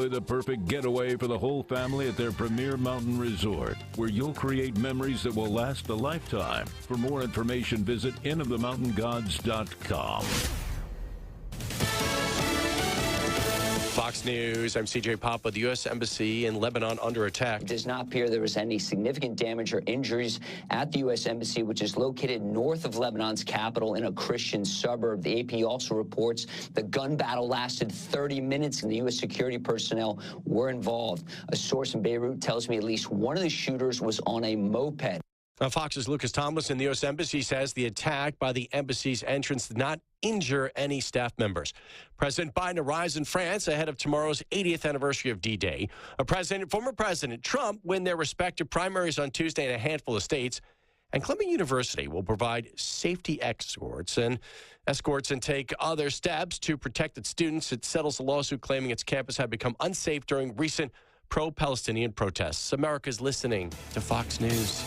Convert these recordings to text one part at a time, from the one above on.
enjoy the perfect getaway for the whole family at their premier mountain resort, where you'll create memories that will last a lifetime. For more information, visit innofthemountaingods.com. Fox News, I'm CJ Papa. The U.S. Embassy in Lebanon under attack. It does not appear there was any significant damage or injuries at the U.S. Embassy, which is located north of Lebanon's capital in a Christian suburb. The AP also reports the gun battle lasted 30 minutes and the U.S. security personnel were involved. A source in Beirut tells me at least one of the shooters was on a moped. Fox's Lucas Tomlinson, the U.S. Embassy, says the attack by the embassy's entrance did not injure any staff members. President Biden arrives in France ahead of tomorrow's 80th anniversary of D-Day. Former President Trump win their respective primaries on Tuesday in a handful of states. And Columbia University will provide safety escorts and take other steps to protect its students. It settles a lawsuit claiming its campus had become unsafe during recent pro-Palestinian protests. America's listening to Fox News.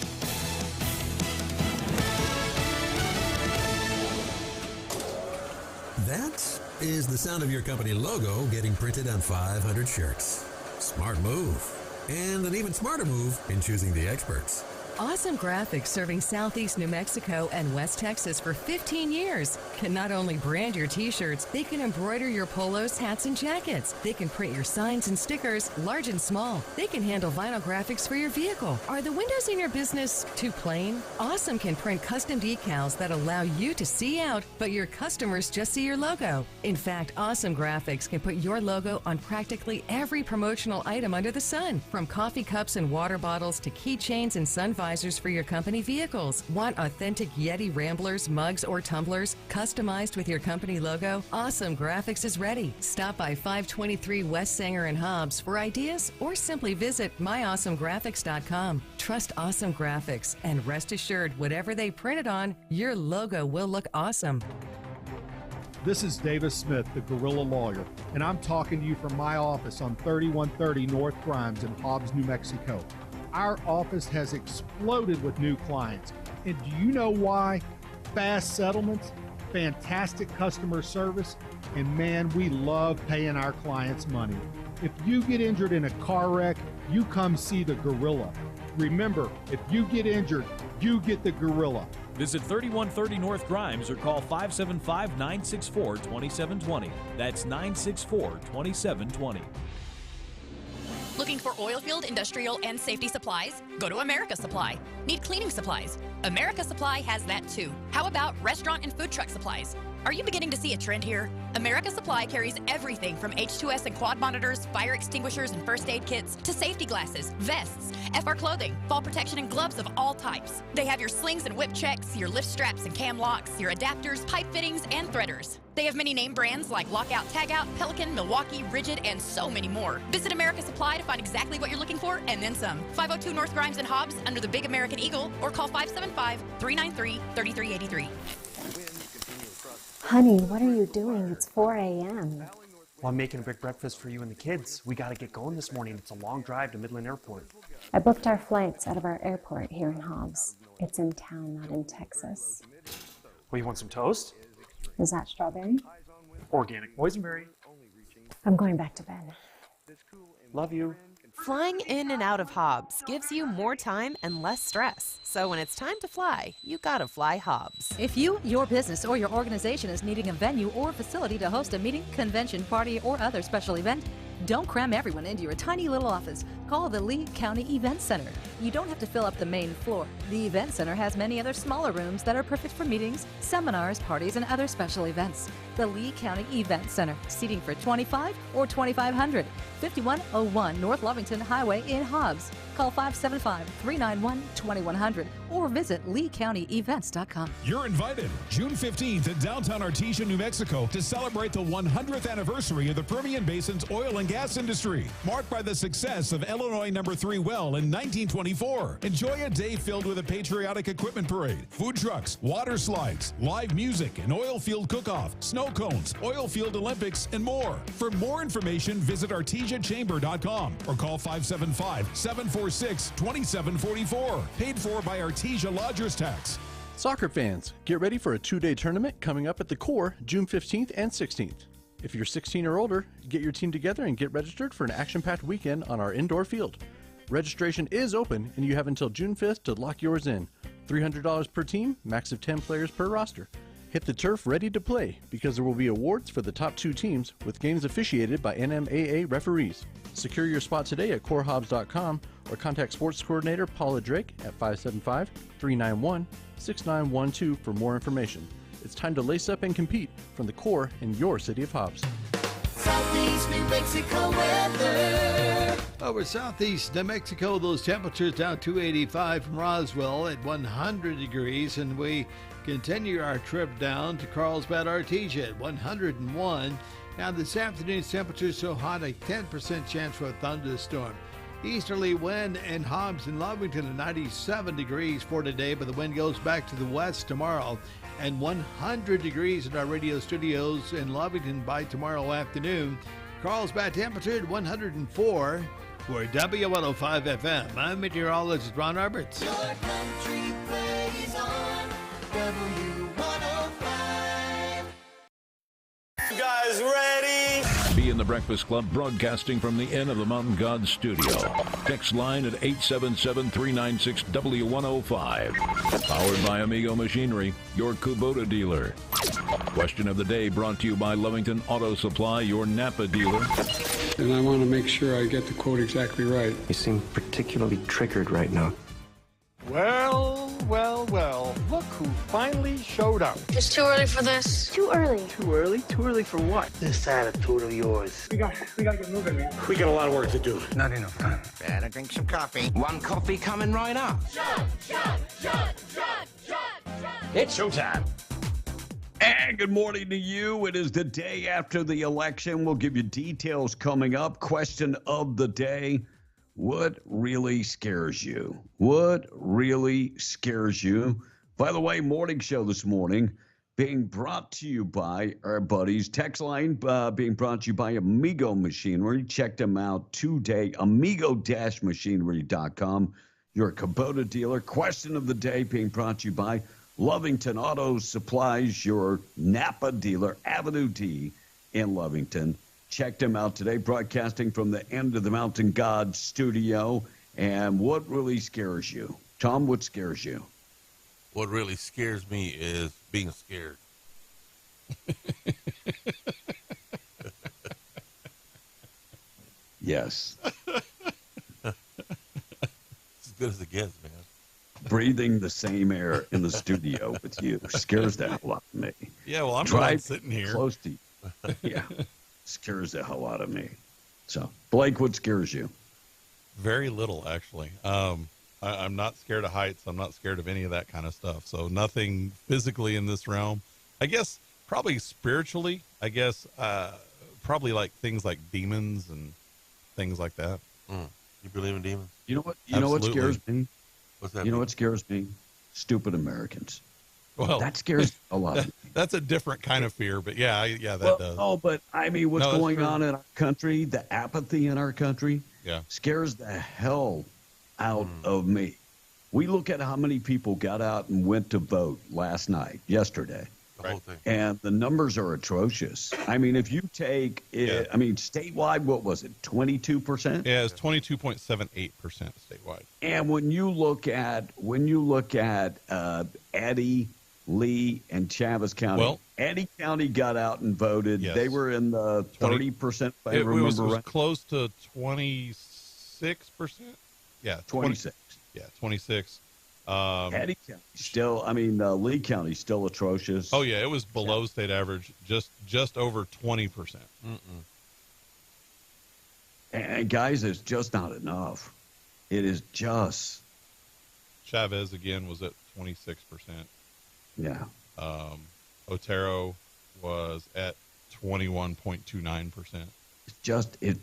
That is the sound of your company logo getting printed on 500 shirts. Smart move. And an even smarter move in choosing the experts. Awesome Graphics, serving Southeast New Mexico and West Texas for 15 years, can not only brand your t-shirts, they can embroider your polos, hats, and jackets. They can print your signs and stickers, large and small. They can handle vinyl graphics for your vehicle. Are the windows in your business too plain? Awesome can print custom decals that allow you to see out, but your customers just see your logo. In fact, Awesome Graphics can put your logo on practically every promotional item under the sun, from coffee cups and water bottles to keychains and sun visors for your company vehicles. Want authentic Yeti Ramblers, mugs, or tumblers customized with your company logo? Awesome Graphics is ready. Stop by 523 West Sanger and Hobbs for ideas or simply visit myawesomegraphics.com. Trust Awesome Graphics and rest assured whatever they printed on, your logo will look awesome. This is Davis Smith, the Guerrilla Lawyer, and I'm talking to you from my office on 3130 North Grimes in Hobbs, New Mexico. Our office has exploded with new clients. And do you know why? Fast settlements, fantastic customer service, and man, we love paying our clients money. If you get injured in a car wreck, you come see the Gorilla. Remember, if you get injured, you get the Gorilla. Visit 3130 North Grimes or call 575-964-2720. That's 964-2720. Looking for oilfield, industrial, and safety supplies? Go to America Supply. Need cleaning supplies? America Supply has that too. How about restaurant and food truck supplies? Are you beginning to see a trend here? America Supply carries everything from H2S and quad monitors, fire extinguishers and first aid kits, to safety glasses, vests, FR clothing, fall protection, and gloves of all types. They have your slings and whip checks, your lift straps and cam locks, your adapters, pipe fittings, and threaders. They have many name brands like Lockout, Tagout, Pelican, Milwaukee, Rigid, and so many more. Visit America Supply to find exactly what you're looking for and then some. 502 North Grimes and Hobbs under the Big American Eagle or call 575-393-3383. Honey, what are you doing? It's 4 a.m. Well, I'm making a big breakfast for you and the kids. We got to get going this morning. It's a long drive to Midland Airport. I booked our flights out of our airport here in Hobbs. It's in town, not in Texas. Well, you want some toast? Is that strawberry? Organic boysenberry. I'm going back to bed. Love you. Flying in and out of Hobbs gives you more time and less stress. So when it's time to fly, you gotta fly Hobbs. If you, your business, or your organization is needing a venue or facility to host a meeting, convention, party, or other special event, don't cram everyone into your tiny little office. Call the Lee County Event Center. You don't have to fill up the main floor. The Event Center has many other smaller rooms that are perfect for meetings, seminars, parties, and other special events. The Lee County Event Center, seating for 25 or 2,500, 5101 North Lovington Highway in Hobbs. Call 575-391-2100 or visit LeeCountyEvents.com. You're invited June 15th in downtown Artesia, New Mexico to celebrate the 100th anniversary of the Permian Basin's oil and gas industry, marked by the success of Illinois No. 3 well in 1924. Enjoy a day filled with a patriotic equipment parade, food trucks, water slides, live music, an oil field cook-off, snow cones, oil field Olympics, and more. For more information, visit artesiachamber.com or call 575-746-2744. Paid for by Artesia Lodgers Tax. Soccer fans, get ready for a two-day tournament coming up at the Core June 15th and 16th. If you're 16 or older, get your team together and get registered for an action-packed weekend on our indoor field. Registration is open, and you have until June 5th to lock yours in. $300 per team, max of 10 players per roster. Hit the turf ready to play, because there will be awards for the top 2 teams with games officiated by NMAA referees. Secure your spot today at corehobbs.com or contact sports coordinator Paula Drake at 575-391-6912 for more information. It's time to lace up and compete from the core in your city of Hobbs. Southeast New Mexico weather. Over southeast New Mexico, those temperatures down 285 from Roswell at 100 degrees, and we continue our trip down to Carlsbad Artesia at 101. Now this afternoon's temperature is so hot, a 10% chance for a thunderstorm. Easterly wind in Hobbs and Lovington at 97 degrees for today, but the wind goes back to the west tomorrow. And 100 degrees in our radio studios in Lovington by tomorrow afternoon. Carlsbad temperature at 104 for W105 FM. I'm meteorologist Ron Roberts. Your country plays on W105. You guys ready? Be in the Breakfast Club, broadcasting from the Inn of the Mountain God studio. Text line at 877-396-W105. Powered by Amigo Machinery, your Kubota dealer. Question of the day brought to you by Lovington Auto Supply, your Napa dealer. And I want to make sure I get the quote exactly right. You seem particularly triggered right now. Well, look who finally showed up. It's too early for this. Too early. Too early? Too early for what? This attitude of yours. We gotta get moving, man. We got a lot of work to do. Not enough time. Better drink some coffee. One coffee coming right up. It's showtime. And good morning to you. It is the day after the election. We'll give you details coming up. Question of the day. What really scares you? What really scares you? By the way, morning show this morning being brought to you by our buddies. Text line being brought to you by Amigo Machinery. Check them out today. Amigo-machinery.com. Your Kubota dealer. Question of the day being brought to you by Lovington Auto Supplies, your Napa dealer, Avenue D in Lovington. Check them out today, broadcasting from the End of the Mountain God studio. And what really scares you? Tom, what scares you? What really scares me is being scared. Yes. It's as good as it gets, man. Breathing the same air in the studio with you scares the hell out of me. Yeah, well, I'm glad sitting here. Close to you. Yeah. Scares the hell out of me. So, Blake, what scares you? Very little, actually. I'm not scared of heights. I'm not scared of any of that kind of stuff. So nothing physically in this realm. I guess probably spiritually. I guess probably like things like demons and things like that. You believe in demons? You know what? You know what scares me? What's that? You know what scares me? Stupid Americans. Well, that scares a lot of me. That's a different kind of fear, but that does. Oh, but I mean, what's going on in our country, the apathy in our country, scares the hell out of me. We look at how many people got out and went to vote yesterday. The whole thing. And the numbers are atrocious. I mean, if you take, I mean, statewide, what was it, 22%? Yeah, it's 22.78% statewide. And when you look at Eddy, Lee, and Chaves County, Eddy County got out and voted. Yes. They were in the 30%. If I remember was right. Close to 26%. Yeah, 26. 26. Eddy County still. I mean, Lee County still atrocious. Oh yeah, it was below state average, just over 20%. And guys, it's just not enough. It is just. Chavez again was at 26%. Yeah. Otero was at 21.29%. It's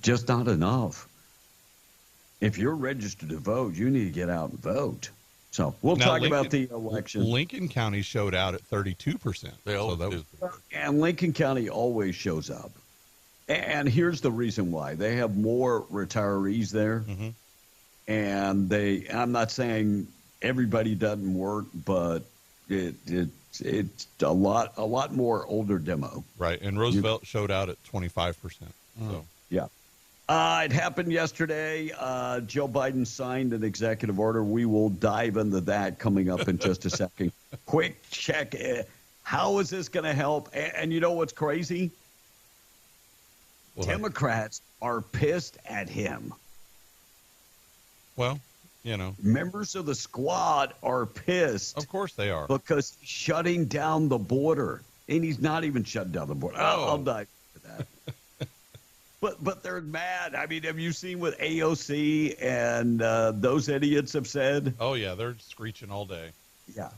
just not enough. If you're registered to vote, you need to get out and vote. So we'll talk about the election. Lincoln County showed out at 32%. And Lincoln County always shows up. And here's the reason why. They have more retirees there. And I'm not saying everybody doesn't work, but It's a lot more older demo. Right, and Roosevelt showed out at 25%. So yeah. It happened yesterday. Joe Biden signed an executive order. We will dive into that coming up in just a second. Quick check. How is this going to help? And you know what's crazy? What? Democrats are pissed at him. Well, you know. Members of the squad are pissed. Of course they are. Because he's shutting down the border. And he's not even shutting down the border. I'll dive into that. But they're mad. I mean, have you seen what AOC and those idiots have said? Oh, yeah, they're screeching all day. Yeah,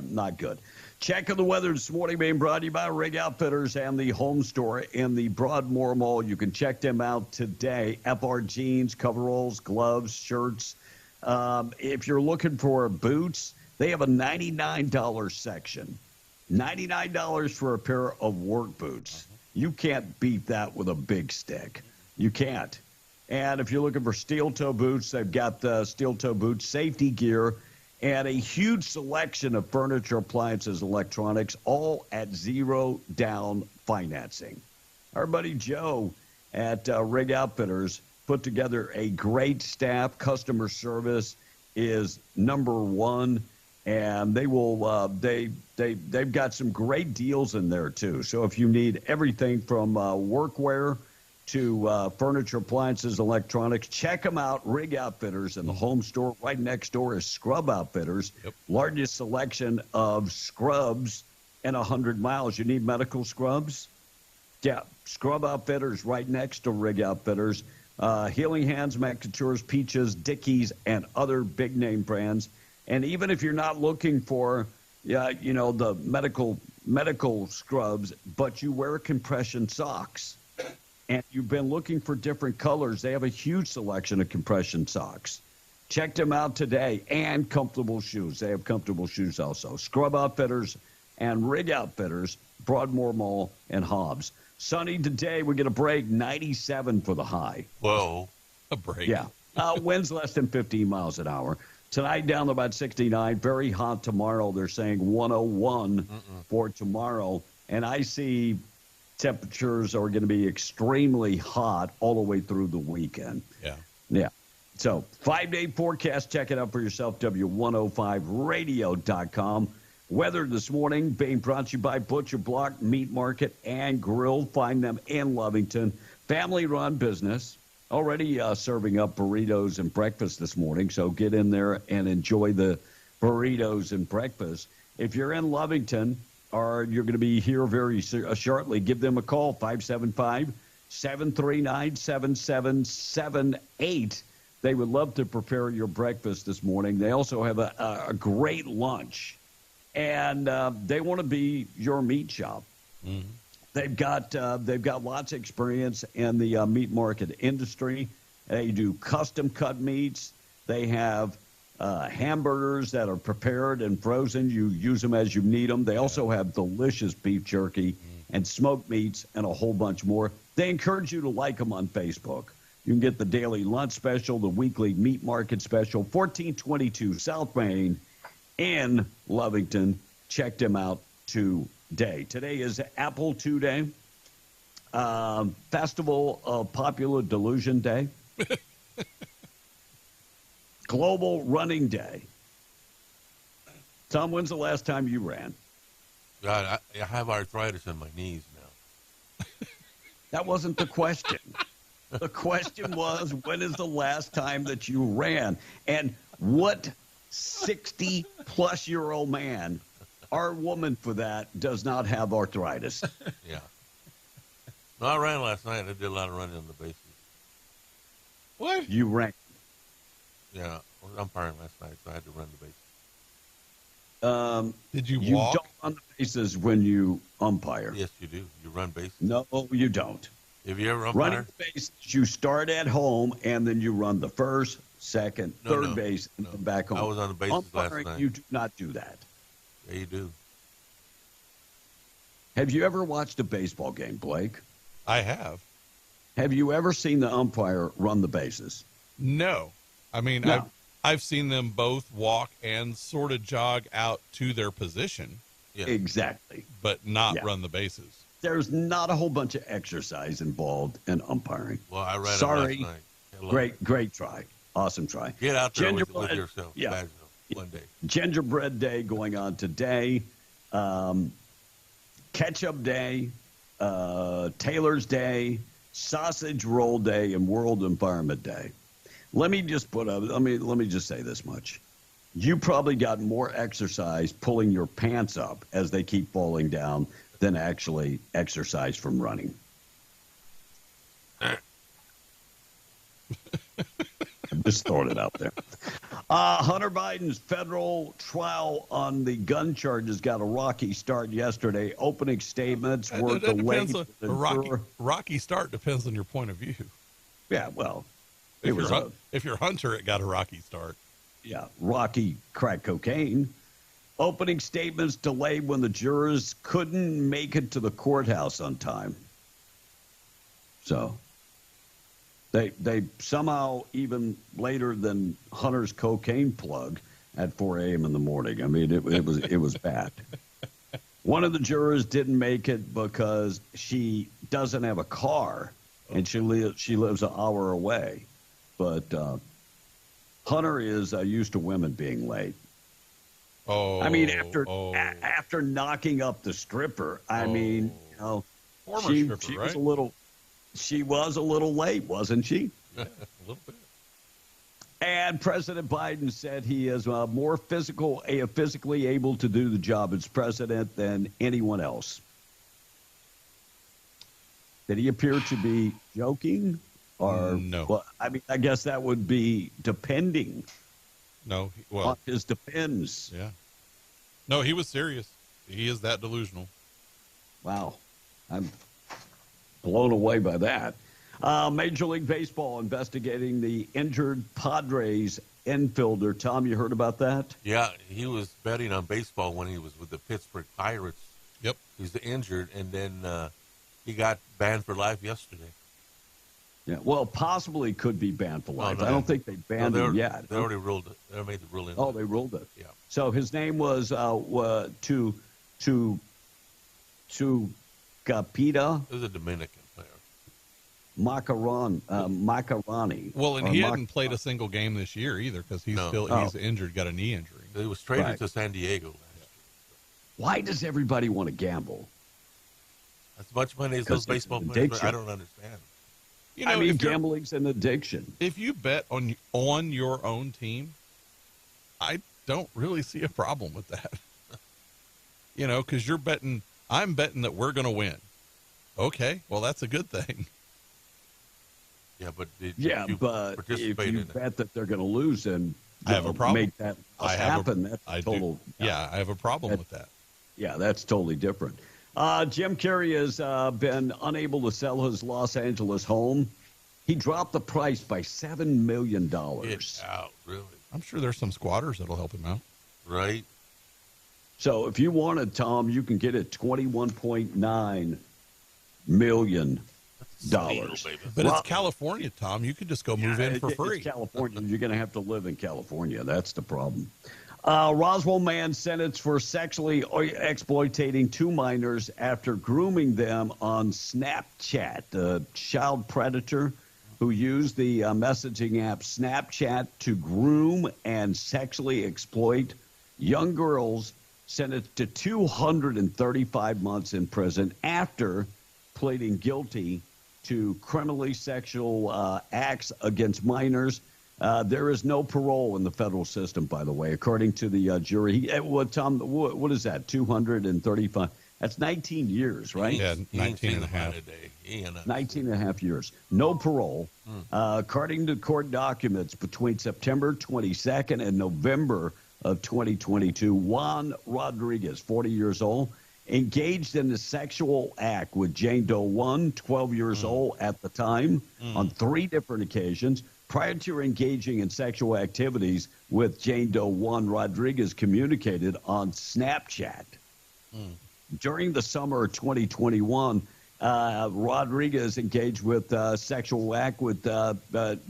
not good. Check of the weather this morning being brought to you by Rig Outfitters and the Home Store in the Broadmoor Mall. You can check them out today. FR jeans, coveralls, gloves, shirts. If you're looking for boots, they have a $99 section. $99 for a pair of work boots. You can't beat that with a big stick. You can't. And if you're looking for steel-toe boots, they've got the steel-toe boots, safety gear, and a huge selection of furniture, appliances, electronics, all at zero-down financing. Our buddy Joe at Rig Outfitters put together a great staff. Customer service is number one. And they will. They've got some great deals in there too. So if you need everything from workwear to furniture, appliances, electronics, check them out. Rig Outfitters in the Home Store. Right next door is Scrub Outfitters. Yep. Largest selection of scrubs in 100 miles. You need medical scrubs? Yeah, Scrub Outfitters right next to Rig Outfitters. Healing Hands, McAtours, Peaches, Dickies, and other big name brands. And even if you're not looking for, the medical scrubs, but you wear compression socks, and you've been looking for different colors, they have a huge selection of compression socks. Check them out today. And comfortable shoes. They have comfortable shoes also. Scrub Outfitters and Rig Outfitters, Broadmoor Mall and Hobbs. Sunny today. We get a break. 97 for the high. Whoa, a break. Yeah. Winds less than 15 miles an hour. Tonight down to about 69. Very hot tomorrow. They're saying 101 for tomorrow. And I see temperatures are going to be extremely hot all the way through the weekend. Yeah. So 5-day forecast. Check it out for yourself. W105radio.com. Weather this morning being brought to you by Butcher Block Meat Market and Grill. Find them in Lovington. Family-run business. Already serving up burritos and breakfast this morning, so get in there and enjoy the burritos and breakfast. If you're in Lovington or you're going to be here very shortly, give them a call, 575-739-7778. They would love to prepare your breakfast this morning. They also have a great lunch, and they want to be your meat shop. Mm-hmm. They've got lots of experience in the meat market industry. They do custom cut meats. They have hamburgers that are prepared and frozen. You use them as you need them. They also have delicious beef jerky and smoked meats and a whole bunch more. They encourage you to like them on Facebook. You can get the daily lunch special, the weekly meat market special, 1422 South Main in Lovington. Check them out today. Today is Apple II Day, Festival of Popular Delusion Day, Global Running Day. Tom, when's the last time you ran? God, I have arthritis in my knees now. That wasn't the question. The question was, when is the last time that you ran? And what 60-plus-year-old man or woman for that does not have arthritis? Yeah. No, I ran last night. I did a lot of running on the bases. What? You ran? Yeah, I was umpiring last night, so I had to run the bases. Did you walk? You don't run the bases when you umpire. Yes, you do. You run bases. No, you don't. Have you ever umpired? Running the bases, you start at home, and then you run the first, second, third base, and then back home. I was on the bases umpiring, last night. You do not do that. Yeah, you do. Have you ever watched a baseball game, Blake? I have. Have you ever seen the umpire run the bases? No. I mean, No. I've seen them both walk and sort of jog out to their position. Exactly. But not run the bases. There's not a whole bunch of exercise involved in umpiring. Well, I read Sorry. it last night. Great try. Awesome try. Get out there with Gingerbread- yourself. Yeah. Imagine one day. Gingerbread Day going on today. Ketchup Day, Taylor's Day, Sausage Roll Day, and World Environment Day. Let me just say this much. You probably got more exercise pulling your pants up as they keep falling down than actually exercise from running. I'm just throwing it out there. Hunter Biden's federal trial on the gun charges got a rocky start yesterday. Opening statements were That delayed. depends on, rocky start depends on your point of view. Yeah, well, if you're Hunter, it got a rocky start. Yeah, rocky crack cocaine. Opening statements delayed when the jurors couldn't make it to the courthouse on time. So they somehow even later than Hunter's cocaine plug at 4 a.m. in the morning. I mean, it was bad. One of the jurors didn't make it because she doesn't have a car and she lives an hour away. But Hunter is used to women being late. Oh, I mean, after knocking up the stripper, I mean, you know, Former she stripper, was right? she was a little late, wasn't she? A little bit. And President Biden said he is more physically able to do the job as president than anyone else. Did he appear to be joking? Or no? Well, I mean, I guess that would be depending. No, On his depends. Yeah. No, he was serious. He is that delusional. Wow. I'm blown away by that. Major League Baseball investigating the injured Padres infielder. Tom, you heard about that? Yeah, he was betting on baseball when he was with the Pittsburgh Pirates. Yep. He's injured, and then he got banned for life yesterday. Yeah, well, possibly could be banned for life. I don't think they banned him yet. They already ruled it. They made the ruling. Oh, they ruled it. Yeah. So his name was to Capita It was a Dominican player. Macarani. Well, and he hadn't played a single game this year either because he's he's injured, got a knee injury. He was traded Right. to San Diego last year. Why does everybody want to gamble? As much money as those baseball it's an players, addiction. I don't understand. You know, I mean, if you're- gambling's an addiction. If you bet on your own team, I don't really see a problem with that. You know, because you're betting. I'm betting that we're going to win. Okay, well that's a good thing. Yeah, but But if participate you in it? bet that they're going to lose and I have a problem. make that happen, that's total. Yeah, I have a problem with that. Yeah, that's totally different. Jim Carrey has been unable to sell his Los Angeles home. He dropped the price by $7 million. Get out, really? I'm sure there's some squatters that'll help him out. Right? So if you want it, Tom, you can get it $21.9 million. But it's California, Tom. You could just go move in for free. It's California. You're going to have to live in California. That's the problem. Roswell man sentenced for sexually exploiting 2 minors after grooming them on Snapchat. The child predator who used the messaging app Snapchat to groom and sexually exploit young girls sentenced to 235 months in prison after pleading guilty to criminally sexual acts against minors. There is no parole in the federal system, by the way, according to the jury. Tom, what is that, 235? That's 19 years, right? Yeah, 19 and a half. 19 and a half years. No parole. According to court documents, between September 22nd and November of 2022, Juan Rodriguez, 40 years old, engaged in a sexual act with Jane Doe 1, 12 years old at the time, on 3 different occasions. Prior to engaging in sexual activities with Jane Doe 1, Rodriguez communicated on Snapchat. During the summer of 2021, Rodriguez engaged with sexual act with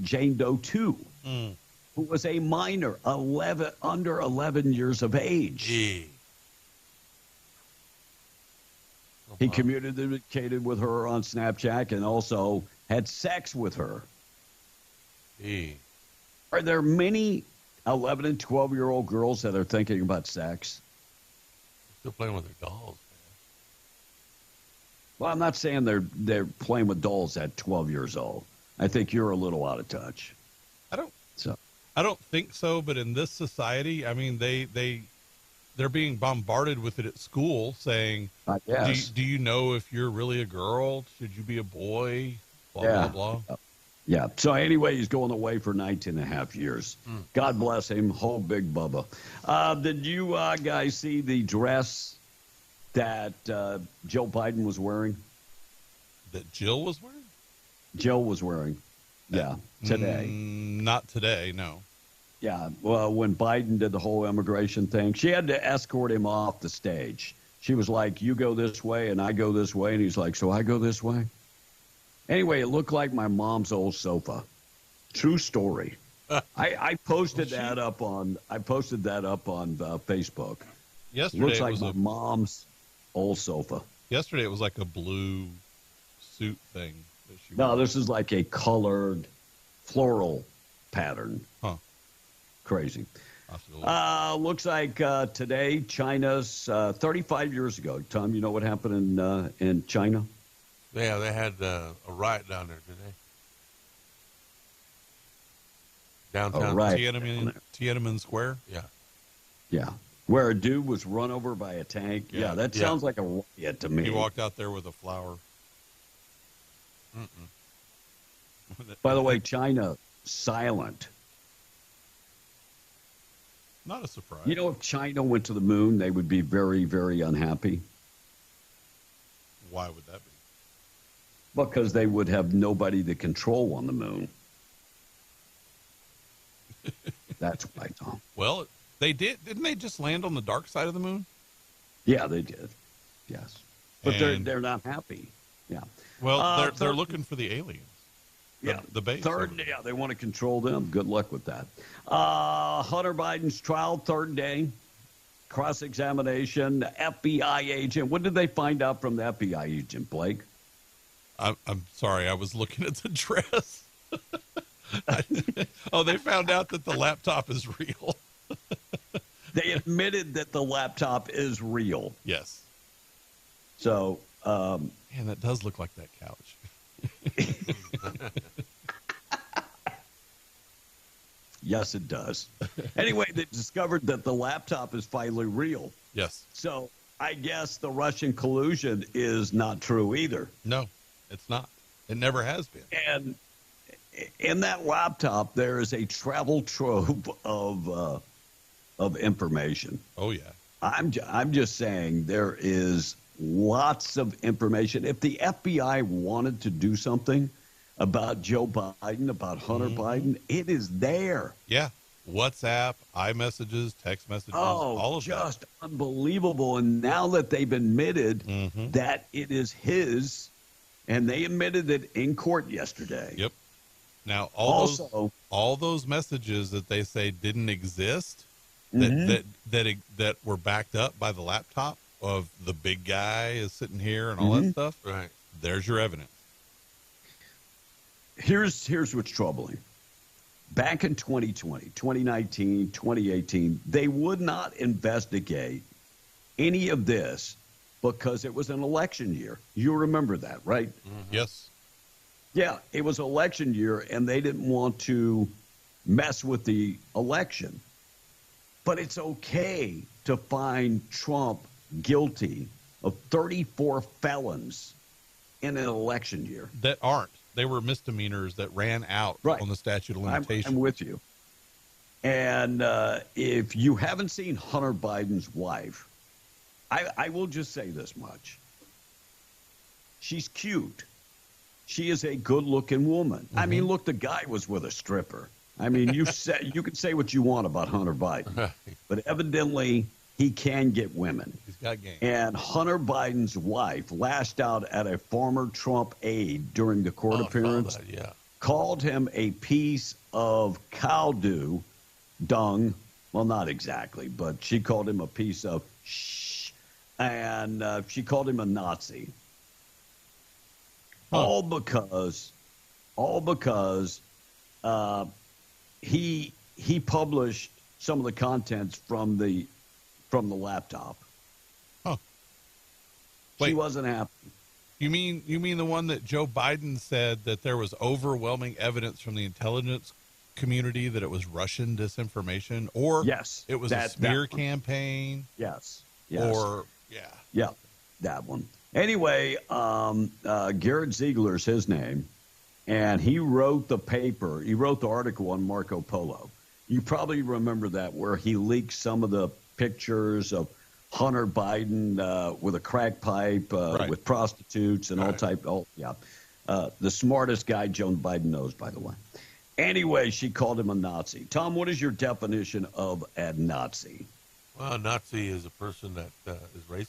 Jane Doe 2, who was a minor, under 11 years of age. He communicated with her on Snapchat and also had sex with her. Hey. Are there many 11 and 12-year-old girls that are thinking about sex? Still playing with their dolls. Well, I'm not saying they're playing with dolls at 12 years old. I think you're a little out of touch. I don't think so, but in this society, I mean, they're being bombarded with it at school, saying, yes. do you know if you're really a girl? Should you be a boy? Blah, blah, blah. Yeah. So anyway, he's going away for 19 and a half years. God bless him. Whole big Bubba. Did you guys see the dress that Joe Biden was wearing? That Jill was wearing? Jill was wearing. Yeah. Today. Not today, no. Yeah. Well, when Biden did the whole immigration thing, she had to escort him off the stage. She was like, you go this way and I go this way. And he's like, so I go this way? Anyway, it looked like my mom's old sofa. True story. I posted that up on Facebook. Yesterday looks like it was my mom's old sofa. Yesterday it was like a blue suit thing. No, this is like a colored floral pattern. Huh. Crazy. Looks like today China's 35 years ago. Tom, you know what happened in China? Yeah, they had a riot down there today. Downtown Tiananmen Square? Yeah. Yeah. Where a dude was run over by a tank. Yeah, that sounds like a riot to me. He walked out there with a flower. By the way, China, silent. Not a surprise. You know, if China went to the moon, they would be very, very unhappy. Why would that be? Because they would have nobody to control on the moon. That's why, Tom. Well, they did. Didn't they just land on the dark side of the moon? Yeah, they did. Yes. But they're not happy. Yeah. Well, they're looking for the aliens. The base. They want to control them. Good luck with that. Hunter Biden's trial, third day. Cross-examination, FBI agent. What did they find out from the FBI agent, Blake? I'm sorry. I was looking at the dress. They found out that the laptop is real. They admitted that the laptop is real. Yes. So, man, that does look like that couch. Yes, it does. Anyway, they discovered that the laptop is finally real. Yes. So I guess the Russian collusion is not true either. No, it's not. It never has been. And in that laptop, there is a travel trove of information. Oh, yeah. I'm just saying there is lots of information. If the FBI wanted to do something about Joe Biden, about Hunter Biden, it is there. Yeah. WhatsApp, iMessages, text messages, all of just that. Unbelievable. And now that they've admitted that it is his, and they admitted it in court yesterday. Yep. Now, all those messages that they say didn't exist, that were backed up by the laptop of the big guy is sitting here and all that stuff. Right. There's your evidence. Here's what's troubling. Back in 2020, 2019, 2018, they would not investigate any of this because it was an election year. You remember that, right? Yes. Yeah, it was election year, and they didn't want to mess with the election. But it's okay to find Trump guilty of 34 felons in an election year. That aren't. They were misdemeanors that ran out on the statute of limitations. I'm with you. And if you haven't seen Hunter Biden's wife, I will just say this much. She's cute. She is a good-looking woman. I mean, look, the guy was with a stripper. I mean, you can say what you want about Hunter Biden, but evidently he can get women. He's got game. And Hunter Biden's wife lashed out at a former Trump aide during the court appearance, called him a piece of cow dung. Well, not exactly, but she called him a piece of and she called him a Nazi. All because he published some of the contents from the laptop. Huh. She wasn't happy. You mean the one that Joe Biden said that there was overwhelming evidence from the intelligence community that it was Russian disinformation, or yes, it was a smear campaign? Yes. Or that one. Anyway, Garrett Ziegler's his name, and he wrote the paper. He wrote the article on Marco Polo. You probably remember that, where he leaked some of the pictures of Hunter Biden with a crack pipe, with prostitutes and all type. Oh, yeah. The smartest guy Joe Biden knows, by the way. Anyway, she called him a Nazi. Tom, what is your definition of a Nazi? Well, a Nazi is a person that is racist.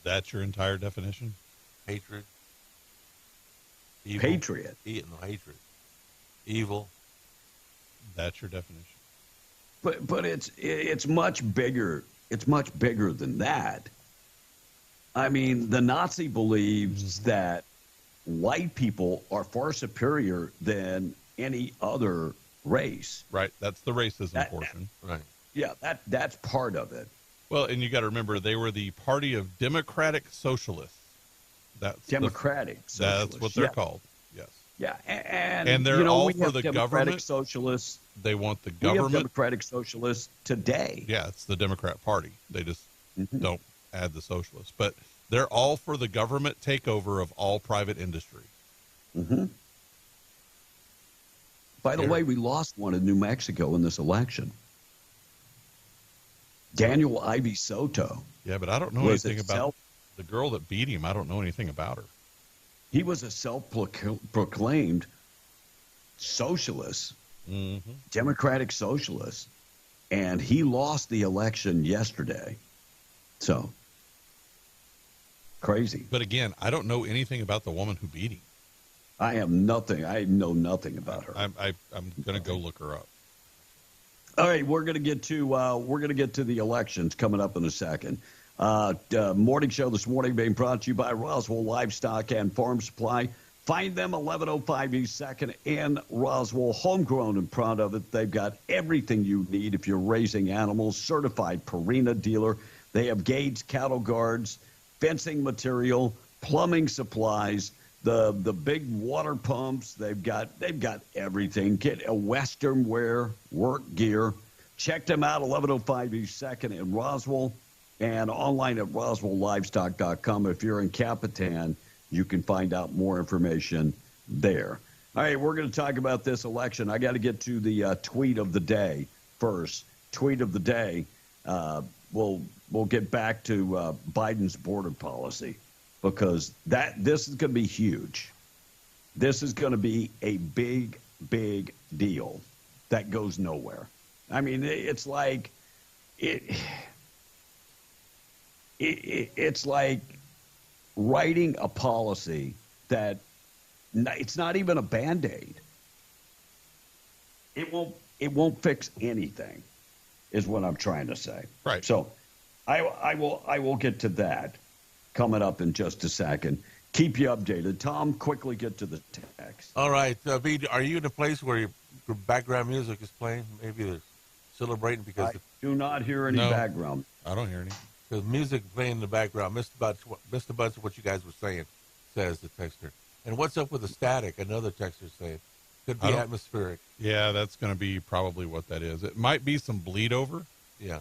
That's your entire definition? Hatred. Evil. Patriot. No, hatred. Evil. That's your definition. But it's much bigger. It's much bigger than that. I mean, the Nazi believes that white people are far superior than any other race. Right. That's the racism portion. Right. Yeah, that's part of it. Well, and you got to remember, they were the party of democratic socialists. That's democratic socialists. That's what they're called. Yes. Yeah, and they're all for the government. Socialists. They want the We have government. democratic socialists today. Yeah, it's the Democrat Party. They just don't add the socialists. But they're all for the government takeover of all private industry. Mm-hmm. By the way, we lost one in New Mexico in this election. Daniel Ivy Soto. Yeah, but I don't know anything about the girl that beat him. I don't know anything about her. He was a self-proclaimed socialist, democratic socialist, and he lost the election yesterday. So, crazy. But again, I don't know anything about the woman who beat him. I have nothing. I know nothing about her. I'm going to go look her up. All right, we're going to get to the elections coming up in a second. Morning show this morning being brought to you by Roswell Livestock and Farm Supply. Find them 1105 East 2nd in Roswell, homegrown and proud of it. They've got everything you need if you're raising animals. Certified Purina dealer. They have gates, cattle guards, fencing material, plumbing supplies, the big water pumps. They've got everything. Get a Western wear, work gear. Check them out 1105 East 2nd in Roswell. And online at RoswellLivestock.com. If you're in Capitan, you can find out more information there. All right, we're going to talk about this election. I got to get to the tweet of the day first. Tweet of the day. We'll get back to Biden's border policy because this is going to be huge. This is going to be a big, big deal that goes nowhere. I mean, it's like it's like writing a policy that it's not even a Band-Aid. It won't fix anything, is what I'm trying to say. Right. So I will get to that coming up in just a second. Keep you updated. Tom, quickly get to the text. All right. B, are you in a place where your background music is playing? Maybe they're celebrating because I do not hear any background. I don't hear any. Because music playing in the background, missed a bunch of what you guys were saying, says the texter. And what's up with the static? Another texter saying could be atmospheric. Yeah, that's going to be probably what that is. It might be some bleed over. Yeah,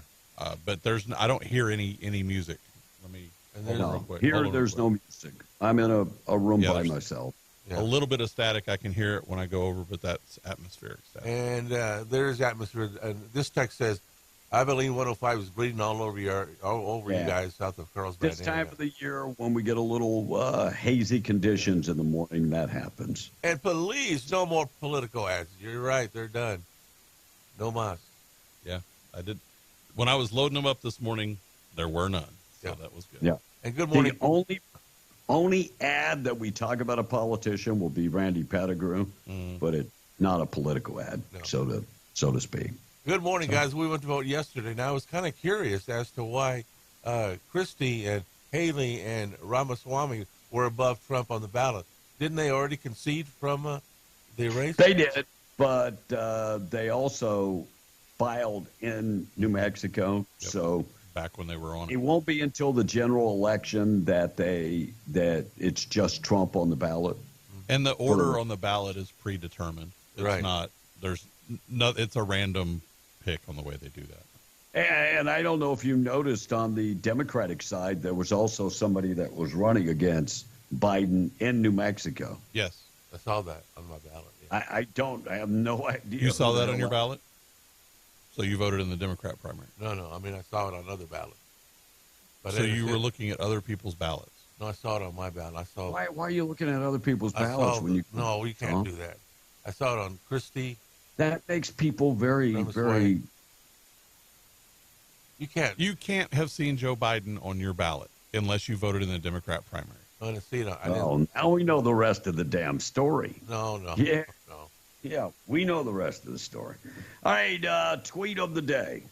but I don't hear any music. Let me. Real quick. Here, there's no music. I'm in a room by myself. Yeah. A little bit of static. I can hear it when I go over, but that's atmospheric static. And there's atmosphere. And this text says, Abilene 105 is bleeding all over you guys south of Carlsbad. This time of the year when we get a little hazy conditions in the morning, that happens. And police, no more political ads. You're right. They're done. No mas. Yeah, I did. When I was loading them up this morning, there were none. So that was good. Yeah. And good morning. The only ad that we talk about a politician will be Randy Pettigrew, but it's not a political ad, so to speak. Good morning, guys. We went to vote yesterday. Now, I was kind of curious as to why Christie and Haley and Ramaswamy were above Trump on the ballot. Didn't they already concede from the race? They did, but they also filed in New Mexico. Yep. So back when they were on it won't be until the general election that it's just Trump on the ballot. And the order on the ballot is predetermined. It's Right. not. There's no. It's a random pick on the way they do that. And I don't know if you noticed on the Democratic side, there was also somebody that was running against Biden in New Mexico. Yes. I saw that on my ballot. Yeah. I have no idea. You saw that on your ballot. ballot? So you voted in the Democrat primary. No. I mean, I saw it on other ballots. But So you were looking at other people's ballots. No, I saw it on my ballot. I saw. Why are you looking at other people's I ballots saw, when you? No, we can't do that. I saw it on Christie. That makes people very, Ramaswamy. very. You can't. You can't have seen Joe Biden on your ballot unless you voted in the Democrat primary. I didn't see it. Oh, now we know the rest of the damn story. No. Yeah. No. Yeah, we know the rest of the story. All right, tweet of the day.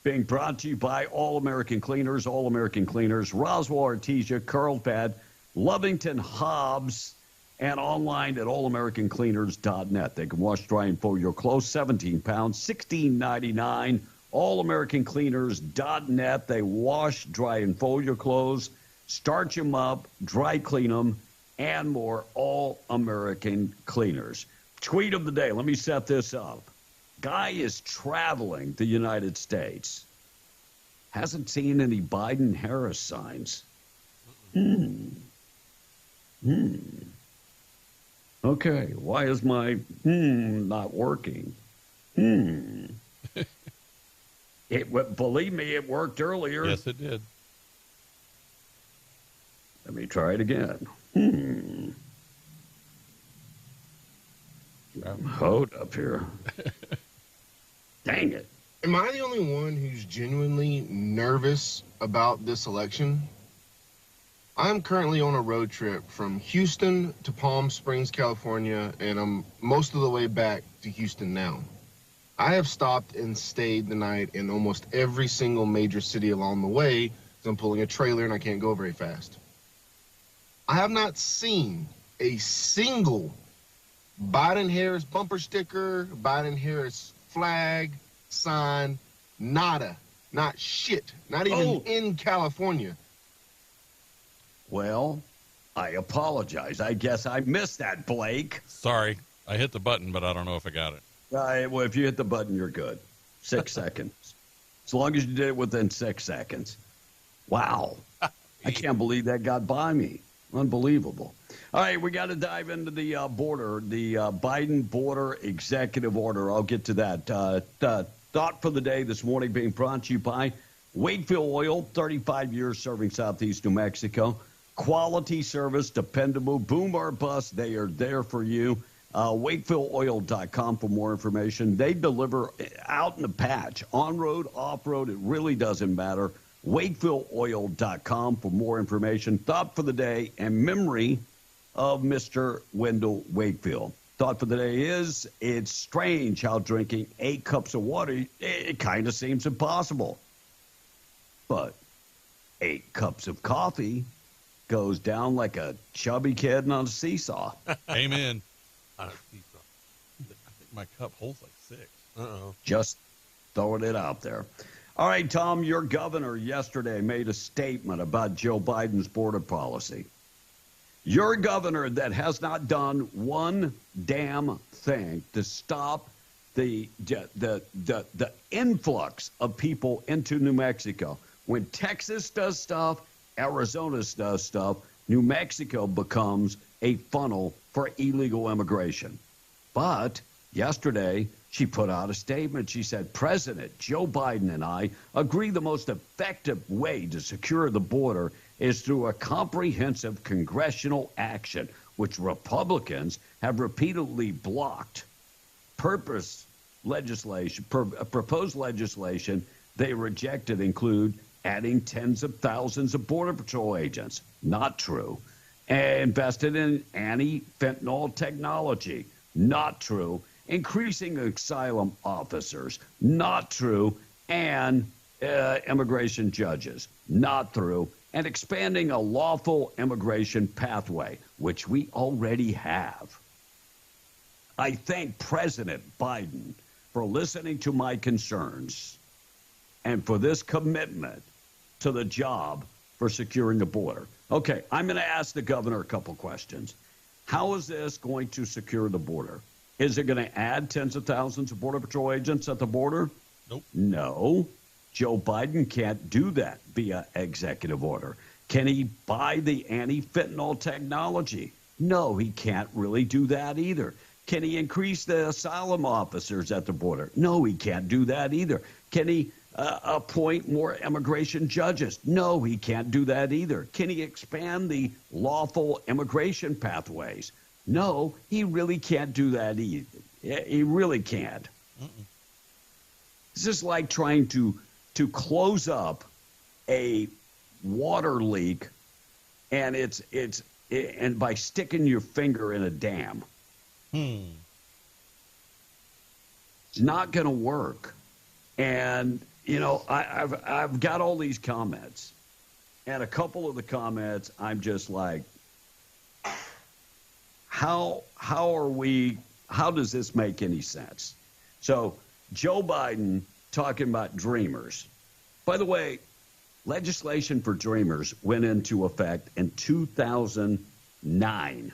Being brought to you by All American Cleaners, Roswell Artesia, Carlsbad, Lovington, Hobbs, and online at allamericancleaners.net. They can wash, dry, and fold your clothes, 17 pounds, $16.99. Allamericancleaners.net. They wash, dry, and fold your clothes, starch them up, dry clean them, and more. All American Cleaners. Tweet of the day. Let me set this up. Guy is traveling the United States. Hasn't seen any Biden-Harris signs. Okay, why is my not working? Believe me, it worked earlier. Yes, it did. Let me try it again. Hold up here. Dang it. Am I the only one who's genuinely nervous about this election? I'm currently on a road trip from Houston to Palm Springs, California, and I'm most of the way back to Houston now. I have stopped and stayed the night in almost every single major city along the way because I'm pulling a trailer and I can't go very fast. I have not seen a single Biden-Harris bumper sticker, Biden-Harris flag, sign, nada, not shit, not even in California. Well, I apologize. I guess I missed that, Blake. Sorry. I hit the button, but I don't know if I got it. Well, if you hit the button, you're good. 6 seconds. As long as you did it within 6 seconds. Wow. I can't believe that got by me. Unbelievable. All right, we got to dive into the border, the Biden border executive order. I'll get to that. Thought for the day this morning being brought to you by Wakefield Oil, 35 years serving Southeast New Mexico. Quality service, dependable, boom or bust. They are there for you. WakefieldOil.com for more information. They deliver out in the patch, on road, off road. It really doesn't matter. WakefieldOil.com for more information. Thought for the day and memory of Mr. Wendell Wakefield. Thought for the day is, it's strange how drinking 8 cups of water, it kind of seems impossible. But 8 cups of coffee goes down like a chubby kid on a seesaw. Amen. I think my cup holds like 6. Uh-oh. Just throwing it out there. All right, Tom, your governor yesterday made a statement about Joe Biden's border policy. Your governor that has not done one damn thing to stop the influx of people into New Mexico. When Texas does stuff, Arizona does stuff, New Mexico becomes a funnel for illegal immigration. But yesterday, she put out a statement. She said, President Joe Biden and I agree the most effective way to secure the border is through a comprehensive congressional action, which Republicans have repeatedly blocked. Proposed legislation they rejected include adding tens of thousands of Border Patrol agents. Not true. Invested in anti-fentanyl technology. Not true. increasing asylum officers, not true, and immigration judges, not true, and expanding a lawful immigration pathway, which we already have. I thank President Biden for listening to my concerns and for this commitment to the job for securing the border. Okay, I'm going to ask the governor a couple questions. How is this going to secure the border? Is it going to add tens of thousands of Border Patrol agents at the border? Nope. No. Joe Biden can't do that via executive order. Can he buy the anti-fentanyl technology? No, he can't really do that either. Can he increase the asylum officers at the border? No, he can't do that either. Can he appoint more immigration judges? No, he can't do that either. Can he expand the lawful immigration pathways? No, he really can't do that either. He really can't. This is like trying to close up a water leak, and and by sticking your finger in a dam. It's not going to work. And you know, I've got all these comments, and a couple of the comments I'm just like, how does this make any sense? So Joe Biden talking about dreamers. By the way, legislation for dreamers went into effect in 2009.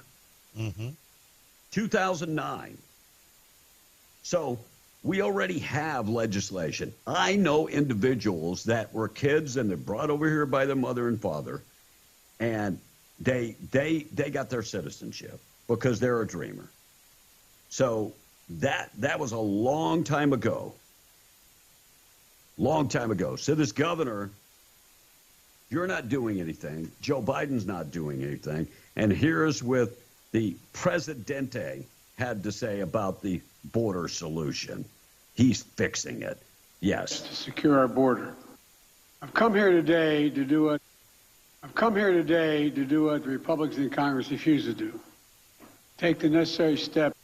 2009. So we already have legislation. I know individuals that were kids and they're brought over here by their mother and father, and they got their citizenship because they're a dreamer. So that was a long time ago. Long time ago. So this governor, you're not doing anything. Joe Biden's not doing anything. And here's what the Presidente had to say about the border solution. He's fixing it. Yes. To secure our border. I've come here today to do what the Republicans in Congress refuse to do. Take the necessary steps.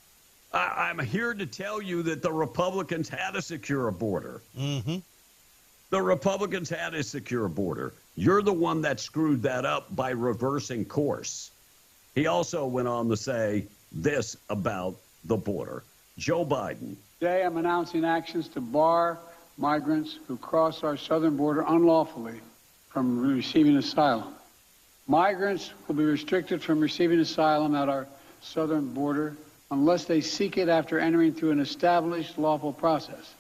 I'm here to tell you that the Republicans had a secure border. The Republicans had a secure border. You're the one that screwed that up by reversing course. He also went on to say this about the border. Joe Biden. Today I'm announcing actions to bar migrants who cross our southern border unlawfully from receiving asylum. Migrants will be restricted from receiving asylum at our southern border unless they seek it after entering through an established lawful process.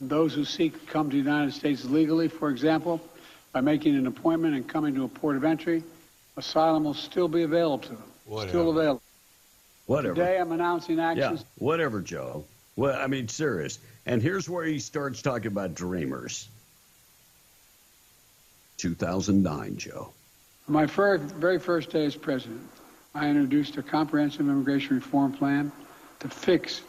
Those who seek to come to the United States legally, for example, by making an appointment and coming to a port of entry, asylum will still be available to them. Still available. Whatever. Today I'm announcing actions. Yeah, whatever, Joe. Well, I mean, serious. And here's where he starts talking about dreamers. 2009, Joe. On my very first day as president, I introduced a comprehensive immigration reform plan to fix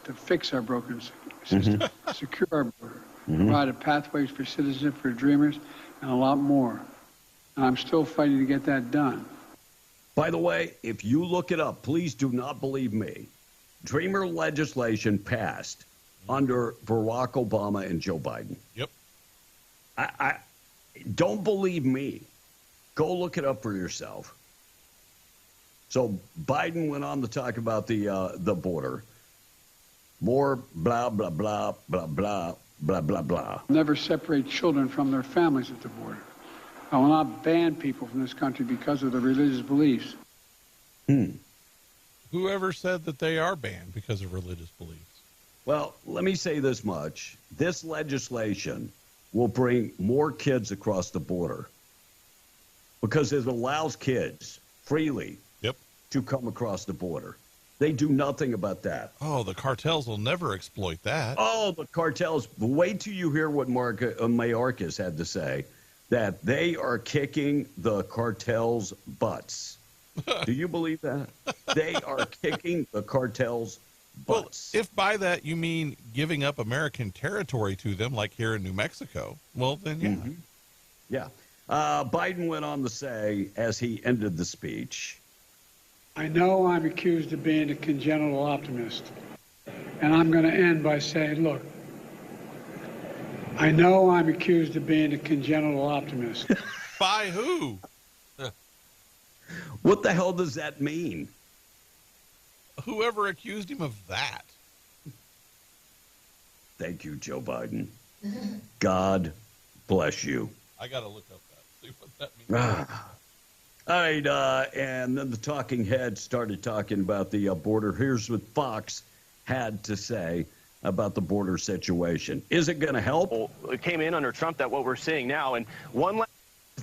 our broken system, secure our border, provide pathways for citizenship for dreamers, and a lot more. And I'm still fighting to get that done. By the way, if you look it up, please do not believe me. Dreamer legislation passed under Barack Obama and Joe Biden. Yep. I don't believe me. Go look it up for yourself. So Biden went on to talk about the border. More blah, blah, blah, blah, blah, blah, blah, blah. Never separate children from their families at the border. I will not ban people from this country because of their religious beliefs. Whoever said that they are banned because of religious beliefs? Well, let me say this much. This legislation will bring more kids across the border because it allows kids freely to come across the border. They do nothing about that. Oh, the cartels will never exploit that. Oh, the cartels. Wait till you hear what Mayorkas had to say, that they are kicking the cartels' butts. Do you believe that? They are kicking the cartels' butts. Well, if by that you mean giving up American territory to them, like here in New Mexico, well, then yeah. Yeah. Biden went on to say, as he ended the speech, I know I'm accused of being a congenital optimist, And I'm going to end by saying, look, I know I'm accused of being a congenital optimist. By who? What the hell does that mean? Whoever accused him of that. Thank you, Joe Biden. God bless you. I got to look up that, see what that means. All right, and then the talking heads started talking about the border. Here's what Fox had to say about the border situation. Is it going to help? It came in under Trump that what we're seeing now, and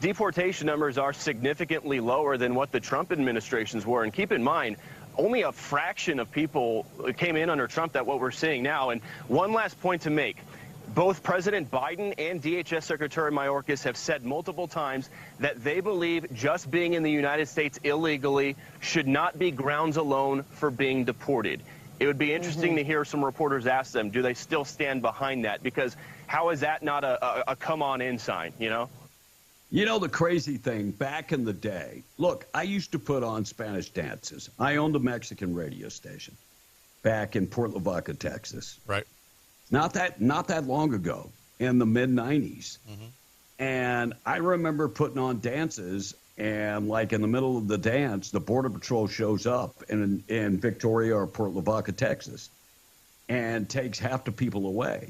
deportation numbers are significantly lower than what the Trump administrations were. And keep in mind, only a fraction of people came in under Trump that what we're seeing now. And one last point to make. Both President Biden and DHS Secretary Mayorkas have said multiple times that they believe just being in the United States illegally should not be grounds alone for being deported. It would be interesting to hear some reporters ask them, do they still stand behind that? Because how is that not a come on in sign, you know? You know, the crazy thing, back in the day, look, I used to put on Spanish dances. I owned a Mexican radio station back in Port Lavaca, Texas. Right. Not that long ago, in the mid-'90s. And I remember putting on dances, and like in the middle of the dance, the Border Patrol shows up in Victoria or Port Lavaca, Texas, and takes half the people away.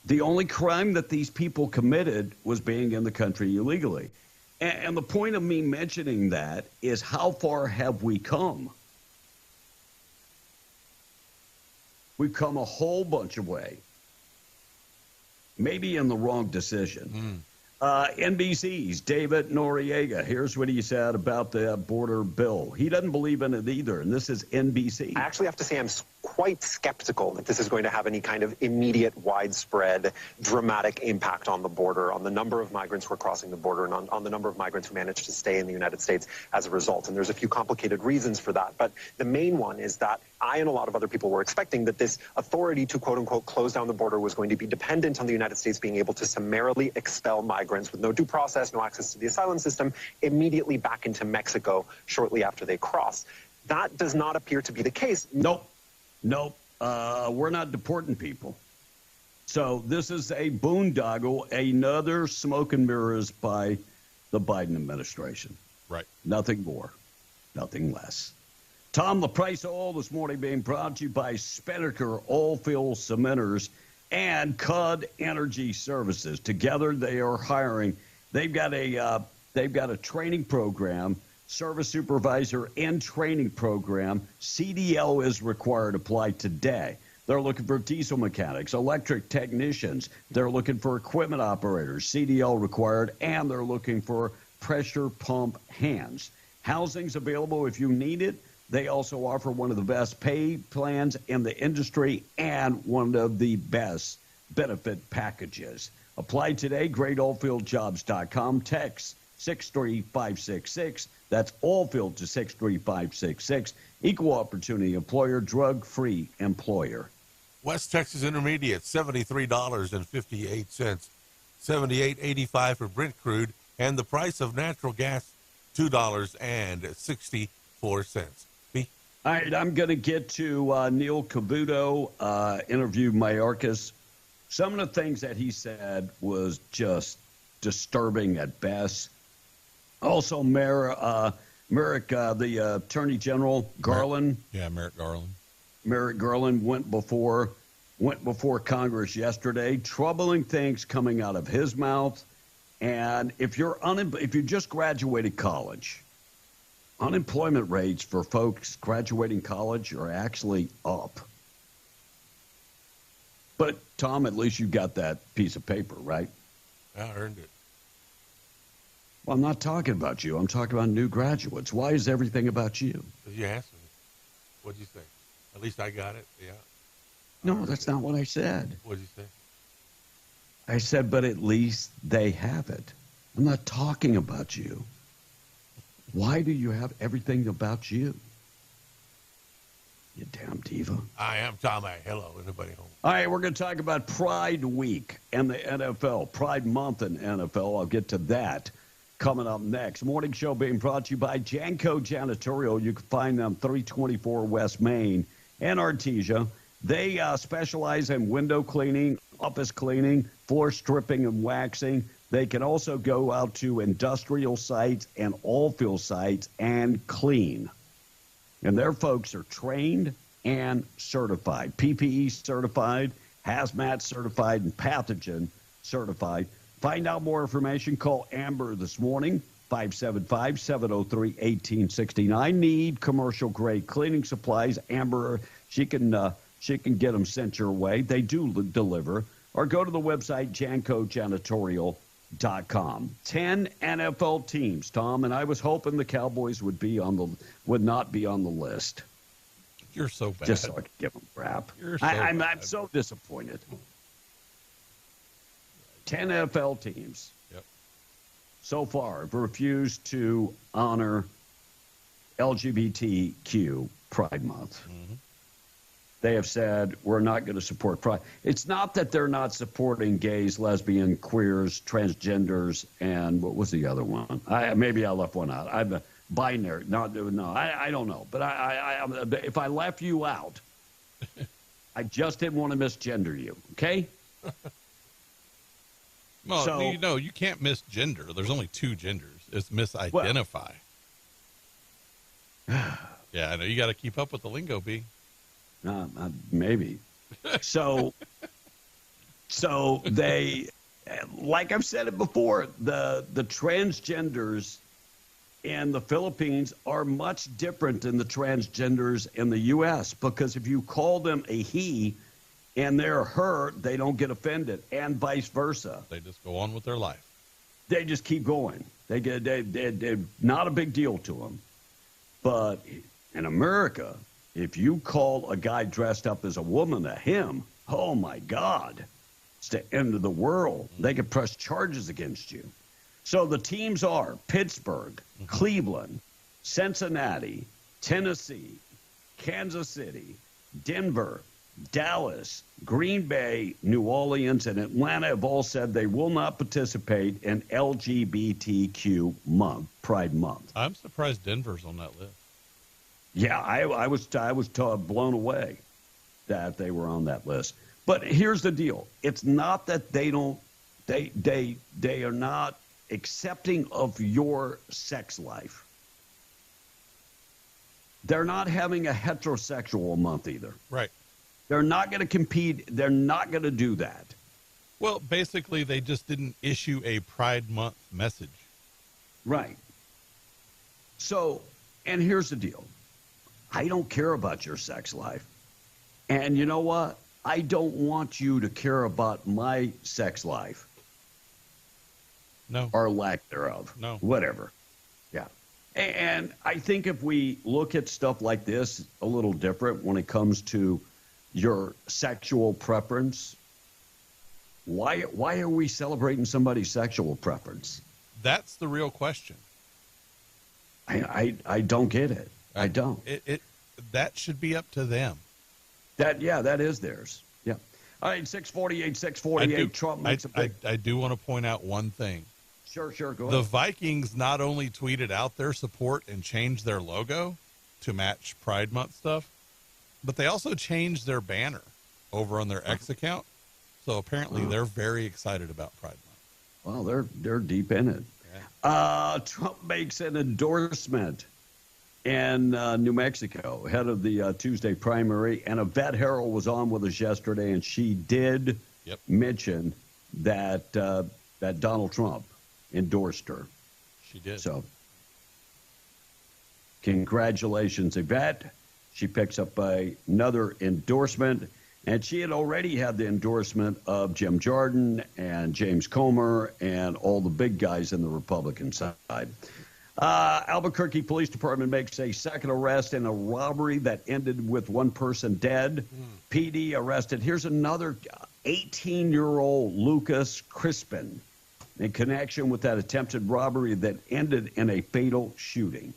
The only crime that these people committed was being in the country illegally. And the point of me mentioning that is, how far have we come? We've come a whole bunch of way. Maybe in the wrong decision. NBC's David Noriega. Here's what he said about the border bill. He doesn't believe in it either, and this is NBC. I actually have to say I'm quite skeptical that this is going to have any kind of immediate, widespread, dramatic impact on the border, on the number of migrants who are crossing the border, and on the number of migrants who manage to stay in the United States as a result. And there's a few complicated reasons for that. But the main one is that I and a lot of other people were expecting that this authority to, quote unquote, close down the border was going to be dependent on the United States being able to summarily expel migrants with no due process, no access to the asylum system, immediately back into Mexico shortly after they cross. That does not appear to be the case. Nope. We're not deporting people. So this is a boondoggle, another smoke and mirrors by the Biden administration. Right. Nothing more, nothing less. Tom, the price of oil this morning being brought to you by Spinnaker Oilfield Cementers and Cud Energy Services. Together, they are hiring. They've got a training program, service supervisor and training program. CDL is required. Apply today. They're looking for diesel mechanics, electric technicians. They're looking for equipment operators, CDL required, and they're looking for pressure pump hands. Housing's available if you need it. They also offer one of the best pay plans in the industry and one of the best benefit packages. Apply today, greatoilfieldjobs.com. Text 63566. That's Oilfield to 63566. Equal opportunity employer, drug-free employer. West Texas Intermediate, $73.58. $78.85 for Brent crude, and the price of natural gas, $2.64. All right, I'm going to get to Neil Cavuto, interviewed Mayorkas. Some of the things that he said was just disturbing at best. Also, Merrick, the Attorney General, Garland. Merrick Garland. Merrick Garland went before Congress yesterday. Troubling things coming out of his mouth. And if you just graduated college, unemployment rates for folks graduating college are actually up. But, Tom, at least you got that piece of paper, right? I earned it. Well, I'm not talking about you. I'm talking about new graduates. Why is everything about you? You asked me. What'd you say? At least I got it, yeah. No, that's not what I said. What'd you say? I said, but at least they have it. I'm not talking about you. Why do you have everything about you? You damn diva. I am Tom. Hello, everybody home. All right, we're going to talk about Pride Week and the NFL. Pride Month in NFL. I'll get to that coming up next. Morning show being brought to you by Janko Janitorial. You can find them 324 West Main and Artesia. They specialize in window cleaning, office cleaning, floor stripping and waxing. They can also go out to industrial sites and oil field sites and clean. And their folks are trained and certified, PPE certified, hazmat certified, and pathogen certified. Find out more information. Call Amber this morning, 575-703-1869. Need commercial grade cleaning supplies. Amber, she can get them sent your way. They do deliver. Or go to the website jancojanitorial.com. 10 NFL teams, Tom, and I was hoping the Cowboys would not be on the list. You're so bad. Just so I could give them crap. I'm so disappointed. 10 NFL teams so far have refused to honor LGBTQ Pride Month. Mm-hmm. They have said, we're not going to support Pride. It's not that they're not supporting gays, lesbian, queers, transgenders, and what was the other one? Maybe I left one out. I'm a binary. I don't know. But if I left you out, I just didn't want to misgender you, okay? Well, you can't misgender. There's only two genders. It's misidentify. Yeah, I know. You got to keep up with the lingo, B. Maybe. So they, like I've said it before, the transgenders in the Philippines are much different than the transgenders in the U.S. because if you call them a he and they're her, they don't get offended, and vice versa. They just go on with their life. They just keep going. They're not a big deal to them. But in America, if you call a guy dressed up as a woman a him, oh, my God, it's the end of the world. They could press charges against you. So the teams are Pittsburgh, Cleveland, Cincinnati, Tennessee, Kansas City, Denver, Dallas, Green Bay, New Orleans, and Atlanta have all said they will not participate in LGBTQ month, Pride Month. I'm surprised Denver's on that list. Yeah, I was blown away that they were on that list. But here's the deal: it's not that they are not accepting of your sex life. They're not having a heterosexual month either. Right. They're not going to compete. They're not going to do that. Well, basically, they just didn't issue a Pride Month message. Right. So, and here's the deal. I don't care about your sex life. And you know what? I don't want you to care about my sex life. No. Or lack thereof. No. Whatever. Yeah. And I think if we look at stuff like this a little different when it comes to your sexual preference, why are we celebrating somebody's sexual preference? That's the real question. I don't get it. I don't. That should be up to them. That is theirs. Yeah. All right, 648. Trump makes a big. I do want to point out one thing. Sure. Go ahead. The Vikings not only tweeted out their support and changed their logo to match Pride Month stuff, but they also changed their banner over on their X account. So apparently they're very excited about Pride Month. Well, they're deep in it. Yeah. Trump makes an endorsement in New Mexico ahead of the Tuesday primary, and Yvette Harrell was on with us yesterday, and she did mention that that Donald Trump endorsed her. She did. So, congratulations, Yvette. She picks up another endorsement, and she had already had the endorsement of Jim Jordan and James Comer and all the big guys in the Republican side. Albuquerque Police Department makes a second arrest in a robbery that ended with one person dead. PD arrested. Here's another 18-year-old Lucas Crispin in connection with that attempted robbery that ended in a fatal shooting.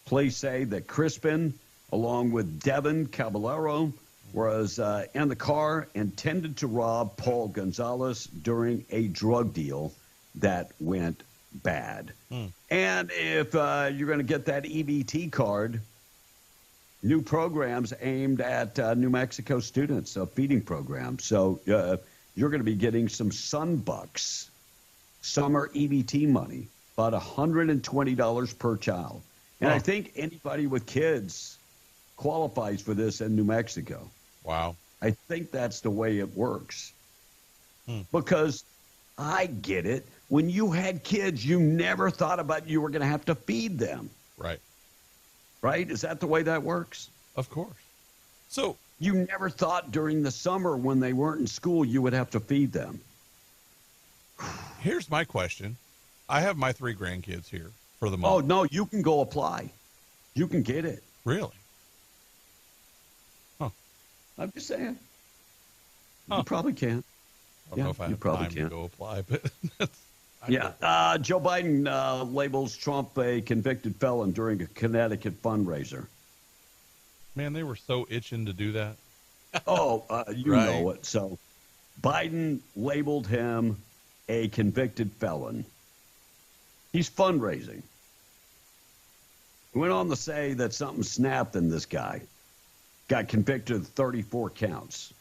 Police say that Crispin, along with Devin Caballero, was in the car intended to rob Paul Gonzalez during a drug deal that went bad. And if you're going to get that EBT card, new programs aimed at New Mexico students, a feeding program. So you're going to be getting some Sunbucks summer EBT money, about $120 per child. And I think anybody with kids qualifies for this in New Mexico. Wow. I think that's the way it works. Because I get it. When you had kids, you never thought about you were going to have to feed them. Right. Right? Is that the way that works? Of course. So you never thought during the summer when they weren't in school you would have to feed them. Here's my question. I have my 3 grandkids here for the month. Oh, no, you can go apply. You can get it. Really? Huh. I'm just saying. You probably can. I don't know if I have time to go apply, but Joe Biden labels Trump a convicted felon during a Connecticut fundraiser. Man, they were so itching to do that. You know it. So Biden labeled him a convicted felon. He's fundraising. He went on to say that something snapped in this guy. Got convicted of 34 counts.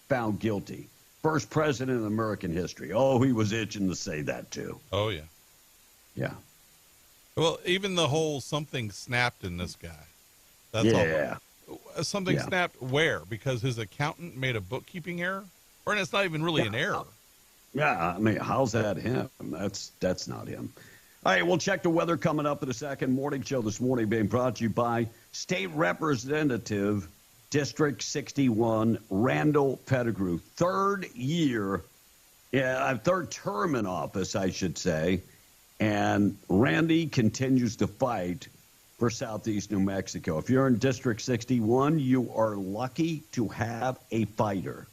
Found guilty. First president in American history. Oh, he was itching to say that too. Oh, yeah. Yeah. Well, even the whole something snapped in this guy. That's all. Something snapped where? Because his accountant made a bookkeeping error? Or it's not even really an error. Yeah, I mean, how's that him? That's not him. All right, we'll check the weather coming up in a second. Morning show this morning being brought to you by State Representative District 61, Randall Pettigrew. Third term in office, I should say. And Randy continues to fight for Southeast New Mexico. If you're in District 61, you are lucky to have a fighter.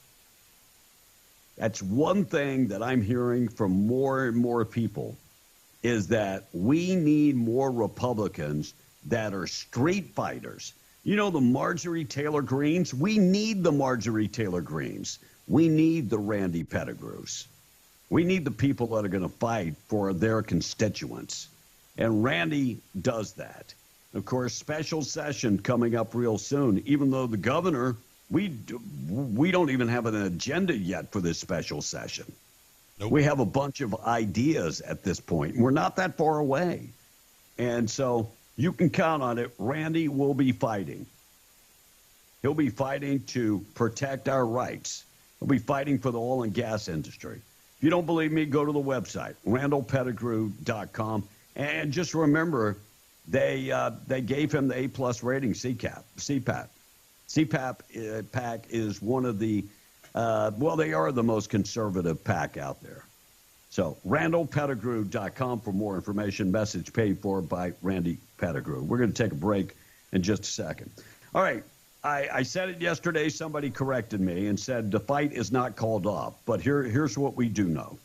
That's one thing that I'm hearing from more and more people is that we need more Republicans that are street fighters. You know, the Marjorie Taylor Greens? We need the Marjorie Taylor Greens. We need the Randy Pettigrews. We need the people that are going to fight for their constituents. And Randy does that. Of course, special session coming up real soon, even though the governor, we don't even have an agenda yet for this special session. Nope. We have a bunch of ideas at this point. We're not that far away. And so you can count on it. Randy will be fighting. He'll be fighting to protect our rights. He'll be fighting for the oil and gas industry. If you don't believe me, go to the website, randallpettigrew.com. And just remember, they gave him the A+ rating, CPAC. CPAC is one of the, they are the most conservative PAC out there. So randallpettigrew.com for more information. Message paid for by Randy Pettigrew. We're going to take a break in just a second. All right. I said it yesterday. Somebody corrected me and said the fight is not called off. But here's what we do know.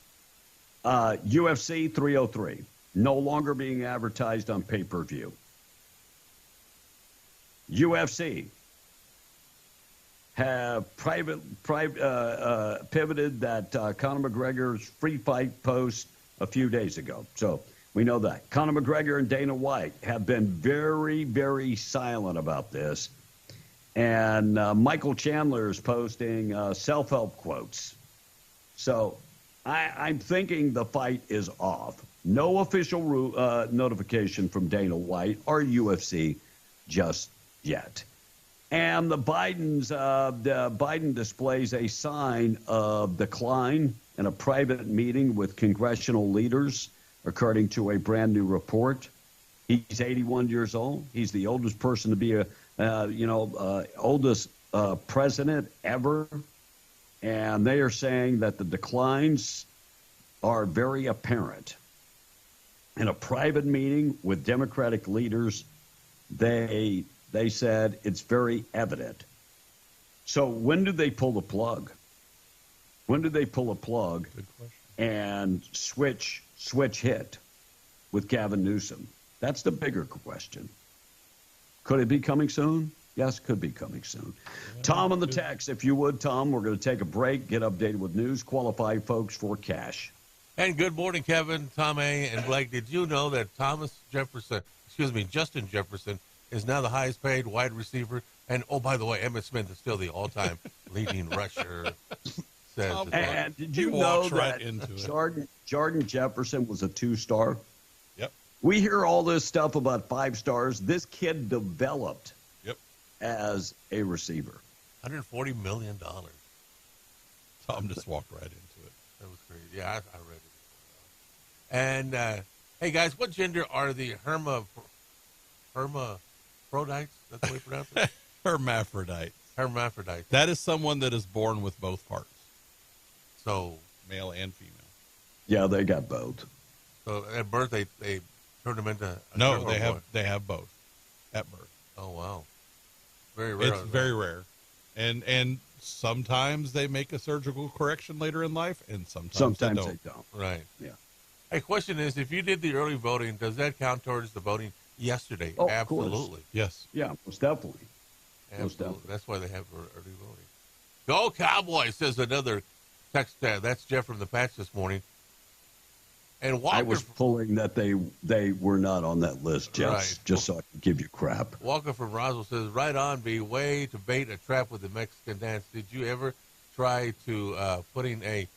UFC 303, no longer being advertised on pay-per-view. UFC have pivoted that Conor McGregor's free fight post a few days ago. So we know that. Conor McGregor and Dana White have been very, very silent about this. And Michael Chandler is posting self-help quotes. So I'm thinking the fight is off. No official notification from Dana White or UFC just yet. And the Biden displays a sign of decline in a private meeting with congressional leaders, according to a brand new report. He's 81 years old. He's the oldest person to be oldest president ever. And they are saying that the declines are very apparent. In a private meeting with Democratic leaders, they said it's very evident. So when do they pull the plug? When do they pull a plug and switch hit with Gavin Newsom? That's the bigger question. Could it be coming soon? Yes, could be coming soon. Tom on the text, if you would, Tom, we're going to take a break, get updated with news, qualify folks for cash. And good morning, Kevin, Tom A., and Blake. Did you know that Justin Jefferson is now the highest paid wide receiver. And, oh, by the way, Emmitt Smith is still the all-time leading rusher. And did you know that Jordan Jefferson was a 2-star? Yep. We hear all this stuff about 5 stars. This kid developed as a receiver. $140 million. Tom just walked right into it. That was crazy. Yeah, I read it. And, hey, guys, what gender are the hermaphrodites? That's the way you pronounce it? Hermaphrodites. Hermaphrodites. That is someone that is born with both parts. So male and female. Yeah, they got both. So at birth they turn them into no, they have both at birth. Oh wow, very rare. It's very rare, and sometimes they make a surgical correction later in life, and sometimes they don't. Right. Yeah. Hey, question is, if you did the early voting, does that count towards the voting yesterday? Oh, absolutely. Of course. Yes. Yeah, most definitely. Absolutely. That's why they have early voting. Go Cowboys, says another text. That's Jeff from the Patch this morning. And Walker, I was pulling that they were not on that list, just so I could give you crap. Walker from Roswell says, right on, be way to bait a trap with the Mexican dance. Did you ever try to putting a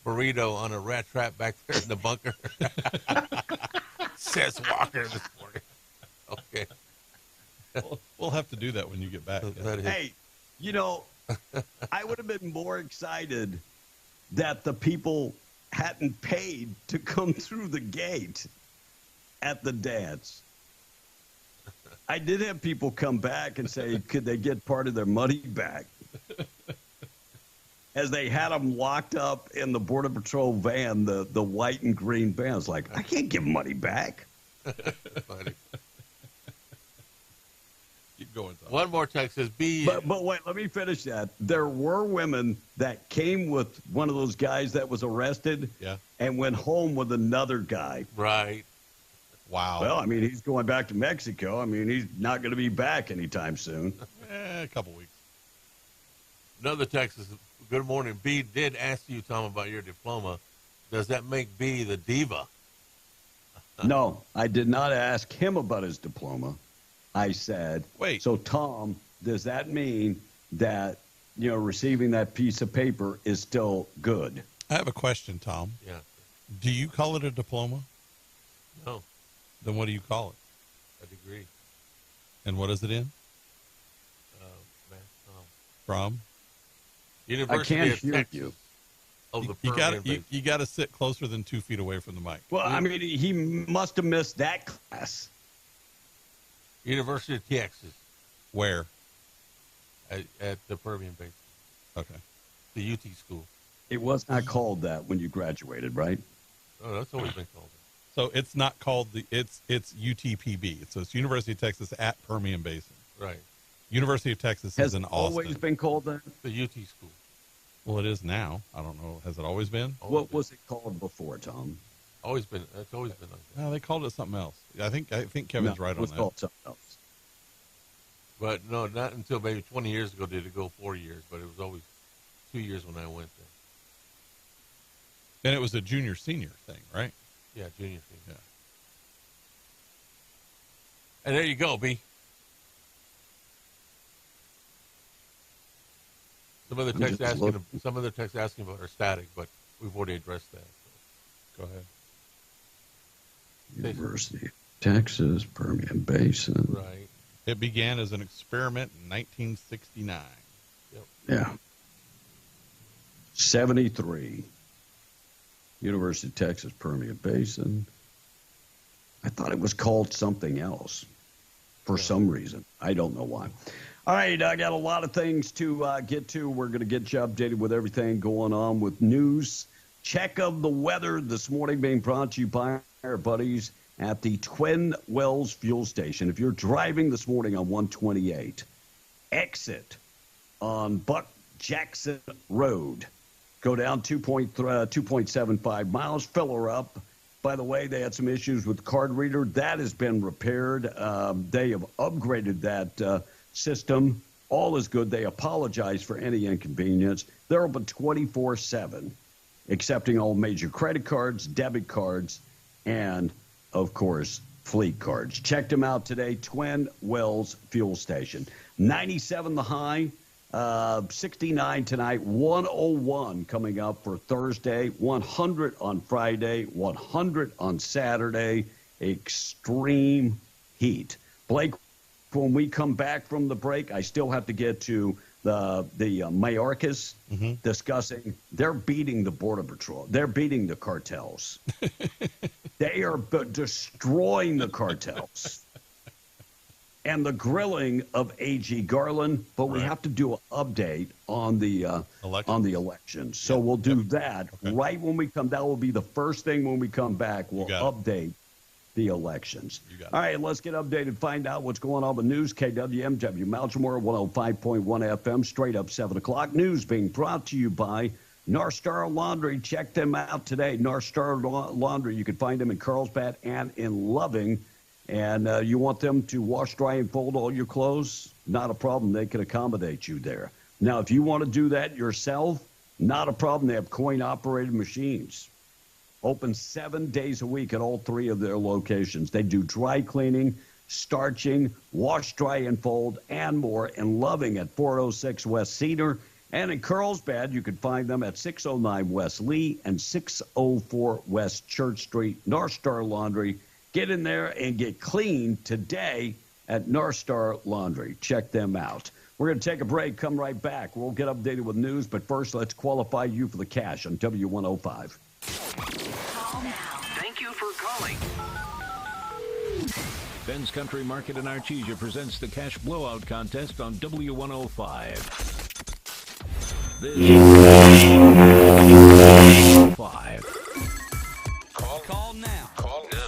burrito on a rat trap back there in the bunker? Says Walker this morning. Okay. We'll have to do that when you get back. Hey, I would have been more excited that the people hadn't paid to come through the gate at the dance. I did have people come back and say, could they get part of their money back? As they had them locked up in the Border Patrol van, the white and green van. I was like, I can't give money back. Funny. Keep going, Tom. One more text says, But wait, let me finish that. There were women that came with one of those guys that was arrested and went home with another guy. Right. Wow. Well, I mean, he's going back to Mexico. I mean, he's not going to be back anytime soon. A couple weeks. Another text is, good morning. B did ask you, Tom, about your diploma. Does that make B the diva? No, I did not ask him about his diploma. I said, wait. So, Tom, does that mean that, receiving that piece of paper is still good? I have a question, Tom. Yeah. Do you call it a diploma? No. Then what do you call it? A degree. And what is it in? From? University I can't of hear Texas. you. Of the You got to sit closer than 2 feet away from the mic. Well, I mean, he must have missed that class. University of Texas. Where? At the Permian Basin. Okay. The UT school. It was not called that when you graduated, right? Oh, that's always been called that. So it's not called it's UTPB. So it's University of Texas at Permian Basin. Right. University of Texas is in Austin. Always been called that? The UT school. Well, it is now. I don't know. Has it always been? What was it called before, Tom? Always been. It's always been like that. No, they called it something else. I think Kevin's right on that. It was called something else. But no, not until maybe 20 years ago did it go 4 years. But it was always 2 years when I went there. Then it was a junior-senior thing, right? Yeah, junior senior. Yeah. And there you go, B. Some other text asking about our static, but we've already addressed that. So. Go ahead. University of Texas, Permian Basin. Right. It began as an experiment in 1969. Yep. Yeah. 73. University of Texas, Permian Basin. I thought it was called something else for some reason. I don't know why. All right, I got a lot of things to get to. We're going to get you updated with everything going on with news. Check of the weather this morning being brought to you by our buddies at the Twin Wells Fuel Station. If you're driving this morning on 128, exit on Buck Jackson Road. Go down 2.75 miles, fill her up. By the way, they had some issues with the card reader. That has been repaired. They have upgraded that system. All is good. They apologize for any inconvenience. They're open 24/7, accepting all major credit cards, debit cards, and, of course, fleet cards. Checked them out today. Twin Wells Fuel Station. 97 the high, 69 tonight, 101 coming up for Thursday, 100 on Friday, 100 on Saturday. Extreme heat. Blake, when we come back from the break, I still have to get to the Mayorkas discussing. They're beating the Border Patrol. They're beating the cartels. They are destroying the cartels. And the grilling of A.G. Garland, but we have to do an update on the elections. So we'll do that right when we come. That will be the first thing when we come back. We'll update the elections. All right, let's get updated, find out what's going on with news. KWMW Malchamore, 105.1 FM, straight up 7 o'clock. News being brought to you by North Star Laundry. Check them out today. North Star Laundry. You can find them in Carlsbad and in Loving. And you want them to wash, dry, and fold all your clothes? Not a problem. They can accommodate you there. Now, if you want to do that yourself, not a problem. They have coin-operated machines. Open 7 days a week at all 3 of their locations. They do dry cleaning, starching, wash, dry, and fold, and more. In Loving at 406 West Cedar. And in Carlsbad, you can find them at 609 West Lee and 604 West Church Street. North Star Laundry. Get in there and get clean today at North Star Laundry. Check them out. We're going to take a break, come right back. We'll get updated with news, but first, let's qualify you for the cash on W105. Call now. Thank you for calling. Ben's Country Market in Artesia presents the Cash Blowout Contest on W105. This is 5. Call now. Call now.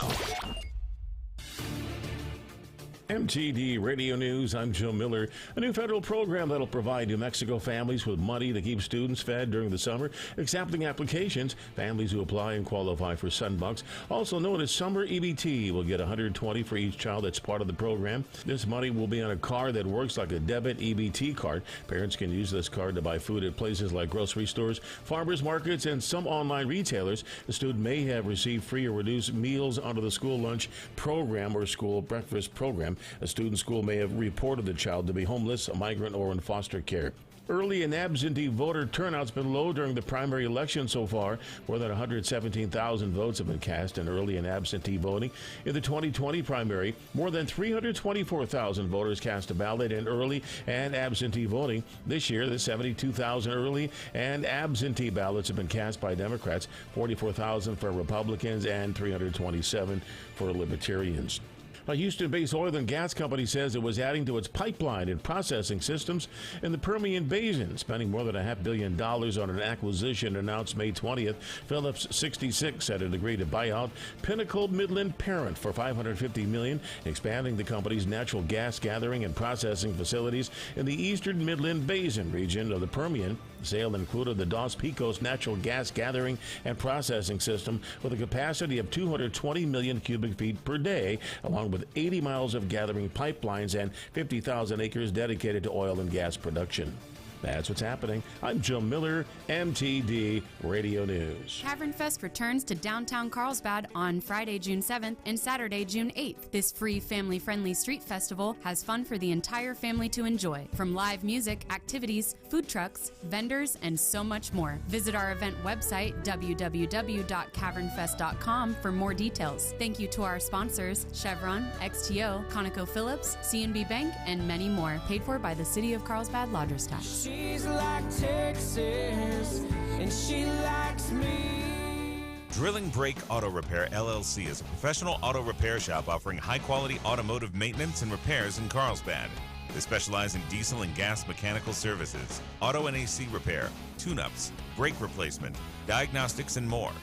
MTD Radio News, I'm Joe Miller. A new federal program that'll provide New Mexico families with money to keep students fed during the summer. Accepting applications, families who apply and qualify for Sunbucks, also known as Summer EBT, will get $120 for each child that's part of the program. This money will be on a card that works like a debit EBT card. Parents can use this card to buy food at places like grocery stores, farmers markets, and some online retailers. The student may have received free or reduced meals under the school lunch program or school breakfast program. A student school may have reported the child to be homeless, a migrant, or in foster care. Early and absentee voter turnout's been low during the primary election so far. More than 117,000 votes have been cast in early and absentee voting. In the 2020 primary, more than 324,000 voters cast a ballot in early and absentee voting. This year, the 72,000 early and absentee ballots have been cast by Democrats, 44,000 for Republicans, and 327 for Libertarians. A Houston-based oil and gas company says it was adding to its pipeline and processing systems in the Permian Basin, spending more than $500 million on an acquisition announced May 20th. Phillips 66 had agreed to buy out Pinnacle Midland Parent for $550 million, expanding the company's natural gas gathering and processing facilities in the eastern Midland Basin region of the Permian. The sale included the Dos Picos natural gas gathering and processing system with a capacity of 220 million cubic feet per day, along with 80 miles of gathering pipelines and 50,000 acres dedicated to oil and gas production. That's what's happening. I'm Joe Miller, MTD Radio News. Cavern Fest returns to downtown Carlsbad on Friday, June 7th and Saturday, June 8th. This free family-friendly street festival has fun for the entire family to enjoy, from live music, activities, food trucks, vendors, and so much more. Visit our event website, www.cavernfest.com, for more details. Thank you to our sponsors, Chevron, XTO, ConocoPhillips, CNB Bank, and many more. Paid for by the City of Carlsbad Lodgers Tax. She's like Texas, and she likes me. Drilling Brake Auto Repair LLC is a professional auto repair shop offering high-quality automotive maintenance and repairs in Carlsbad. They specialize in diesel and gas mechanical services, auto and AC repair, tune-ups, brake replacement, diagnostics, and more.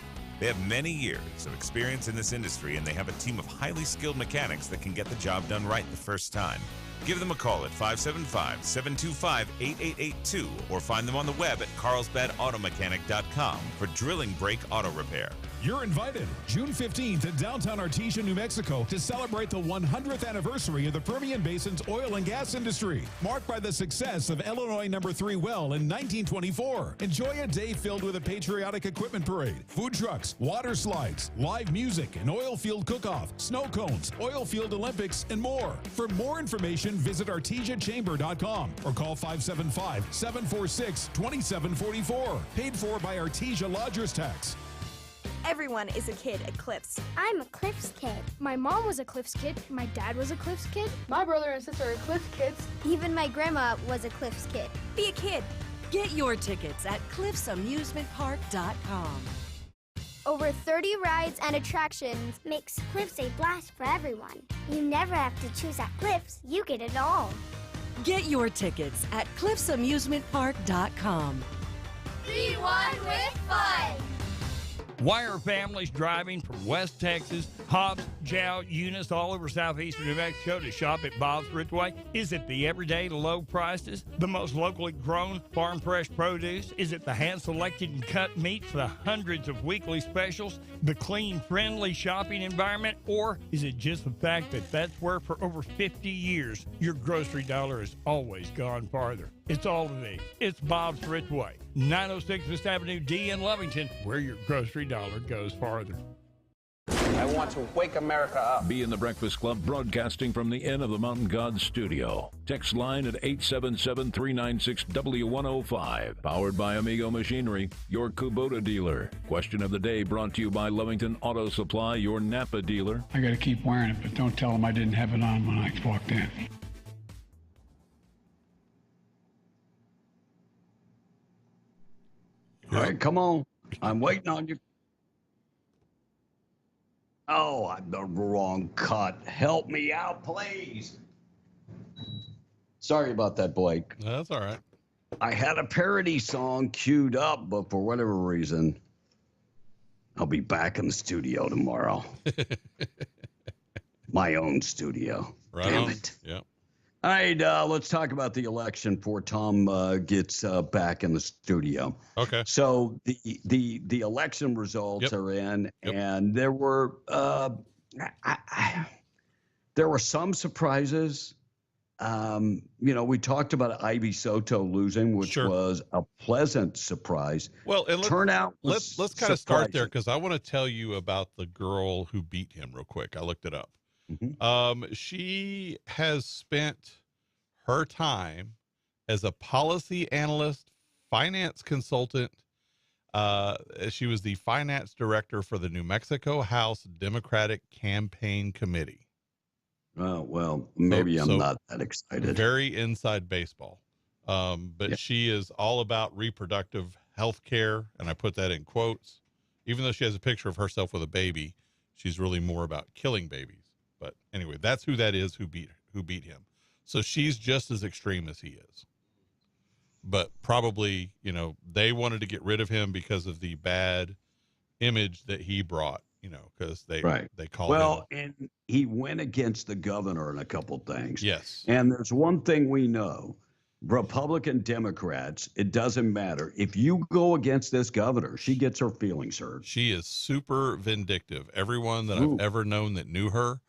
They have many years of experience in this industry, and they have a team of highly skilled mechanics that can get the job done right the first time. Give them a call at 575-725-8882 or find them on the web at carlsbadautomechanic.com for Drilling Brake Auto Repair. You're invited June 15th in downtown Artesia, New Mexico to celebrate the 100th anniversary of the Permian Basin's oil and gas industry, marked by the success of Illinois No. 3 well in 1924. Enjoy a day filled with a patriotic equipment parade, food trucks, water slides, live music, an oil field cook-off, snow cones, oil field Olympics, and more. For more information, visit artesiachamber.com or call 575-746-2744. Paid for by Artesia Lodgers Tax. Everyone is a kid at Cliffs. I'm a Cliffs kid. My mom was a Cliffs kid. My dad was a Cliffs kid. My brother and sister are Cliffs kids. Even my grandma was a Cliffs kid. Be a kid. Get your tickets at cliffsamusementpark.com. Over 30 rides and attractions makes Cliffs a blast for everyone. You never have to choose at Cliffs. You get it all. Get your tickets at cliffsamusementpark.com. Be one with fun. Why are families driving from West Texas, Hobbs, Jow, Eunice, all over southeastern New Mexico to shop at Bob's Ridgeway? Is it the everyday low prices, the most locally grown farm fresh produce? Is it the hand-selected and cut meats, the hundreds of weekly specials, the clean, friendly shopping environment? Or is it just the fact that that's where for over 50 years your grocery dollar has always gone farther? It's all of these. It's Bob's Ridgeway, 906 West Avenue D in Lovington, where your grocery dollar goes farther. I want to wake America up. Be in the Breakfast Club, broadcasting from the Inn of the Mountain Gods studio. Text line at 877-396-W105. Powered by Amigo Machinery, your Kubota dealer. Question of the day brought to you by Lovington Auto Supply, your Napa dealer. I got to keep wearing it, but don't tell them I didn't have it on when I walked in. All right, come on. I'm waiting on you. Oh, I'm the wrong cut. Help me out, please. Sorry about that, Blake. That's all right. I had a parody song queued up, but for whatever reason, I'll be back in the studio tomorrow. My own studio. Right Damn on. it. Yep. All right, let's talk about the election before Tom gets back in the studio. Okay. So the election results are in, and there were some surprises. We talked about Ivy Soto losing, which was a pleasant surprise. Well, and turnout. Let's kind of start there because I want to tell you about the girl who beat him real quick. I looked it up. She has spent her time as a policy analyst, finance consultant. She was the finance director for the New Mexico House Democratic Campaign Committee. Oh, well, maybe I'm not that excited. Very inside baseball. But she is all about reproductive health care, and I put that in quotes. Even though she has a picture of herself with a baby, she's really more about killing babies. But anyway, that's who that is who beat him. So she's just as extreme as he is. But probably, they wanted to get rid of him because of the bad image that he brought, because they called him. And he went against the governor in a couple things. Yes. And there's one thing we know. Republican Democrats, it doesn't matter. If you go against this governor, she gets her feelings hurt. She is super vindictive. Everyone that I've ever known that knew her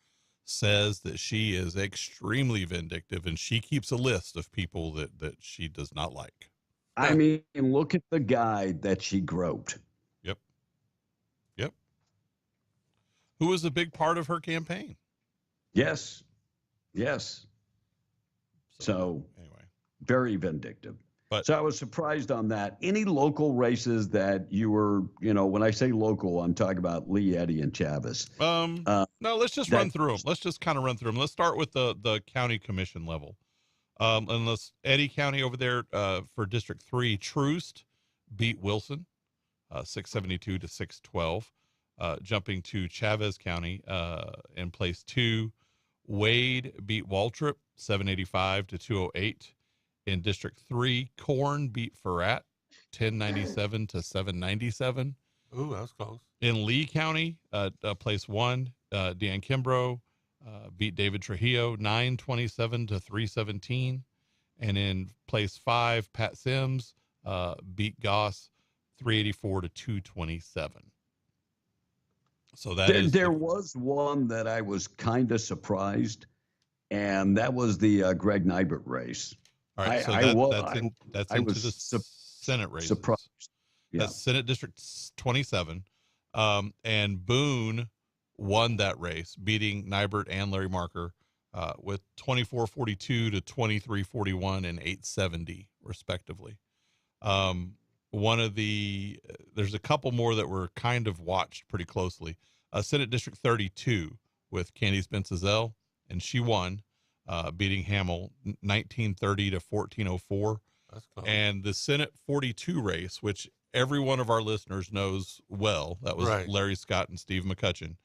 says that she is extremely vindictive, and she keeps a list of people that she does not like. I mean, look at the guy that she groped. Yep. Who was a big part of her campaign. Yes. So anyway, very vindictive. So I was surprised on that. Any local races that you were, when I say local, I'm talking about Lee, Eddy, and Chavez. No, let's just run through them. Let's just kind of run through them. Let's start with the county commission level. Eddy County over there for District 3, Troost beat Wilson, 672 to 612. Jumping to Chavez County in place 2, Wade beat Waltrip, 785 to 208. In District 3, Corn beat Farrat, 1097 to 797. Ooh, that was close. In Lee County, place 1, Dan Kimbrough beat David Trujillo, 927 to 317. And in place 5, Pat Sims beat Goss, 384 to 227. So that there was one that I was kind of surprised, and that was the Greg Nibert race. All right, that's into the Senate race. Surprised. Yeah. That's Senate District 27. And Boone won that race, beating Nibert and Larry Marker with 2442 to 2341 and 870, respectively. There's a couple more that were kind of watched pretty closely. Senate District 32 with Candice Benzazell, and she won, beating Hamill 1930 to 1404. That's close. And the Senate 42 race, which every one of our listeners knows well, that was Right. Larry Scott and Steve McCutcheon,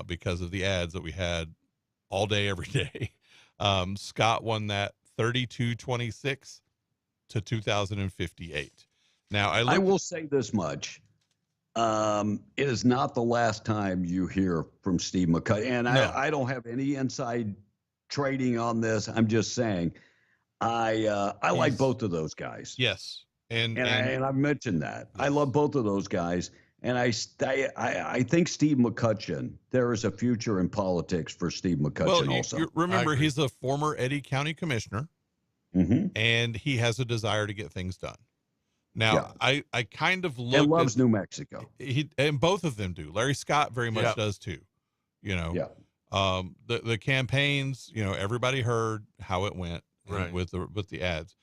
because of the ads that we had all day, every day. Scott won that 3226 to 2058. Now, I will say this much. It is not the last time you hear from Steve McCutcheon. And No. I don't have any inside trading on this. I'm just saying I like both of those guys. Yes. And I've mentioned that. I love both of those guys. And I think Steve McCutcheon, there is a future in politics for Steve McCutcheon also. Remember, he's a former Eddy County commissioner, and he has a desire to get things done. Now, I kind of looked. And loves New Mexico. And both of them do. Larry Scott very much does too. You know, the campaigns. You know, everybody heard how it went with the ads.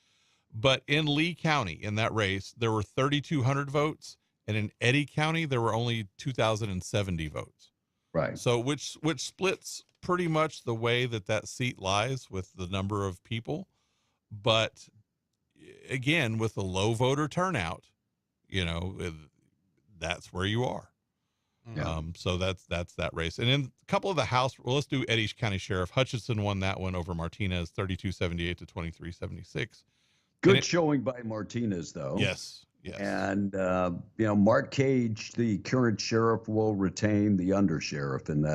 But in Lee County, in that race, there were 3,200 votes, and in Eddy County, there were only 2,070 votes. Right. So, which splits pretty much the way that seat lies with the number of people. But again, with the low voter turnout, you know, that's where you are. Yeah. So that's that race. And in a couple of the House, well, let's do Eddy County Sheriff. Hutchinson won that one over Martinez, 3278 to 2376. Good showing by Martinez, though. Yes. And, you know, Mark Cage, the current sheriff, will retain the undersheriff in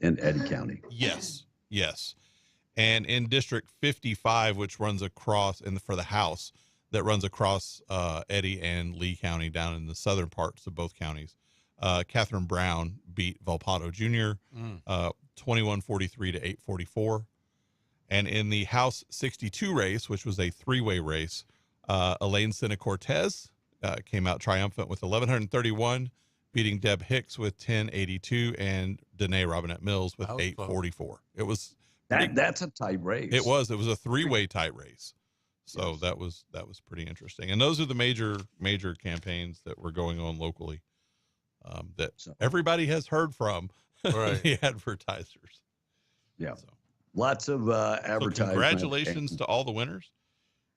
Eddy County. Yes. And in District 55, which runs across, for the House, that runs across Eddy and Lee County down in the southern parts of both counties, Catherine Brown beat Volpato Jr. 2143 to 844. And in the House 62 race, which was a three-way race, Elaine Sena Cortez came out triumphant with 1,131, beating Deb Hicks with 1082 and Danae Robinette Mills with 844. It was that's a tight race. It was a three-way tight race. So that was pretty interesting. And those are the major campaigns that were going on locally that everybody has heard from the advertisers. Yeah. So. Lots of advertising. So congratulations to all the winners.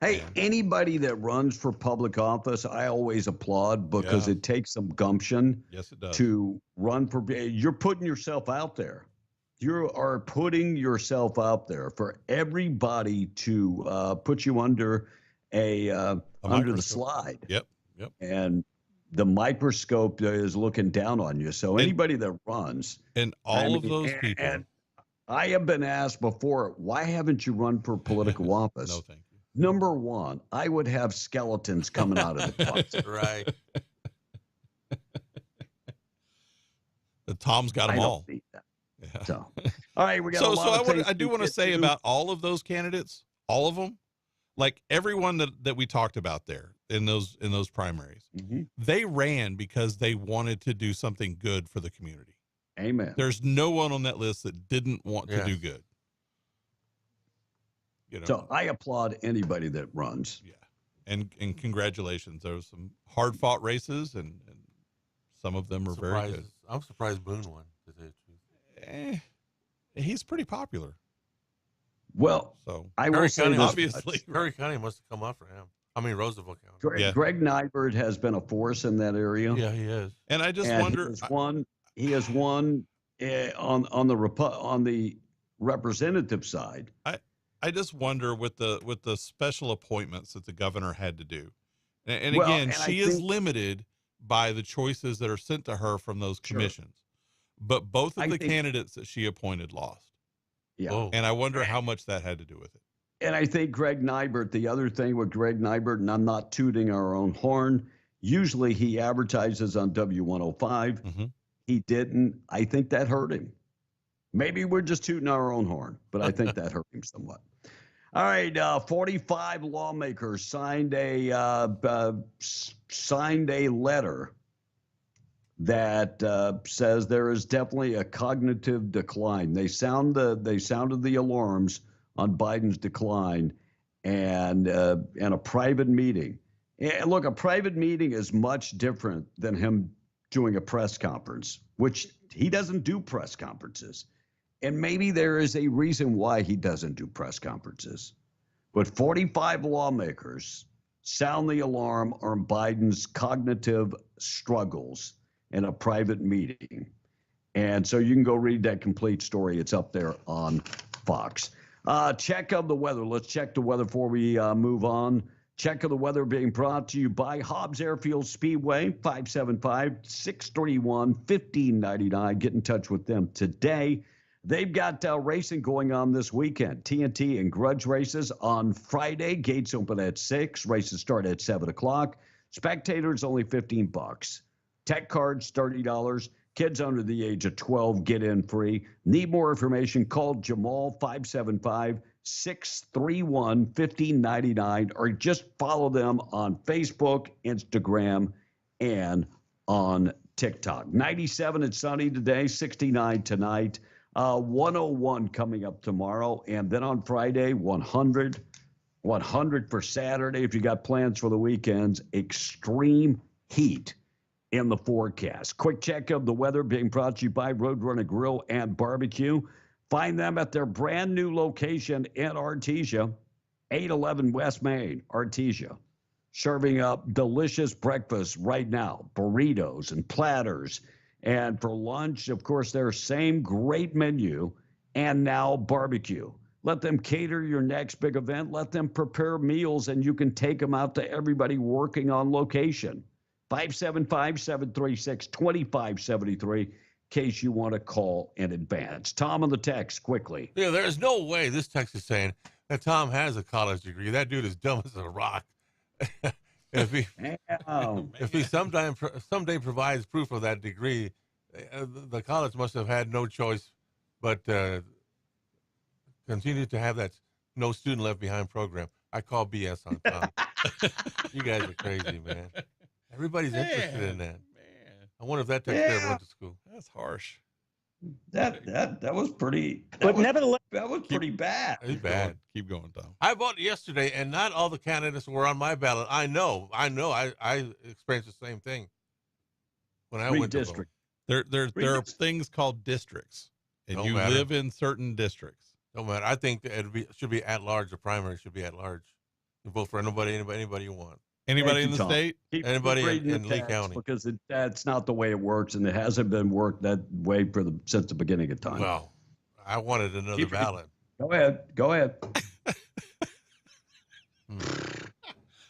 Hey, anybody that runs for public office, I always applaud because it takes some gumption. Yes, it does. To run for. You're putting yourself out there. You are putting yourself out there for everybody to put you under under the slide. Yep. And the microscope is looking down on you. So anybody that runs, and all of those people. And I have been asked before, why haven't you run for political office? No, thank you. Number one, I would have skeletons coming out of the closet. Right. Tom's got them all. Need that. Yeah. So, all right, we got. I do want to say about all of those candidates, all of them, like everyone that we talked about there in those primaries, they ran because they wanted to do something good for the community. Amen. There's no one on that list that didn't want to do good. You know. So I applaud anybody that runs. Yeah. And congratulations. There was some hard fought races and some of them were very good. I'm surprised Boone won. To tell you the truth. He's pretty popular. Well, so I will say this, obviously Curry County must have come up for him. I mean, Roosevelt County. Greg Nibert has been a force in that area. Yeah, he is. And I just wonder. He has won on the representative side. I just wonder with the special appointments that the governor had to do, and Well, again, and she is limited by the choices that are sent to her from those commissions. But both of the candidates that she appointed lost. Yeah, Oh. And I wonder how much that had to do with it. And I think Greg Nibert, the other thing with Greg Nibert, and I'm not tooting our own horn, usually he advertises on W105. he didn't. I think that hurt him. Maybe we're just tooting our own horn, but I think that hurt him somewhat. All right, 45 lawmakers signed a letter that says there is definitely a cognitive decline. They sounded the alarms on Biden's decline, and a private meeting. And look, a private meeting is much different than him doing a press conference, which he doesn't do press conferences. And maybe there is a reason why he doesn't do press conferences. But 45 lawmakers sound the alarm on Biden's cognitive struggles in a private meeting. And so you can go read that complete story. It's up there on Fox. Check of the weather. Let's check the weather before we move on. Check of the weather being brought to you by Hobbs Airfield Speedway, 575-631-1599. Get in touch with them today. They've got racing going on this weekend. TNT and Grudge races on Friday. Gates open at 6. Races start at 7 o'clock. Spectators only $15. Tech cards $30. Kids under the age of 12 get in free. Need more information? Call Jamal 575-631-1599 or just follow them on Facebook, Instagram, and on TikTok. 97 and sunny today, 69 tonight. 101 coming up tomorrow, and then on Friday, 100 for Saturday. If you got plans for the weekends, extreme heat in the forecast. Quick check of the weather being brought to you by Roadrunner Grill and Barbecue. Find them at their brand new location in Artesia, 811 West Main, Artesia. Serving up delicious breakfast right now, burritos and platters. And for lunch, of course, their same great menu and now barbecue. Let them cater your next big event. Let them prepare meals, and you can take them out to everybody working on location. 575-736-2573 in case you want to call in advance. Tom on the text, quickly. Yeah, there's no way this text is saying that Tom has a college degree. That dude is dumb as a rock. If he someday provides proof of that degree, the college must have had no choice but continue to have that no student left behind program. I call BS on Tom. You guys are crazy, man. Everybody's interested in that. Man. I wonder if that takes care of went to school. That's harsh. That was pretty. Nevertheless, that was pretty bad. It's bad. Keep going, Tom. I voted yesterday, and not all the candidates were on my ballot. I know. I experienced the same thing when I went to vote. There are things called districts, and you live in certain districts. Don't matter. I think it should be at large. The primary should be at large. You vote for anybody you want. Anybody in the state? Anybody in Lee County? Because that's not the way it works, and it hasn't been worked that way since the beginning of time. Well, I wanted another ballot. Go ahead.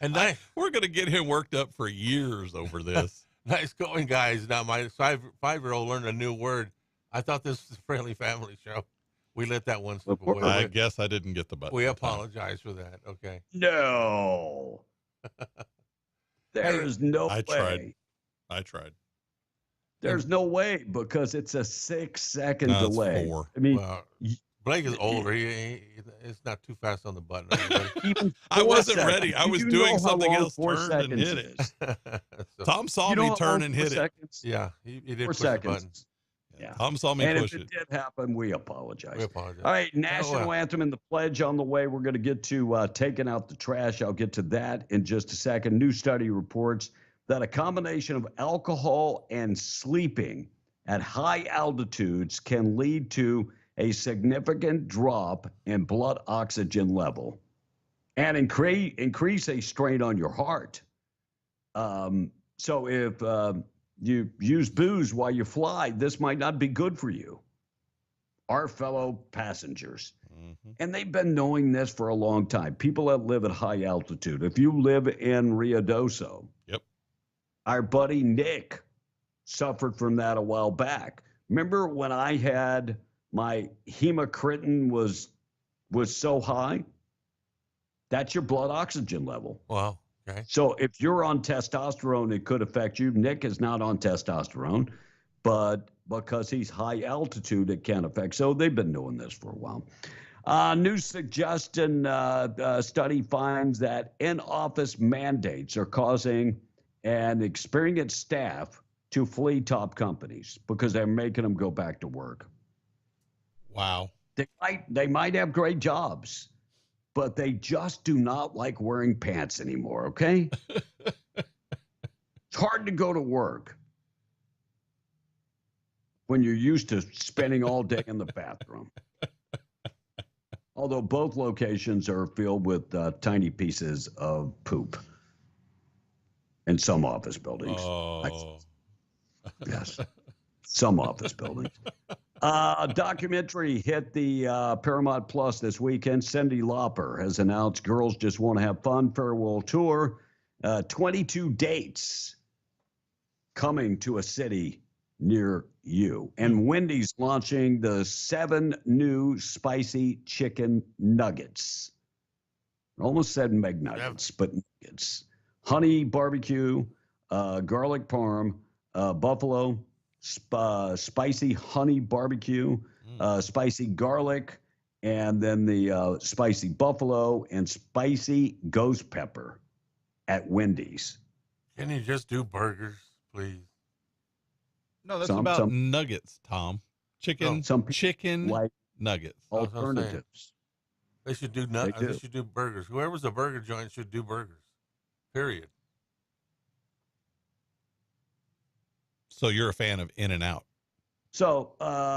And we're going to get him worked up for years over this. Nice going, guys. Now, my five-year-old learned a new word. I thought this was a friendly family show. We let that one slip away. I guess I didn't get the button. We apologize for that. Okay. No. There is no way. I tried. There's no way because it's a 6-second delay. It's 4. I mean, Blake is older. It's not too fast on the button. I wasn't ready. I was doing something else, turned and hit it. Tom saw me turn and hit it. Yeah, he did 4 push seconds. the button. Yeah. Tom saw me push it. And if it did happen, we apologize. We apologize. All right, national anthem and the pledge on the way. We're going to get to taking out the trash. I'll get to that in just a second. New study reports that a combination of alcohol and sleeping at high altitudes can lead to a significant drop in blood oxygen level and increase a strain on your heart. So if you use booze while you fly, this might not be good for you. Our fellow passengers. Mm-hmm. And they've been knowing this for a long time. People that live at high altitude. If you live in Ruidoso, our buddy Nick suffered from that a while back. Remember when I had my hemocritin was so high? That's your blood oxygen level. Wow. Okay. So if you're on testosterone, it could affect you. Nick is not on testosterone, but because he's high altitude, it can affect. So they've been doing this for a while. New suggestion study finds that in-office mandates are causing an experienced staff to flee top companies because they're making them go back to work. Wow. They might have great jobs, but they just do not like wearing pants anymore, okay? It's hard to go to work when you're used to spending all day in the bathroom. Although both locations are filled with tiny pieces of poop in some office buildings. Oh. Yes, some office buildings. Documentary hit the Paramount Plus this weekend. Cyndi Lauper has announced Girls Just Want to Have Fun farewell tour. 22 dates coming to a city near you. And Wendy's launching the 7 new spicy chicken nuggets. I almost said McNuggets, but nuggets. Honey barbecue, garlic parm, buffalo, spicy honey barbecue, spicy garlic, and then the spicy buffalo and spicy ghost pepper at Wendy's. Can you just do burgers, please? No, that's about nuggets, Tom. Chicken like nuggets. Alternatives. They should do They should do burgers. Whoever's a burger joint should do burgers. Period. So you're a fan of In-N-Out. So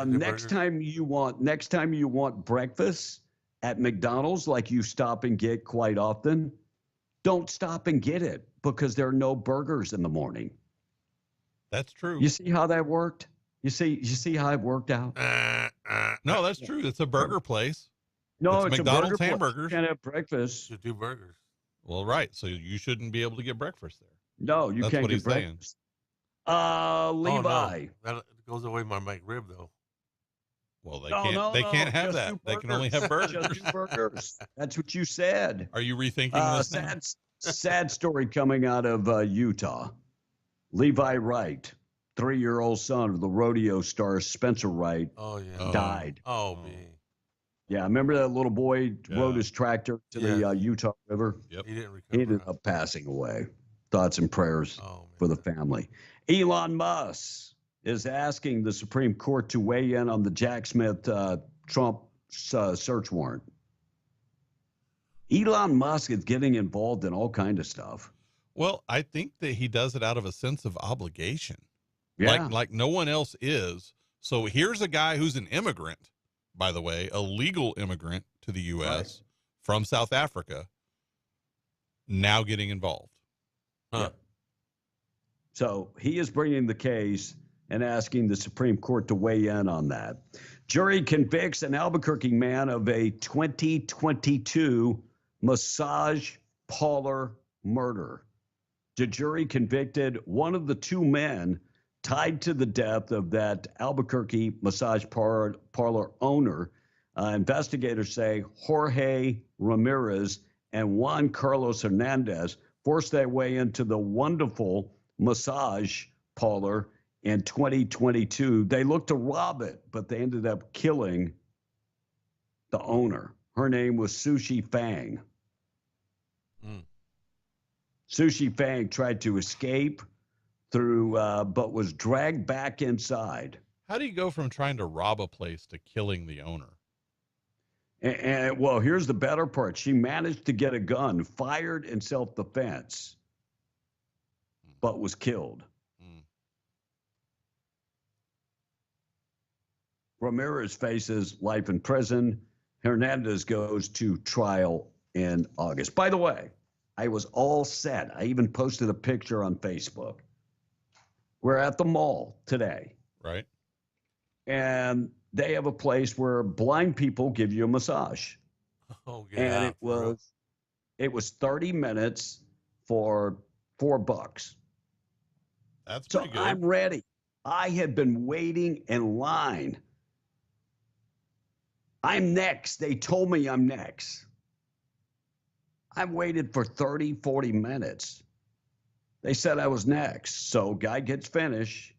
next time you want breakfast at McDonald's, like you stop and get quite often, don't stop and get it because there are no burgers in the morning. That's true. You see how that worked? You see how it worked out? No, that's true. It's a burger place. No, it's McDonald's a burger hamburgers. Place. You can't have breakfast. Should do burgers. Well, right. So you shouldn't be able to get breakfast there. No, you can't get breakfast. Levi. Oh, no. That goes away my McRib though. Well, they can't. They can't have that. They can only have burgers. Just do burgers. That's what you said. Are you rethinking this now? Sad story coming out of Utah. Levi Wright, 3-year-old son of the rodeo star Spencer Wright, died. Oh, man. Yeah, remember that little boy rode his tractor to the Utah River? Yep. He didn't recover. He ended up passing away. Thoughts and prayers for the family. Elon Musk is asking the Supreme Court to weigh in on the Jack Smith Trump search warrant. Elon Musk is getting involved in all kinds of stuff. Well, I think that he does it out of a sense of obligation. Yeah. Like no one else is. So here's a guy who's an immigrant, by the way, a legal immigrant to the U.S. from South Africa, now getting involved. Huh. So he is bringing the case and asking the Supreme Court to weigh in on that. Jury convicts an Albuquerque man of a 2022 massage parlor murder. The jury convicted one of the 2 men tied to the death of that Albuquerque massage parlor owner. Investigators say Jorge Ramirez and Juan Carlos Hernandez forced their way into the wonderful massage parlor in 2022. They looked to rob it, but they ended up killing the owner. Her name was Sushi Fang. Sushi Fang tried to escape but was dragged back inside. How do you go from trying to rob a place to killing the owner? And well, here's the better part. She managed to get a gun, fired in self-defense, but was killed. Ramirez faces life in prison. Hernandez goes to trial in August. By the way, I was all set. I even posted a picture on Facebook. We're at the mall today. Right. And they have a place where blind people give you a massage. Oh, and it was 30 minutes for $4. That's pretty good. I'm ready. I had been waiting in line. I'm next. They told me I'm next. I waited for 30, 40 minutes. They said I was next. So guy gets finished.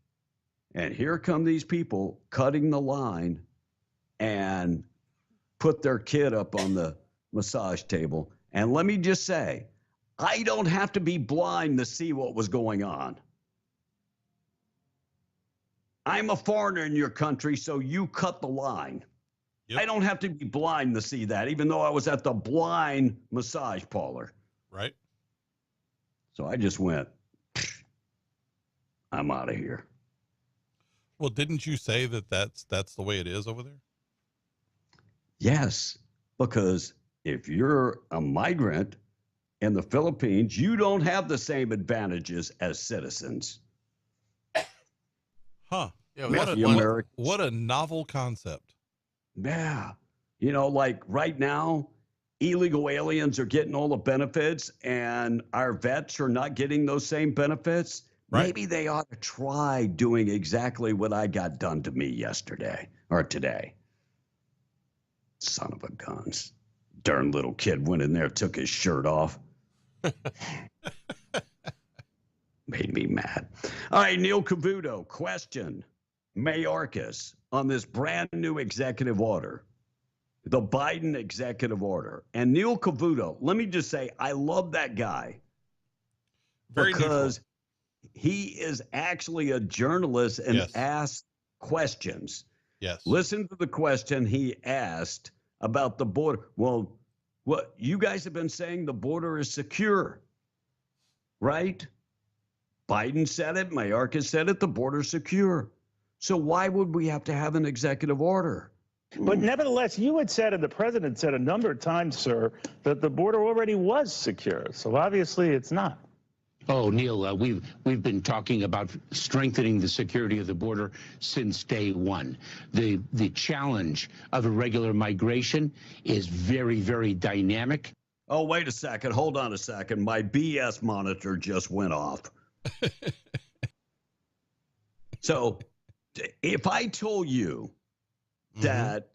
And here come these people cutting the line and put their kid up on the massage table. And let me just say, I don't have to be blind to see what was going on. I'm a foreigner in your country, so you cut the line. Yep. I don't have to be blind to see that, even though I was at the blind massage parlor. Right. So I just went, I'm out of here. Well, didn't you say that that's the way it is over there? Yes, because if you're a migrant in the Philippines, you don't have the same advantages as citizens. Huh. Yeah, what a novel concept. Yeah. You know, like right now, illegal aliens are getting all the benefits and our vets are not getting those same benefits. Right. Maybe they ought to try doing exactly what I got done to me yesterday or today. Son of a guns. Darn little kid went in there, took his shirt off. Made me mad. All right, Neil Cavuto, question. Mayorkas on this brand new executive order, the Biden executive order. And Neil Cavuto, let me just say, I love that guy. Very because he is actually a journalist and asks questions. Yes. Listen to the question he asked about the border. Well, what you guys have been saying, the border is secure, right? Biden said it. Mayorkas said it. The border's secure. So why would we have to have an executive order? But nevertheless, you had said, and the president said a number of times, sir, that the border already was secure. So obviously it's not. Oh, Neil, we've been talking about strengthening the security of the border since day one. The challenge of irregular migration is very, very dynamic. Oh, wait a second. Hold on a second. My BS monitor just went off. So if I told you that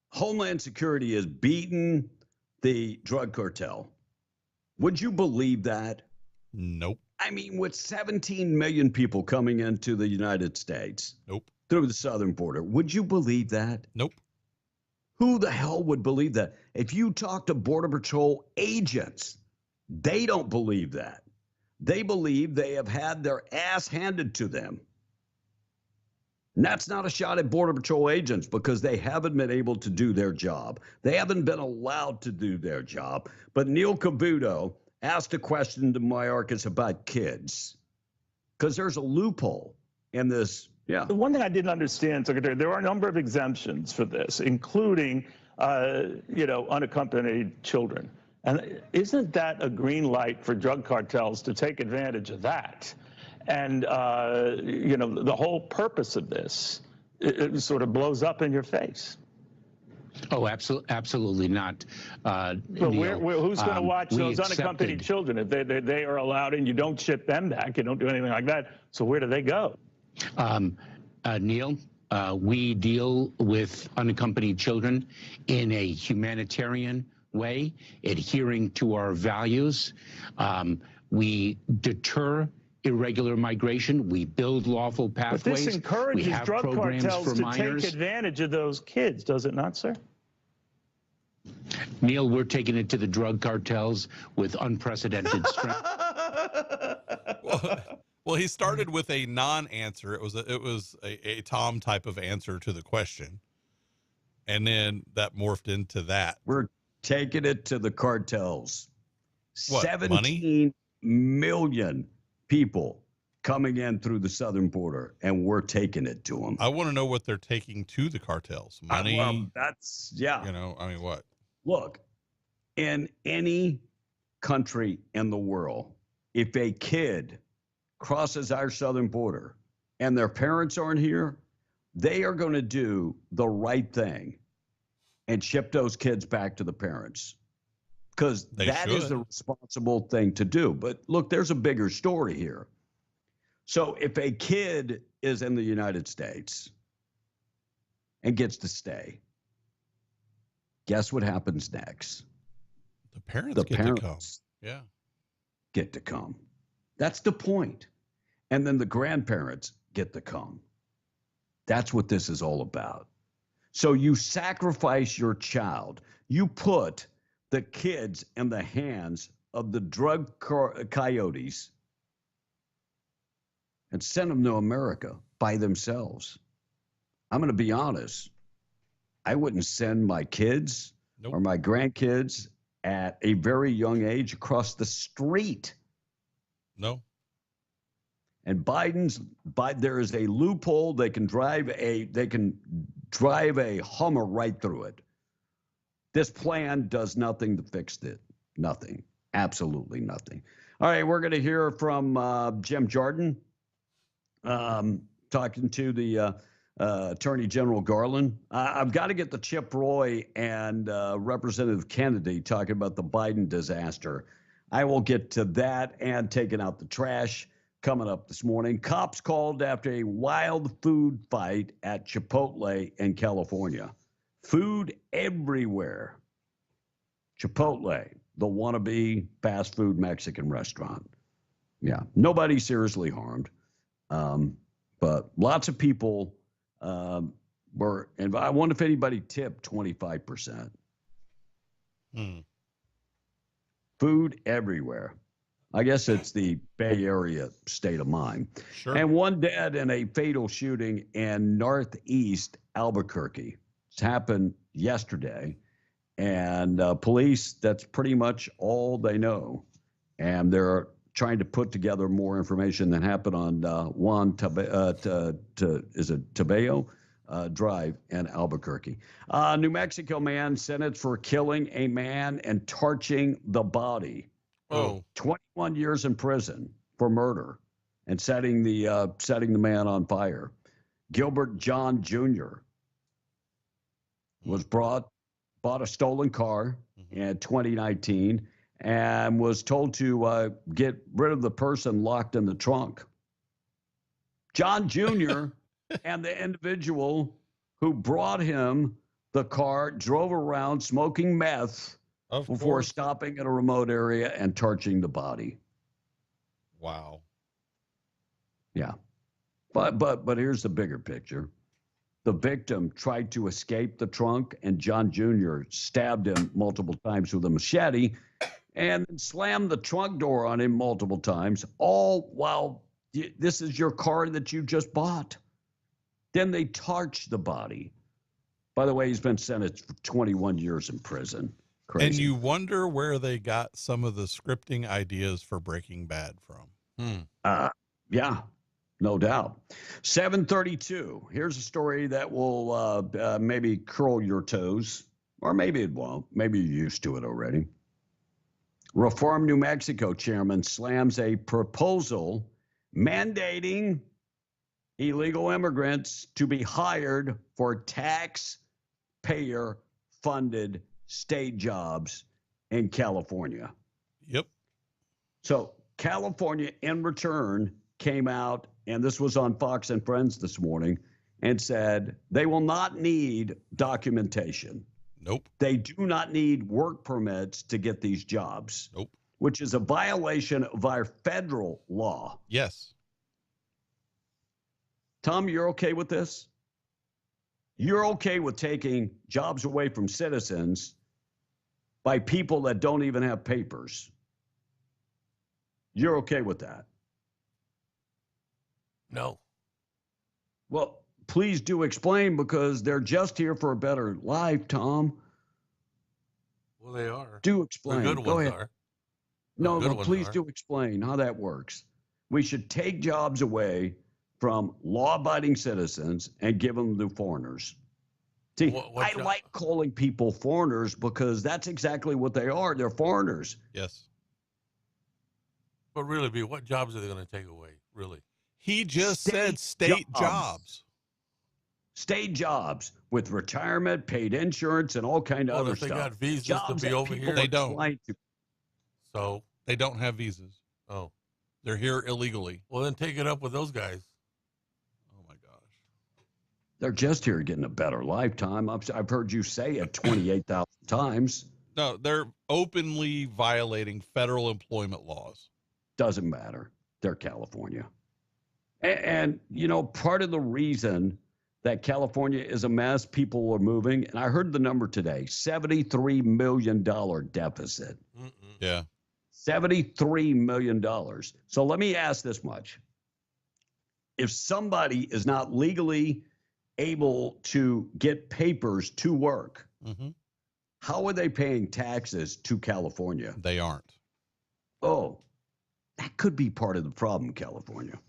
Homeland Security has beaten the drug cartel, would you believe that? Nope. I mean, with 17 million people coming into the United States through the southern border, would you believe that? Nope. Who the hell would believe that? If you talk to Border Patrol agents, they don't believe that. They believe they have had their ass handed to them. And that's not a shot at Border Patrol agents because they haven't been able to do their job. They haven't been allowed to do their job. But Neil Cavuto asked a question to Mayorkas about kids because there's a loophole in this. Yeah. The one thing I didn't understand, Secretary, there are a number of exemptions for this, including, unaccompanied children. And isn't that a green light for drug cartels to take advantage of that? And, the whole purpose of this, it sort of blows up in your face. Oh, absolutely not. But who's going to watch those unaccompanied children if they are allowed and you don't ship them back, you don't do anything like that? So where do they go? Neil, we deal with unaccompanied children in a humanitarian way, adhering to our values. We deter irregular migration. We build lawful pathways. But this encourages drug cartels to take advantage of those kids, does it not, sir? Neil, we're taking it to the drug cartels with unprecedented strength. Well, he started with a non-answer. It was a Tom type of answer to the question, and then that morphed into that. We're taking it to the cartels. What, 17 million people coming in through the southern border, and we're taking it to them. I want to know what they're taking to the cartels. Money. That's what? Look, in any country in the world, if a kid crosses our southern border and their parents aren't here, they are going to do the right thing and ship those kids back to the parents. Because that is the responsible thing to do. But look, there's a bigger story here. So if a kid is in the United States and gets to stay, guess what happens next? The parents get to come. Yeah. Get to come. That's the point. And then the grandparents get to come. That's what this is all about. So you sacrifice your child. You put the kids in the hands of the drug coyotes and send them to America by themselves. I'm going to be honest. I wouldn't send my kids or my grandkids at a very young age across the street. No. And there is a loophole. They can drive a Hummer right through it. This plan does nothing to fix it. Nothing. Absolutely nothing. All right, we're going to hear from Jim Jordan talking to the Attorney General Garland. I've got to get the Chip Roy and Representative Kennedy talking about the Biden disaster. I will get to that and taking out the trash coming up this morning. Cops called after a wild food fight at Chipotle in California. Food everywhere. Chipotle, the wannabe fast food Mexican restaurant. Yeah, nobody seriously harmed. But lots of people were, and I wonder if anybody tipped 25%. Food everywhere. I guess it's the Bay Area state of mind. Sure. And one dead in a fatal shooting in Northeast Albuquerque. It's happened yesterday. And police, that's pretty much all they know. And they're trying to put together more information that happened on Tabeo Drive in Albuquerque. New Mexico man sentenced for killing a man and torching the body. 21 years in prison for murder and setting the man on fire. Gilbert John Jr. was bought a stolen car in 2019 and was told to get rid of the person locked in the trunk. John Jr. and the individual who brought him the car drove around smoking meth before stopping at a remote area and torching the body. Wow. Yeah. But here's the bigger picture. The victim tried to escape the trunk, and John Jr. stabbed him multiple times with a machete and slammed the trunk door on him multiple times, all while this is your car that you just bought. Then they torched the body. By the way, he's been sentenced for 21 years in prison. Crazy. And you wonder where they got some of the scripting ideas for Breaking Bad from. Yeah, no doubt. 7:32. Here's a story that will maybe curl your toes, or maybe it won't. Maybe you're used to it already. Reform New Mexico chairman slams a proposal mandating illegal immigrants to be hired for taxpayer-funded state jobs in California. Yep. So California, in return, came out, and this was on Fox and Friends this morning, and said they will not need documentation. Nope. They do not need work permits to get these jobs. Nope. Which is a violation of our federal law. Yes. Tom, you're okay with this? You're okay with taking jobs away from citizens by people that don't even have papers? You're okay with that? No. Well, please do explain, because they're just here for a better life, Tom. Well, they are. Do explain. The good Go ones ahead. are. No, good no, ones please are. do explain how that works. We should take jobs away from law-abiding citizens and give them to foreigners. See, I like calling people foreigners because that's exactly what they are. They're foreigners. Yes. But really, B, what jobs are they going to take away, really? He just said state jobs. State jobs with retirement, paid insurance, and all kind of Well, other if they stuff. got visas to Jobs be that over people here? are They don't. trying to- So, They don't have visas. oh, They're here illegally. well, then take it up with those guys. Oh my gosh. They're just here getting a better lifetime. I've heard you say it 28,000 times. No, they're openly violating federal employment laws. Doesn't matter. They're California. And part of the reason that California is a mess, people are moving, and I heard the number today, $73 million deficit. Yeah. $73 million. So let me ask this much. If somebody is not legally able to get papers to work, how are they paying taxes to California? They aren't. Oh, that could be part of the problem, California.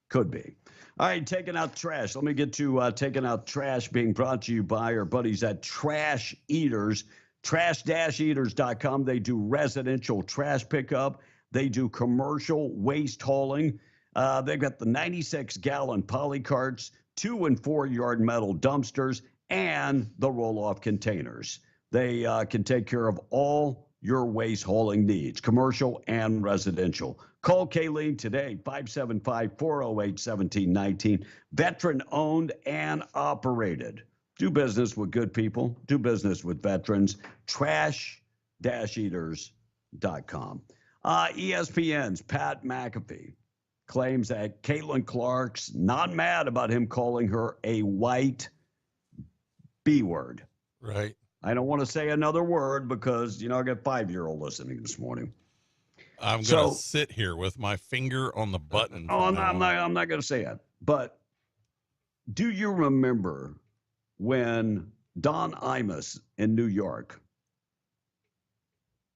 Could be. All right, taking out trash. Let me get to taking out trash, being brought to you by our buddies at Trash Eaters. Trash-eaters.com. They do residential trash pickup. They do commercial waste hauling. They've got the 96-gallon poly carts, 2 and 4 yard metal dumpsters, and the roll-off containers. They can take care of all your waste hauling needs, commercial and residential. Call Kayleen today, 575-408-1719. Veteran owned and operated. Do business with good people. Do business with veterans. Trash-eaters.com. ESPN's Pat McAfee claims that Caitlin Clark's not mad about him calling her a white B word. Right. I don't want to say another word because, I got a 5-year-old listening this morning. I'm going to sit here with my finger on the button. Oh, I'm not going to say it. But do you remember when Don Imus in New York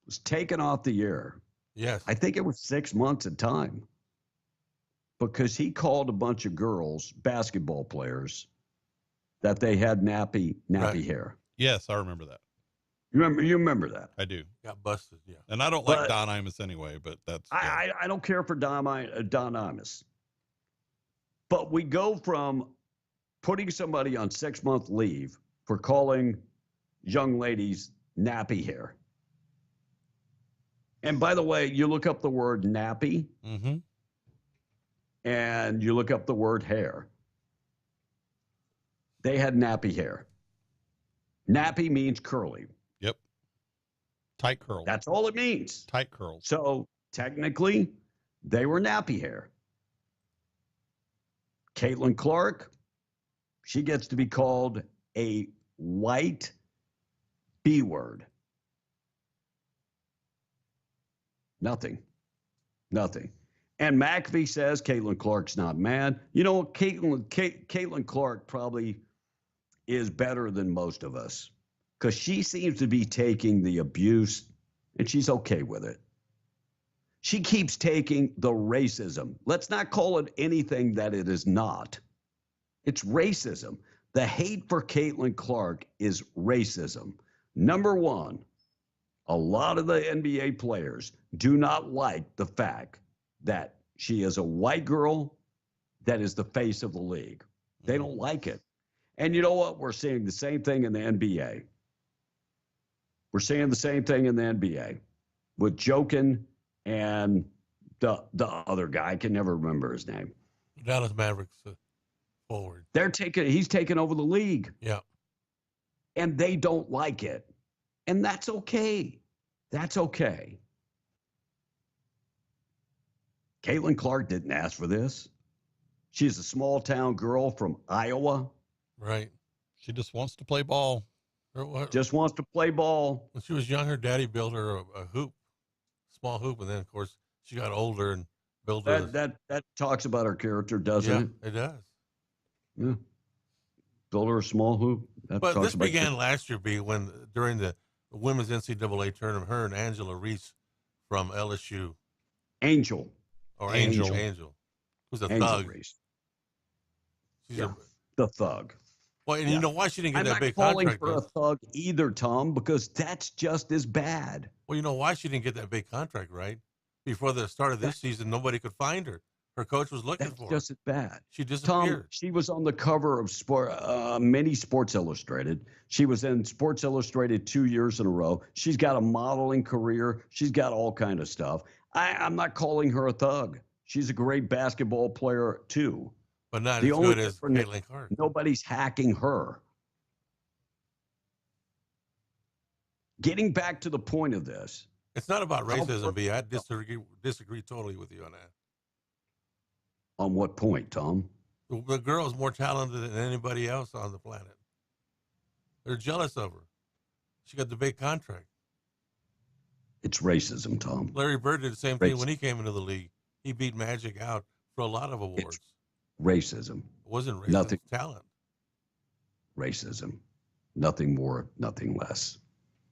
was taken off the air? Yes. I think it was 6 months at time because he called a bunch of girls, basketball players, that they had nappy hair. Yes, I remember that. You remember that? I do. Got busted, yeah. And I don't like Don Imus anyway, but that's... I don't care for Don Imus. But we go from putting somebody on 6-month leave for calling young ladies nappy hair. And by the way, you look up the word nappy and you look up the word hair. They had nappy hair. Nappy means curly. Yep. Tight curl. That's all it means. Tight curls. So technically, they were nappy hair. Caitlin Clark, she gets to be called a white B word. Nothing. And McAfee says Caitlin Clark's not mad. Caitlin Clark probably is better than most of us because she seems to be taking the abuse and she's okay with it. She keeps taking the racism. Let's not call it anything that it is not. It's racism. The hate for Caitlin Clark is racism. Number one, a lot of the NBA players do not like the fact that she is a white girl that is the face of the league. They don't like it. And you know what? We're seeing the same thing in the NBA. We're seeing the same thing in the NBA with Jokic and the other guy. I can never remember his name. Dallas Mavericks forward. He's taking over the league. Yeah. And they don't like it. And that's okay. That's okay. Caitlin Clark didn't ask for this. She's a small town girl from Iowa. Right. She just wants to play ball. Just wants to play ball. When she was young, her daddy built her a hoop, small hoop, and then of course she got older and built her. That talks about her character, doesn't it? It does. Yeah. Built her a small hoop. But this began last year, when during the women's NCAA tournament, her and Angela Reese from LSU. Angel. Who's a thug. Reese. The thug. Well, and you know why she didn't get that big contract? I'm contract? not calling for a thug either, Tom, because that's just as bad. Well, you know why she didn't get that big contract, right? Before the start of this season, nobody could find her. Her coach was looking for her. That's just as bad. She disappeared. Tom, she was on the cover of many Sports Illustrated. She was in Sports Illustrated 2 years in a row. She's got a modeling career. She's got all kind of stuff. I'm not calling her a thug. She's a great basketball player, too. But not as good as Caitlin Clark. Nobody's hacking her. Getting back to the point of this. It's not about racism, B. I disagree totally with you on that. On what point, Tom? The girl is more talented than anybody else on the planet. They're jealous of her. She got the big contract. It's racism, Tom. Larry Bird did the same thing when he came into the league. He beat Magic out for a lot of awards. It's racism. It wasn't racism. Nothing. It's talent. Racism. Nothing more, nothing less.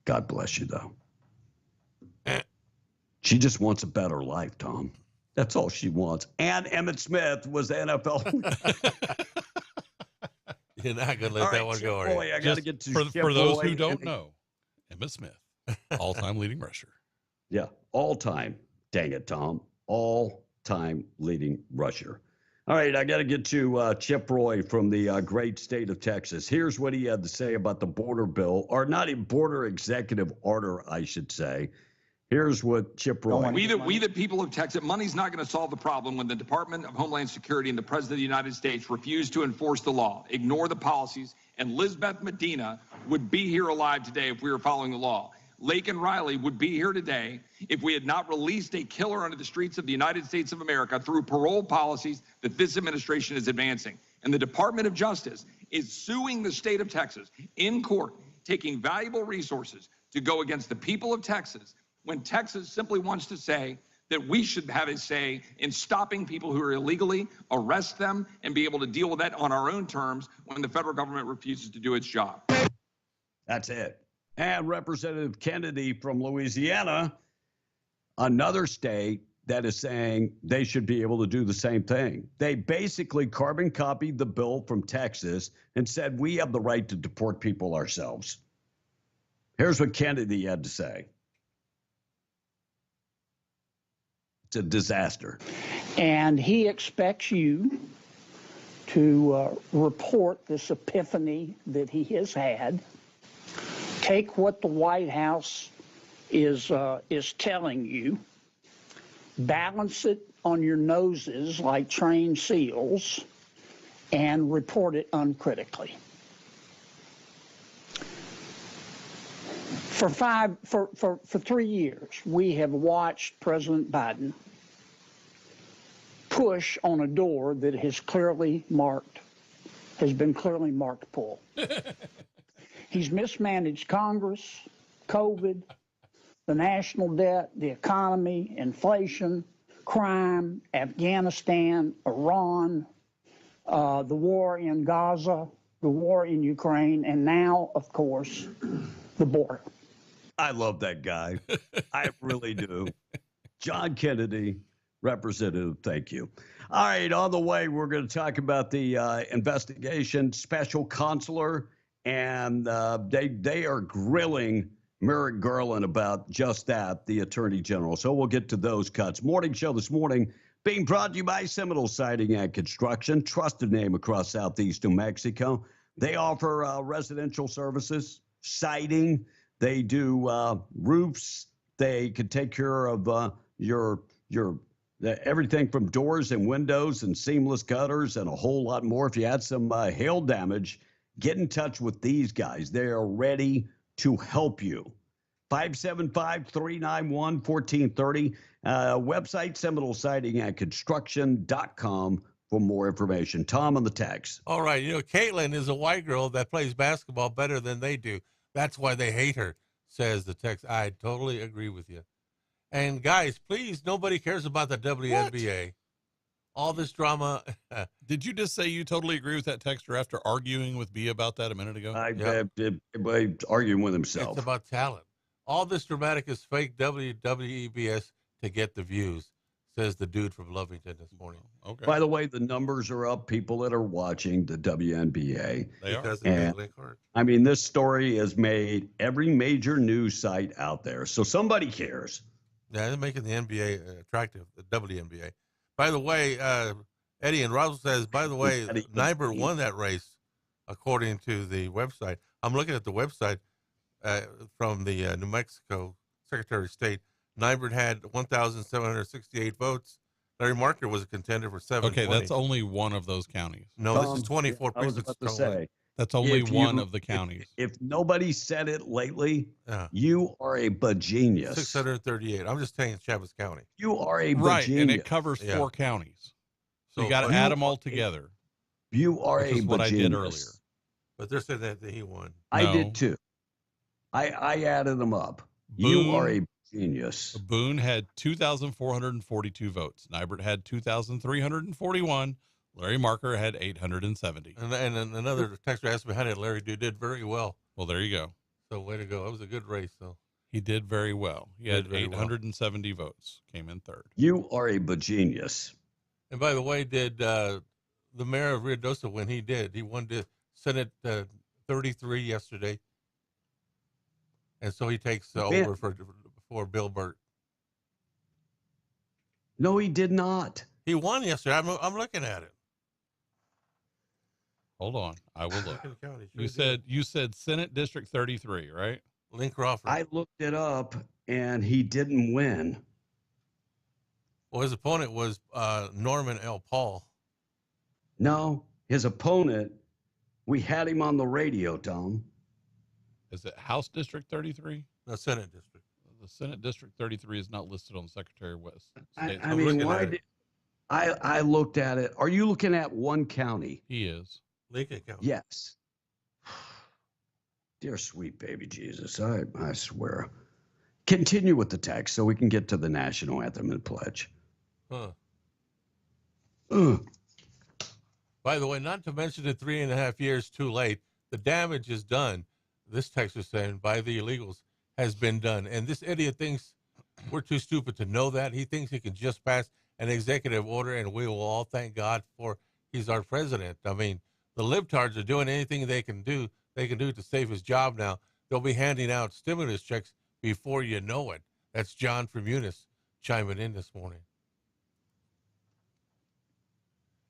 God bless you, though. She just wants a better life, Tom. That's all she wants. And Emmitt Smith was the NFL. You're not going to let that one go, are you? Boy, I got to get to for those who don't know, Emmitt Smith, all-time leading rusher. Yeah, all-time. Dang it, Tom. All-time leading rusher. All right, I got to get to Chip Roy from the great state of Texas. Here's what he had to say about the border bill, or not even border executive order, I should say. Here's what Chip Roy. We the people of Texas, money's not going to solve the problem when the Department of Homeland Security and the President of the United States refuse to enforce the law, ignore the policies, and Lizbeth Medina would be here alive today if we were following the law. Laken Riley would be here today if we had not released a killer onto the streets of the United States of America through parole policies that this administration is advancing. And the Department of Justice is suing the state of Texas in court, taking valuable resources to go against the people of Texas, when Texas simply wants to say that we should have a say in stopping people who are illegally, arrest them, and be able to deal with that on our own terms when the federal government refuses to do its job. That's it. And Representative Kennedy from Louisiana, another state that is saying they should be able to do the same thing. They basically carbon copied the bill from Texas and said we have the right to deport people ourselves. Here's what Kennedy had to say. It's a disaster. And he expects you to report this epiphany that he has had. Take what the White House is telling you, balance it on your noses like trained seals, and report it uncritically. For 3 years, we have watched President Biden push on a door that has been clearly marked pull. He's mismanaged Congress, COVID, the national debt, the economy, inflation, crime, Afghanistan, Iran, the war in Gaza, the war in Ukraine, and now, of course, the border. I love that guy. I really do. John Kennedy, Representative, thank you. All right, on the way, we're going to talk about the investigation special counselor, and they are grilling Merrick Garland about just that, the Attorney General. So we'll get to those cuts. Morning show this morning being brought to you by Seminole Siding and Construction, trusted name across southeast New Mexico. They offer residential services, siding. They do roofs. They can take care of your everything from doors and windows and seamless gutters and a whole lot more. If you had some hail damage, get in touch with these guys. They are ready to help you. 575-391-1430. Website, SeminoleSidingAndConstruction.com for more information. Tom on the text. All right. You know, Caitlin is a white girl that plays basketball better than they do. That's why they hate her, says the text. I totally agree with you. And guys, please, nobody cares about the WNBA. What? All this drama. Did you just say you totally agree with that texter after arguing with B about that a minute ago? I arguing with himself. It's about talent. All this dramatic is fake WWEBS to get the views, says the dude from Lovington this morning. Okay. By the way, the numbers are up. People that are watching the WNBA. They are. And, I mean, this story has made every major news site out there. So somebody cares. Yeah, they're making the NBA attractive, the WNBA. By the way, Eddie and Russell says, by the way, Nyberg won that race, according to the website. I'm looking at the website from the New Mexico Secretary of State. Nyberg had 1,768 votes. Larry Marker was a contender for 720. Okay, that's only one of those counties. No, this is 24 precincts. That's only one of the counties. If nobody said it lately, you are a bajenius. 638. I'm just saying Chaves County. You are a bajenius. Right, and it covers 4 counties. so you got to far. add them all together. You are Which a is what I did earlier. genius. But they're saying that he won. I No. did too. I added them up. You are a genius. Boone had 2,442 votes. Nybert had 2,341. Larry Marker had 870. And another texter asked me, how did Larry do? Did very well. Well, there you go. So way to go. It was a good race, though. He did very well. He had Did very well. 870 votes. Came in third. You are a genius. And by the way, did the mayor of Ruidoso win? He did. He won the Senate 33 yesterday. And so he takes over for Bill Burt. No, he did not. He won yesterday. I'm looking at it. Hold on. I will look. Lincoln County, You said Senate District 33, right? Lynn Crawford. I looked it up, and he didn't win. Well, his opponent was Norman L. Paul. No, his opponent, we had him on the radio, Tom. Is it House District 33? No, Senate District. The Senate District 33 is not listed on the Secretary of State. I mean, why did I looked at it? Are you looking at one county? He is. Lincoln County. Yes. Dear sweet baby Jesus, I swear. Continue with the text so we can get to the national anthem and pledge. Huh. By the way, not to mention the 3.5 years too late, the damage is done. This text is saying by the illegals has been done. And this idiot thinks we're too stupid to know that. He thinks he can just pass an executive order and we will all thank God for he's our president. I mean, the libtards are doing anything they can do to save his job now. They'll be handing out stimulus checks before you know it. That's John from Eunice chiming in this morning.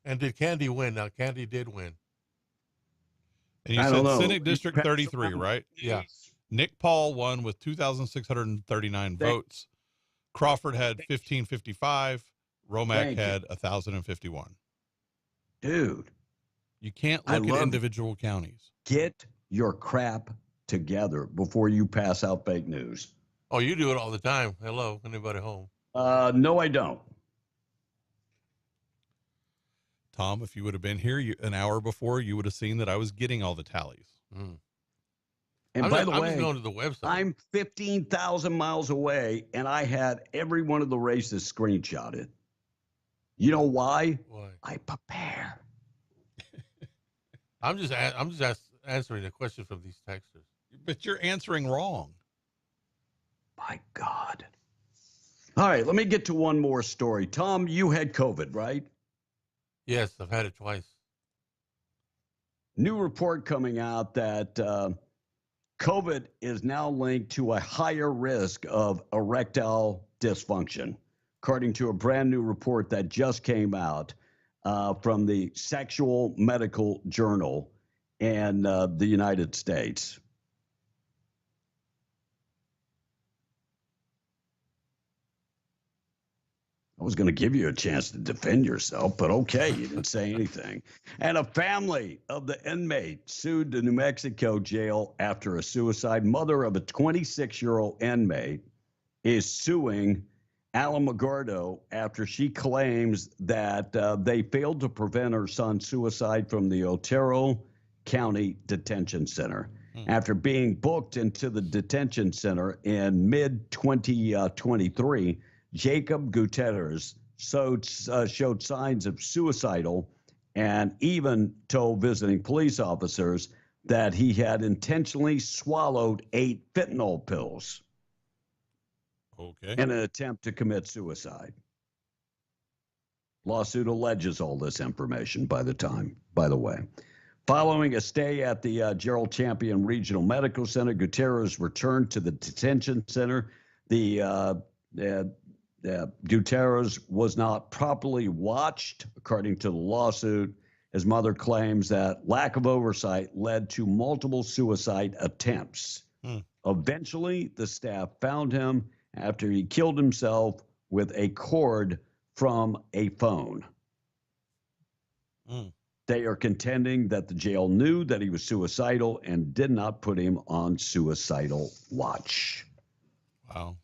And did Candy win? Now, Candy did win. And you said Senate District 33, right? Yeah. Nick Paul won with 2,639 votes. Crawford had 1,555. Romack had 1,051. Dude. You can't look at individual counties. Get your crap together before you pass out fake news. Oh, you do it all the time. Hello, anybody home? No, I don't. Tom, if you would have been here an hour before, you would have seen that I was getting all the tallies. And by the way, just going to the website. I'm 15,000 miles away, and I had every one of the races screenshotted. You know why? Why? I prepare. I'm just answering a question from these texters. But you're answering wrong. My God. All right, let me get to one more story. Tom, you had COVID, right? Yes, I've had it twice. New report coming out that COVID is now linked to a higher risk of erectile dysfunction, according to a brand new report that just came out from the Sexual Medical Journal in the United States. I was going to give you a chance to defend yourself, but okay, you didn't say anything. And a family of the inmate sued the New Mexico jail after a suicide. Mother of a 26-year-old inmate is suing Alamogordo after she claims that they failed to prevent her son's suicide from the Otero County Detention Center. After being booked into the detention center in mid-2023, Jacob Gutierrez showed signs of suicidal and even told visiting police officers that he had intentionally swallowed 8 fentanyl pills in an attempt to commit suicide. Lawsuit alleges all this information by the way. Following a stay at the Gerald Champion Regional Medical Center, Gutierrez returned to the detention center. Gutierrez was not properly watched, according to the lawsuit. His mother claims that lack of oversight led to multiple suicide attempts. Eventually, the staff found him after he killed himself with a cord from a phone. They are contending that the jail knew that he was suicidal and did not put him on suicidal watch. Wow.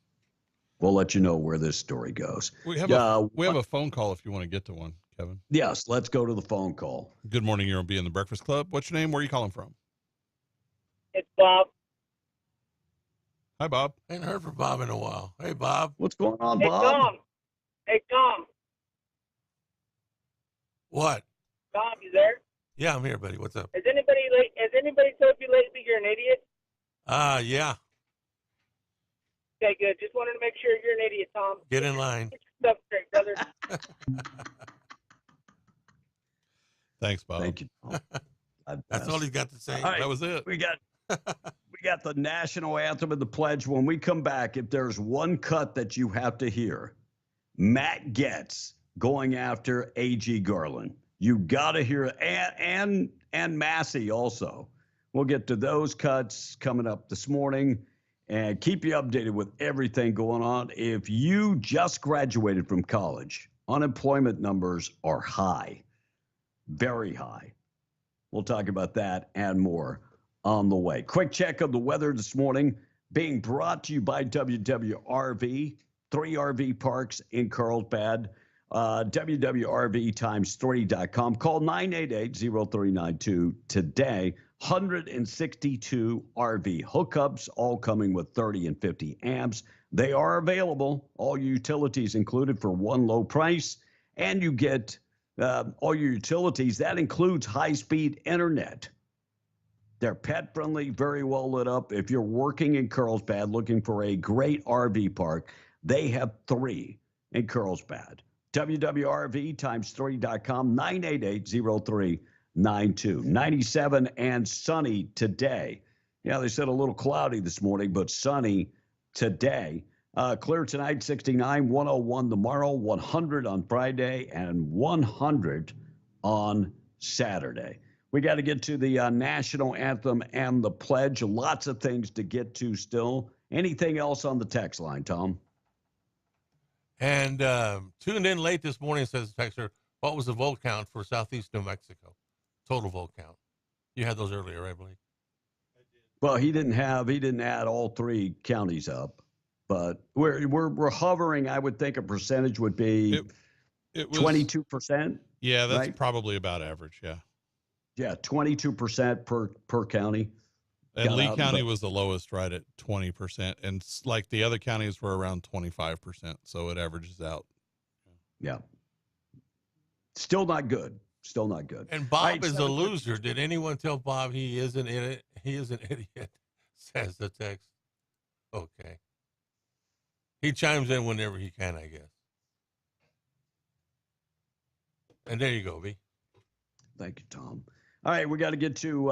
We'll let you know where this story goes. We have a phone call if you want to get to one. Kevin. Yes, let's go to the phone call. Good morning. You're on Be in the Breakfast Club. What's your name? Where are you calling from? It's Bob. Hi, Bob. Ain't heard from Bob in a while. Hey, Bob. What's going on, Hey, Bob? Tom. Hey, Tom. What? Tom, you there? Yeah, I'm here, buddy. What's up? Has anybody told you lately you're an idiot? Yeah. Okay, good. Just wanted to make sure you're an idiot, Tom. Get in line. Get your stuff straight, brother. Thanks, Bob. Thank you, Tom. That's all he's got to say. All right, That was it. We got the national anthem and the pledge. When we come back, if there's one cut that you have to hear, Matt Gaetz going after A.G. Garland. You got to hear it, and Massey also. We'll get to those cuts coming up this morning and keep you updated with everything going on. If you just graduated from college, unemployment numbers are high, very high. We'll talk about that and more on the way. Quick check of the weather this morning being brought to you by WWRV, 3 RV parks in Carlsbad. WWRV3.com. Call 988-0392 today. 162 RV hookups, all coming with 30 and 50 amps. They are available, all utilities included for one low price, and you get all your utilities. That includes high-speed internet. They're pet-friendly, very well lit up. If you're working in Carlsbad looking for a great RV park, they have 3 in Carlsbad. WWRV3.com, 988-0392. 97 and sunny today. Yeah, they said a little cloudy this morning, but sunny today. Clear tonight, 69, 101 tomorrow, 100 on Friday, and 100 on Saturday. We got to get to the national anthem and the pledge. Lots of things to get to still. Anything else on the text line, Tom? And tuned in late this morning, says the texter, what was the vote count for Southeast New Mexico? Total vote count. You had those earlier, I believe. Well, he didn't add all 3 counties up, but we're hovering. I would think a percentage would be it was 22%. Yeah, that's right? Probably about average. Yeah. Yeah, 22% per county. And Lee County was the lowest, right at 20%, and like the other counties were around 25%, so it averages out. Yeah. Still not good. Still not good. And Bob is a loser. Did anyone tell Bob he is an idiot? He is an idiot, says the text. Okay. He chimes in whenever he can, I guess. And there you go, B. Thank you, Tom. All right, we got to get to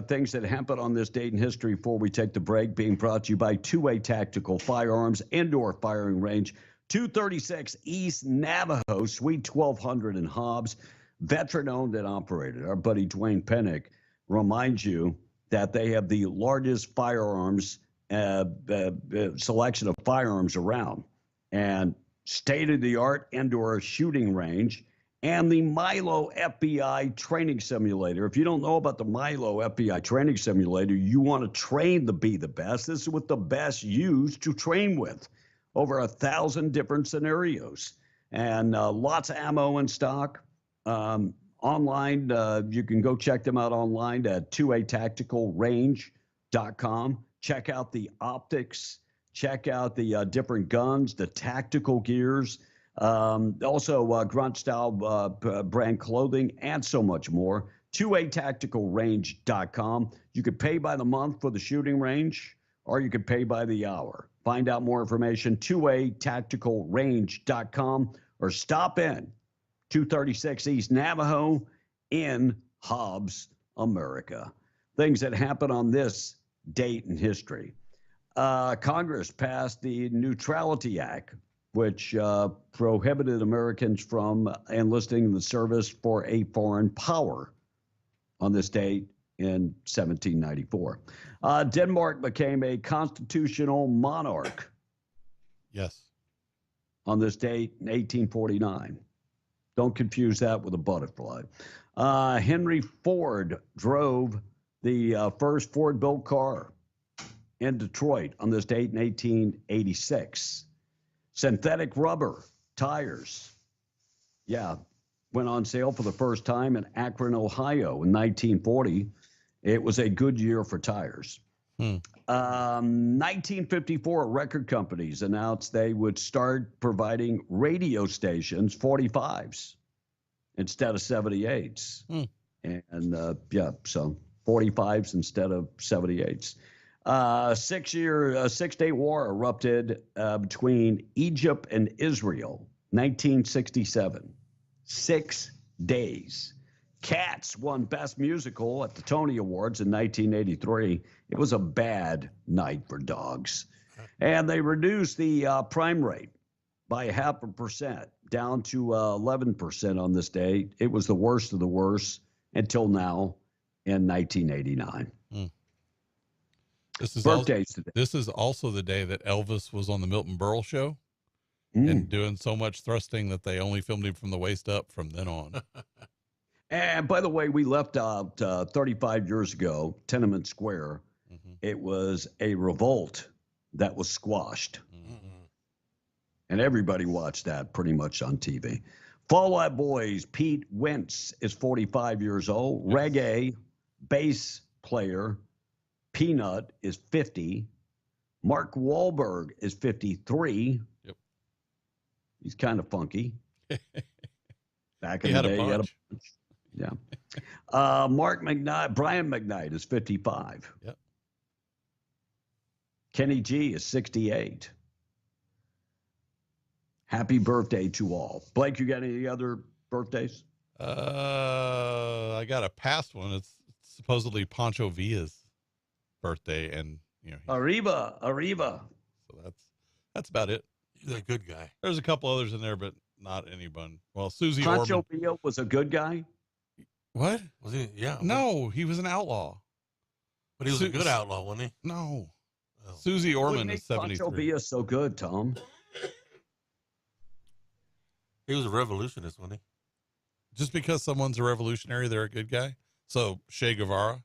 things that happened on this date in history before we take the break. Being brought to you by 2A Tactical Firearms, Indoor Firing Range, 236 East Navajo, Suite 1200 in Hobbs. Veteran-owned and operated. Our buddy Dwayne Pennick reminds you that they have the largest firearms selection of firearms around, and state-of-the-art indoor shooting range, and the Milo FBI training simulator. If you don't know about the Milo FBI training simulator, you want to train to be the best. This is what the best use to train with. Over 1,000 different scenarios, and lots of ammo in stock. Online, you can go check them out online at 2atacticalrange.com. Check out the optics. Check out the different guns, the tactical gears. Also, Grunt-style brand clothing, and so much more. 2atacticalrange.com. You could pay by the month for the shooting range, or you could pay by the hour. Find out more information, 2atacticalrange.com, or stop in 236 East Navajo in Hobbs, America. Things that happen on this date in history. Congress passed the Neutrality Act, which prohibited Americans from enlisting in the service for a foreign power on this date in 1794. Denmark became a constitutional monarch. Yes. On this date in 1849. Don't confuse that with a butterfly. Henry Ford drove the first Ford-built car in Detroit on this date in 1886. Synthetic rubber tires. Yeah. went on sale for the first time in Akron, Ohio in 1940. It was a good year for tires. 1954, record companies announced they would start providing radio stations, 45s, instead of 78s. And so 45s instead of 78s. 6-day war erupted between Egypt and Israel, 1967. 6 days. Cats won Best Musical at the Tony Awards in 1983. It was a bad night for dogs. And they reduced the prime rate by 0.5%, down to 11% on this day. It was the worst of the worst until now in 1989. Birthdays today. This is also the day that Elvis was on the Milton Berle show and doing so much thrusting that they only filmed him from the waist up from then on. And by the way, we left out 35 years ago, Tiananmen Square. It was a revolt that was squashed. And everybody watched that pretty much on TV. Fall Out Boys, Pete Wentz is 45 years old. Reggae bass player Peanut is 50. Mark Wahlberg is 53. Yep. He's kind of funky. Back in He the had a day, he had a bunch. bunch. Yeah. Brian McKnight is 55. Yep. Kenny G is 68. Happy birthday to all. Blake, you got any other birthdays? I got a past one. It's supposedly Pancho Villa's birthday, and Arriba. So that's about it. He's a good guy. There's a couple others in there, but not anyone. Well, Susie Pancho Orman. Villa was a good guy. What? Was he? Yeah. No, he was an outlaw. But he was a good outlaw, wasn't he? No. Oh. Susie What Orman makes is 73. Pancho Villa so good, Tom? He was a revolutionist, wasn't he? Just because someone's a revolutionary, they're a good guy. So Che Guevara.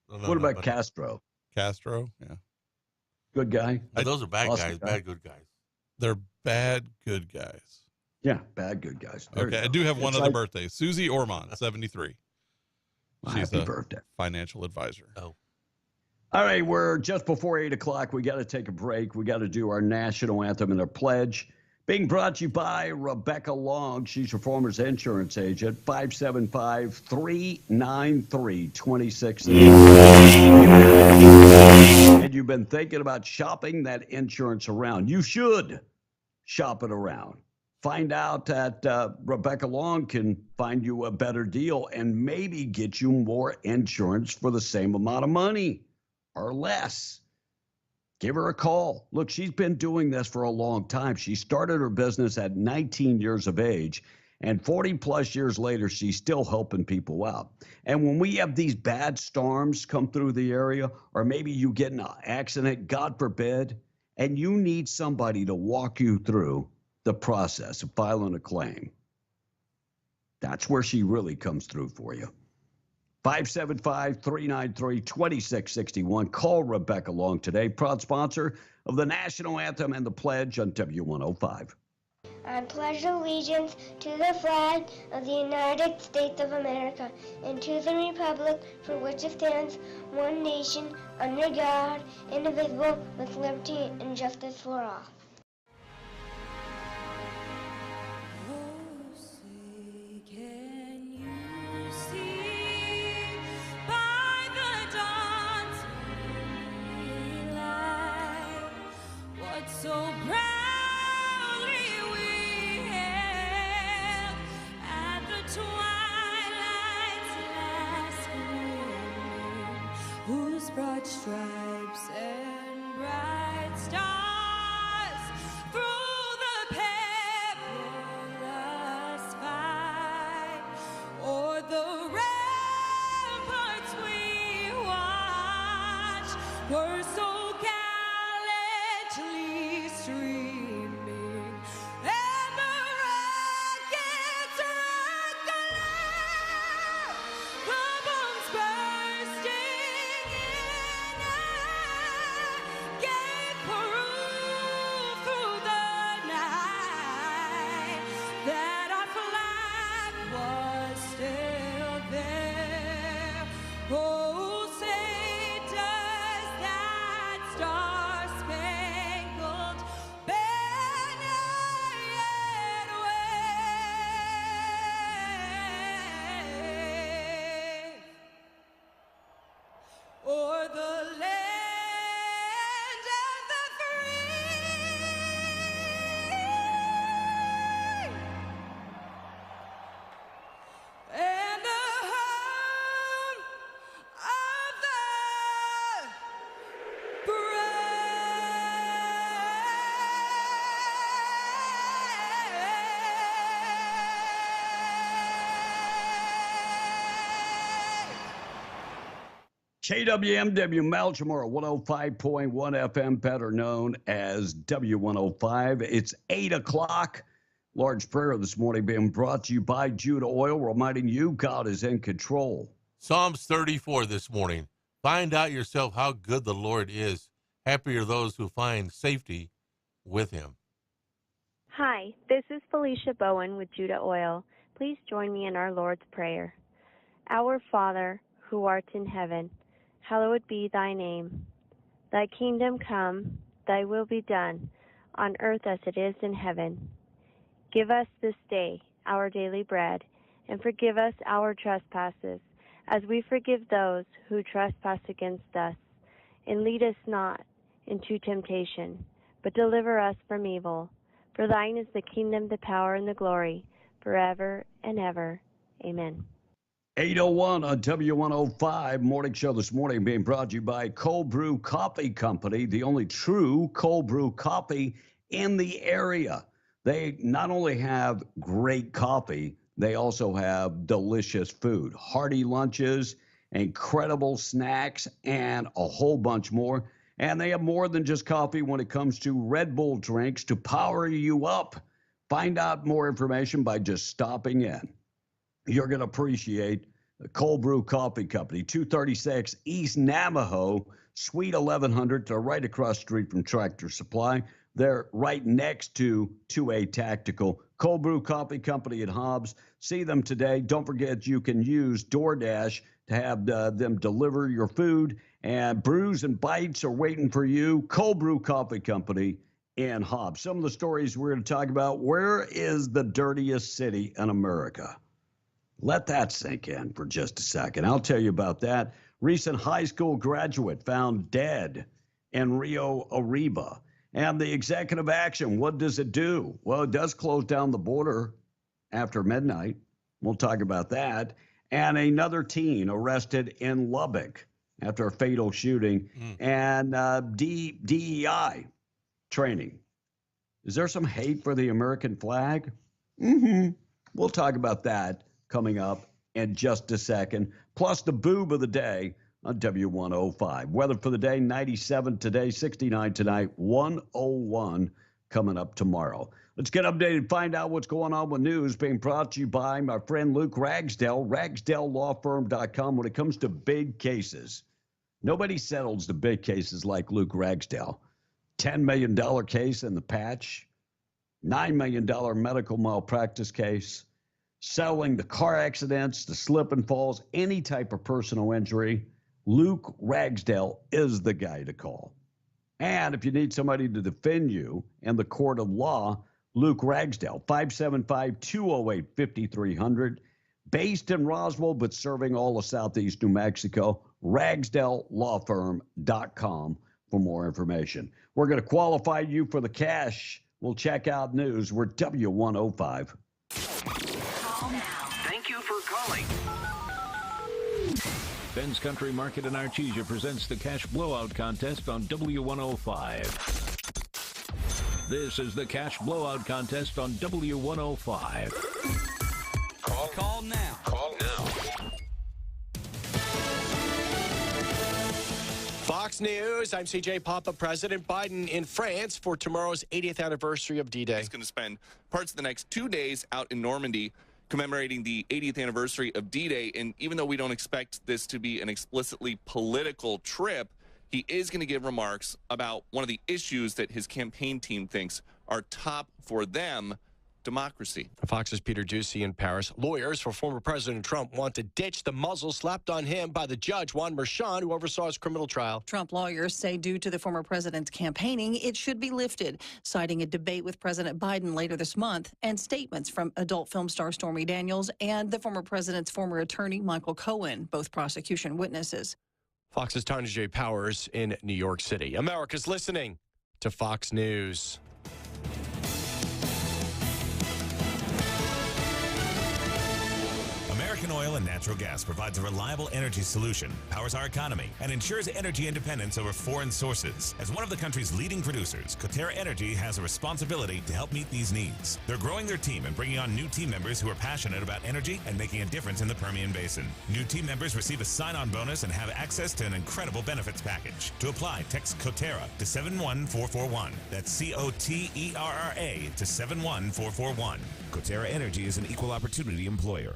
What about Castro? Castro, yeah. Good guy. Those are bad Awesome guys, guy. bad good guys. They're bad good guys. Yeah, bad good guys. There Okay, you I go. do have one It's other like- birthday. Susie Orman, 73. She's Happy a birthday. financial advisor. Oh. All right, we're just before 8 o'clock. We got to take a break. We got to do our national anthem and our pledge. Being brought to you by Rebecca Long. She's your Farmers Insurance agent. 575-393-26. And you've been thinking about shopping that insurance around. You should shop it around. Find out that Rebecca Long can find you a better deal and maybe get you more insurance for the same amount of money or less. Give her a call. Look, she's been doing this for a long time. She started her business at 19 years of age, and 40 plus years later, she's still helping people out. And when we have these bad storms come through the area, or maybe you get in an accident, God forbid, and you need somebody to walk you through the process of filing a claim, that's where she really comes through for you. 575-393-2661. Call Rebecca Long today, proud sponsor of the National Anthem and the Pledge on W105. I pledge allegiance to the flag of the United States of America and to the republic for which it stands, one nation, under God, indivisible, with liberty and justice for all. So proudly we hailed at the twilight's last gleaming, whose broad stripes and bright stars through the perilous fight o'er the ramparts we watched were so streaming, and the rockets rock the bombs bursting in gave proof through the night that our flag KWMW Malchamore, 105.1 FM, better known as W105. It's 8 o'clock. Large prayer this morning being brought to you by Judah Oil, reminding you God is in control. Psalms 34 this morning. Find out yourself how good the Lord is. Happy are those who find safety with him. Hi, this is Felicia Bowen with Judah Oil. Please join me in our Lord's Prayer. Our Father, who art in heaven, hallowed be thy name. Thy kingdom come, thy will be done, on earth as it is in heaven. Give us this day our daily bread, and forgive us our trespasses, as we forgive those who trespass against us. And lead us not into temptation, but deliver us from evil. For thine is the kingdom, the power, and the glory, forever and ever. Amen. 8:01 on W105 morning show this morning being brought to you by Cold Brew Coffee Company, the only true cold brew coffee in the area. They not only have great coffee, they also have delicious food, hearty lunches, incredible snacks, and a whole bunch more. And they have more than just coffee when it comes to Red Bull drinks to power you up. Find out more information by just stopping in. You're going to appreciate the Cold Brew Coffee Company, 236 East Navajo, Suite 1100. They're right across the street from Tractor Supply. They're right next to 2A Tactical. Cold Brew Coffee Company at Hobbs. See them today. Don't forget you can use DoorDash to have them deliver your food. And brews and bites are waiting for you. Cold Brew Coffee Company in Hobbs. Some of the stories we're going to talk about. Where is the dirtiest city in America? Let that sink in for just a second. I'll tell you about that. Recent high school graduate found dead in Rio Arriba. And the executive action, what does it do? Well, it does close down the border after midnight. We'll talk about that. And another teen arrested in Lubbock after a fatal shooting. And DEI training. Is there some hate for the American flag? We'll talk about that coming up in just a second. Plus the boob of the day on W105. Weather for the day, 97 today, 69 tonight, 101 coming up tomorrow. Let's get updated, find out what's going on with news being brought to you by my friend Luke Ragsdale, ragsdalelawfirm.com. When it comes to big cases, nobody settles the big cases like Luke Ragsdale. $10 million case in the patch, $9 million medical malpractice case, settling the car accidents, the slip and falls, any type of personal injury. Luke Ragsdale is the guy to call. And if you need somebody to defend you in the court of law, Luke Ragsdale, 575-208-5300, based in Roswell, but serving all of Southeast New Mexico, ragsdalelawfirm.com for more information. We're going to qualify you for the cash. We'll check out news. We're W105. Call now. Thank you for calling. Ben's Country Market in Artesia presents the Cash Blowout Contest on W105. This is the Cash Blowout Contest on W105. Call now. Call now. Fox News, I'm CJ Papa. President Biden in France for tomorrow's 80th anniversary of D-Day. He's going to spend parts of the next 2 days out in Normandy commemorating the 80th anniversary of D-Day. And even though we don't expect this to be an explicitly political trip, he is going to give remarks about one of the issues that his campaign team thinks are top for them: democracy. Fox's Peter Doocy in Paris. Lawyers for former President Trump want to ditch the muzzle slapped on him by the judge, Juan Merchan, who oversaw his criminal trial. Trump lawyers say due to the former president's campaigning, it should be lifted, citing a debate with President Biden later this month and statements from adult film star Stormy Daniels and the former president's former attorney, Michael Cohen, both prosecution witnesses. Fox's Tanya J. Powers in New York City. America's listening to Fox News. American Oil Oil and natural gas provides a reliable energy solution, powers our economy, and ensures energy independence over foreign sources. As one of the country's leading producers, Coterra Energy has a responsibility to help meet these needs. They're growing their team and bringing on new team members who are passionate about energy and making a difference in the Permian Basin. New team members receive a sign-on bonus and have access to an incredible benefits package. To apply, text Coterra to 71441. That's COTERRA to 71441. Coterra Energy is an equal opportunity employer.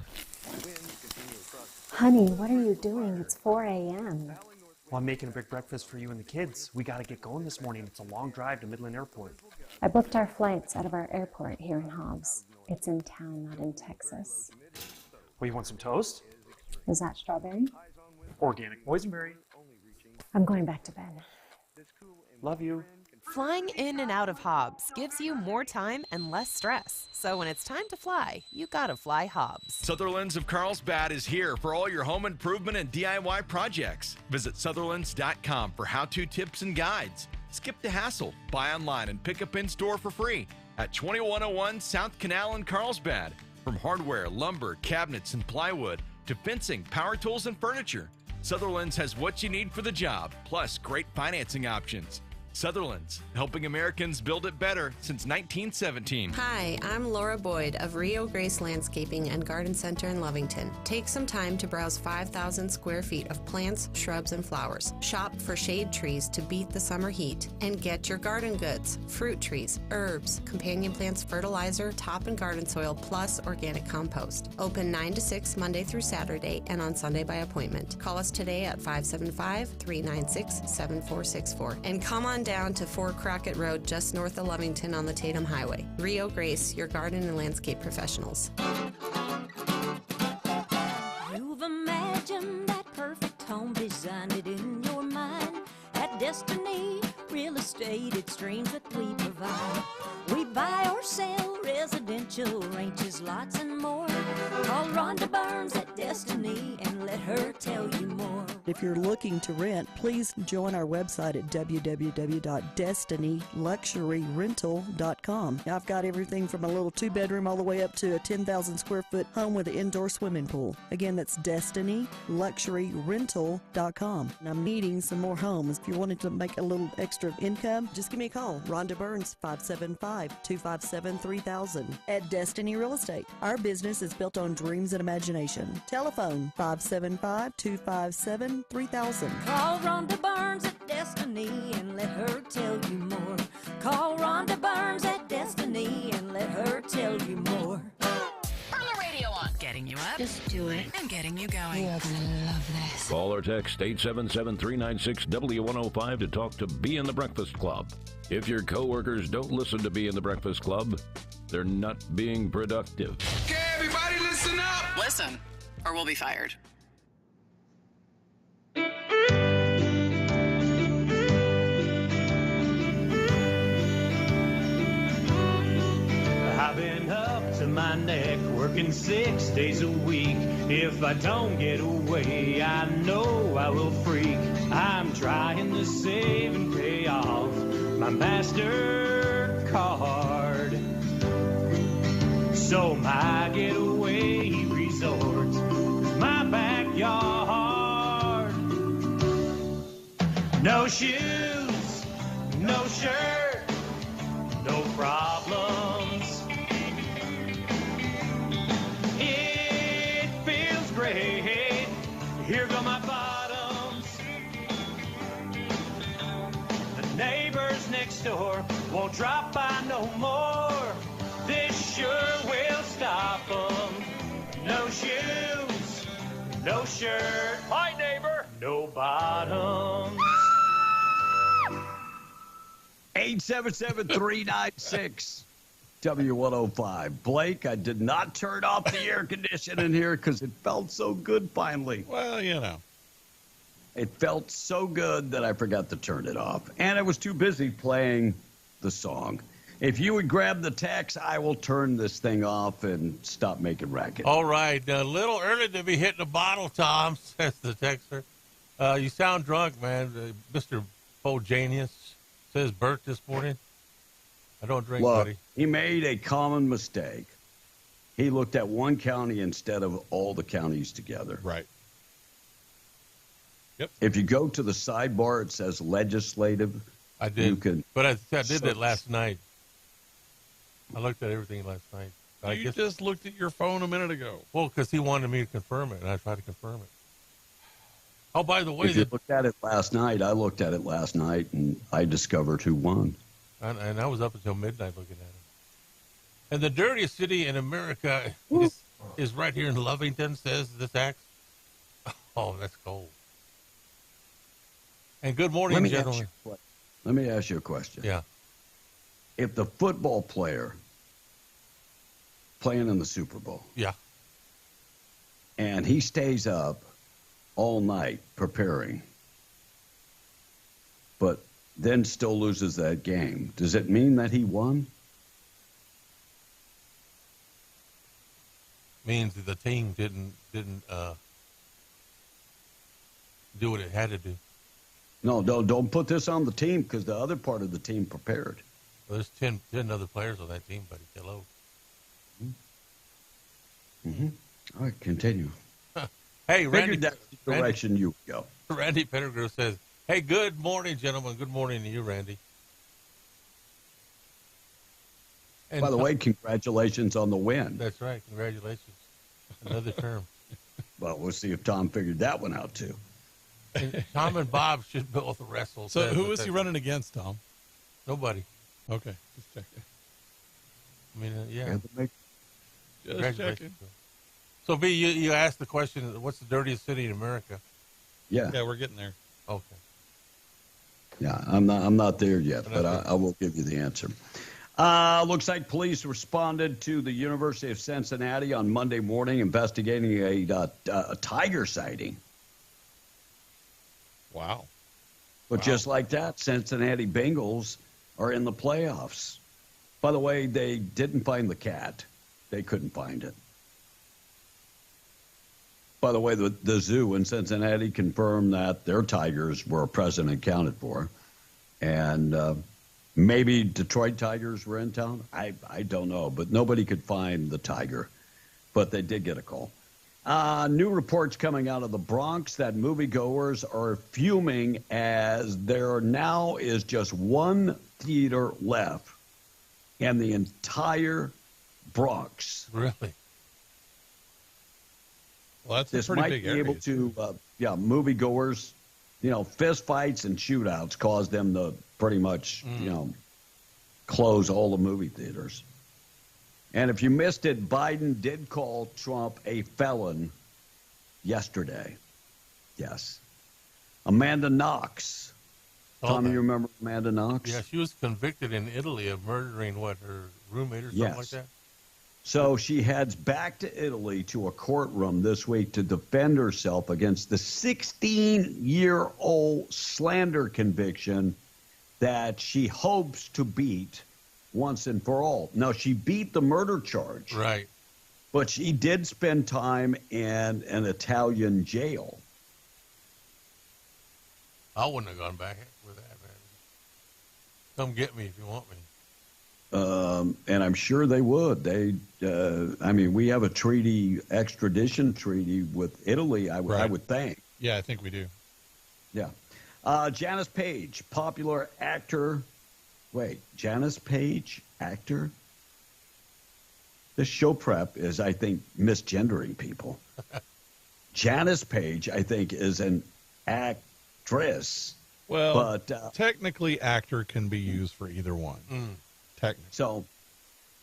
Honey, what are you doing? It's 4 a.m. Well, I'm making a big breakfast for you and the kids. We got to get going this morning. It's a long drive to Midland Airport. I booked our flights out of our airport here in Hobbs. It's in town, not in Texas. Well, you want some toast? Is that strawberry? Organic boysenberry. I'm going back to bed. Love you. Flying in and out of Hobbs gives you more time and less stress. So when it's time to fly, you gotta fly Hobbs. Sutherland's of Carlsbad is here for all your home improvement and DIY projects. Visit Sutherlands.com for how-to tips and guides. Skip the hassle. Buy online and pick up in-store for free at 2101 South Canal in Carlsbad. From hardware, lumber, cabinets, and plywood to fencing, power tools, and furniture, Sutherland's has what you need for the job, plus great financing options. Sutherland's, helping Americans build it better since 1917. Hi, I'm Laura Boyd of Rio Grace Landscaping and Garden Center in Lovington. Take some time to browse 5,000 square feet of plants, shrubs, and flowers. Shop for shade trees to beat the summer heat. And get your garden goods, fruit trees, herbs, companion plants, fertilizer, top and garden soil, plus organic compost. Open 9 to 6 Monday through Saturday and on Sunday by appointment. Call us today at 575-396-7464. And come on down to 4 Crockett Road, just north of Lovington on the Tatum Highway. Rio Grace, your garden and landscape professionals. You've imagined that perfect home, designed it in your mind. At Destiny Real Estate, it's dreams that we provide. We buy or sell residential ranches, lots and more. Call Rhonda Burns at Destiny and let her tell you more. If you're looking to rent, please join our website at www.destinyluxuryrental.com. I've got everything from a little 2-bedroom all the way up to a 10,000 square foot home with an indoor swimming pool. Again, that's destinyluxuryrental.com. And I'm needing some more homes. If you wanted to make a little extra income, just give me a call. Rhonda Burns, 575-257-3000. At Destiny Real Estate, our business is built on dreams and imagination. Telephone 575-257-3000. Call Rhonda Burns at Destiny and let her tell you more. Call Rhonda Burns at Destiny and let her tell you more. Turn the radio on. Getting you up. Just do it. And getting you going. You're gonna love this. Call or text 877-396-W105 to talk to Bee in the Breakfast Club. If your coworkers don't listen to Bee in the Breakfast Club, they're not being productive. Okay, everybody listen up. Listen, or we'll be fired. I've been up to my neck, working 6 days a week. If I don't get away, I know I will freak. I'm trying to save and pay off my MasterCard, so my getaway resort is my backyard. No shoes, no shirt, no problems. It feels great. Here go my bottoms. The neighbors next door won't drop by no more. This sure will stop them. No shoes, no shirt. Hi, neighbor. No bottoms. 877-396 W105. Blake, I did not turn off the air conditioning here because it felt so good finally. Well, you know. It felt so good that I forgot to turn it off. And I was too busy playing the song. If you would grab the text, I will turn this thing off and stop making racket. All right. A little early to be hitting a bottle, Tom, says the texter. You sound drunk, man. Mr. Bojanius says Bert this morning. I don't drink, Look, buddy. he made a common mistake. He looked at one county instead of all the counties together. Right. Yep. If you go to the sidebar, it says legislative. I did. You can But I did that search. last night. I looked at everything last night. I You guess, just looked at your phone a minute ago. well, because he wanted me to confirm it, and I tried to confirm it. Oh, by the way, If you looked at it last night, I looked at it last night, and I discovered who won. and I was up until midnight looking at it. And the dirtiest city in America is right here in Lovington, says this act. Oh, that's cold. And good morning, gentlemen. Let me ask you a question. Yeah. If the football player playing in the Super Bowl, Yeah. and he stays up all night preparing, but then still loses that game, does it mean that he won? Means that the team didn't do what it had to do. No, don't put this on the team because the other part of the team prepared. Well, there's 10 other players on that team, buddy. Hello. Mm-hmm. All right, continue. Hey, Randy. Figured that's the direction you go. Randy Pettigrew says, hey, good morning, gentlemen. Good morning to you, Randy. And By the way, congratulations on the win. That's right. Congratulations. Another term. Well, we'll see if Tom figured that one out, too. And Tom and Bob should both wrestle. So who is he running against, Tom? Nobody. Okay, just checking. I mean, yeah. Just Congratulations. checking. So, B, you asked the question, what's the dirtiest city in America? Yeah. Yeah, we're getting there. Okay. Yeah, I'm not there yet, but I will give you the answer. Looks like police responded to the University of Cincinnati on Monday morning investigating a tiger sighting. Wow. But just like that, Cincinnati Bengals are in the playoffs. By the way, they didn't find the cat. They couldn't find it. By the way, the zoo in Cincinnati confirmed that their tigers were present and accounted for. And maybe Detroit Tigers were in town. I don't know, but nobody could find the tiger. But they did get a call. New reports coming out of the Bronx that moviegoers are fuming as there now is just one theater left in the entire Bronx. Really? Well, that's This a pretty might big be area. able to, moviegoers, fist fights and shootouts caused them to pretty much, close all the movie theaters. And if you missed it, Biden did call Trump a felon yesterday. Yes. Amanda Knox. Tom, you remember Amanda Knox? Yeah, she was convicted in Italy of murdering, her roommate or something like that? So she heads back to Italy to a courtroom this week to defend herself against the 16-year-old slander conviction that she hopes to beat once and for all. Now, she beat the murder charge. Right. But she did spend time in an Italian jail. I wouldn't have gone back with that, man. Come get me if you want me. And I'm sure they would. We have a extradition treaty with Italy, I would think. Yeah, I think we do. Yeah. Janice Page, popular actor. Wait, Janice Page, actor? This show prep is, I think, misgendering people. Janice Page, I think, is an actress. Well, but technically, actor can be used for either one. Technically. So,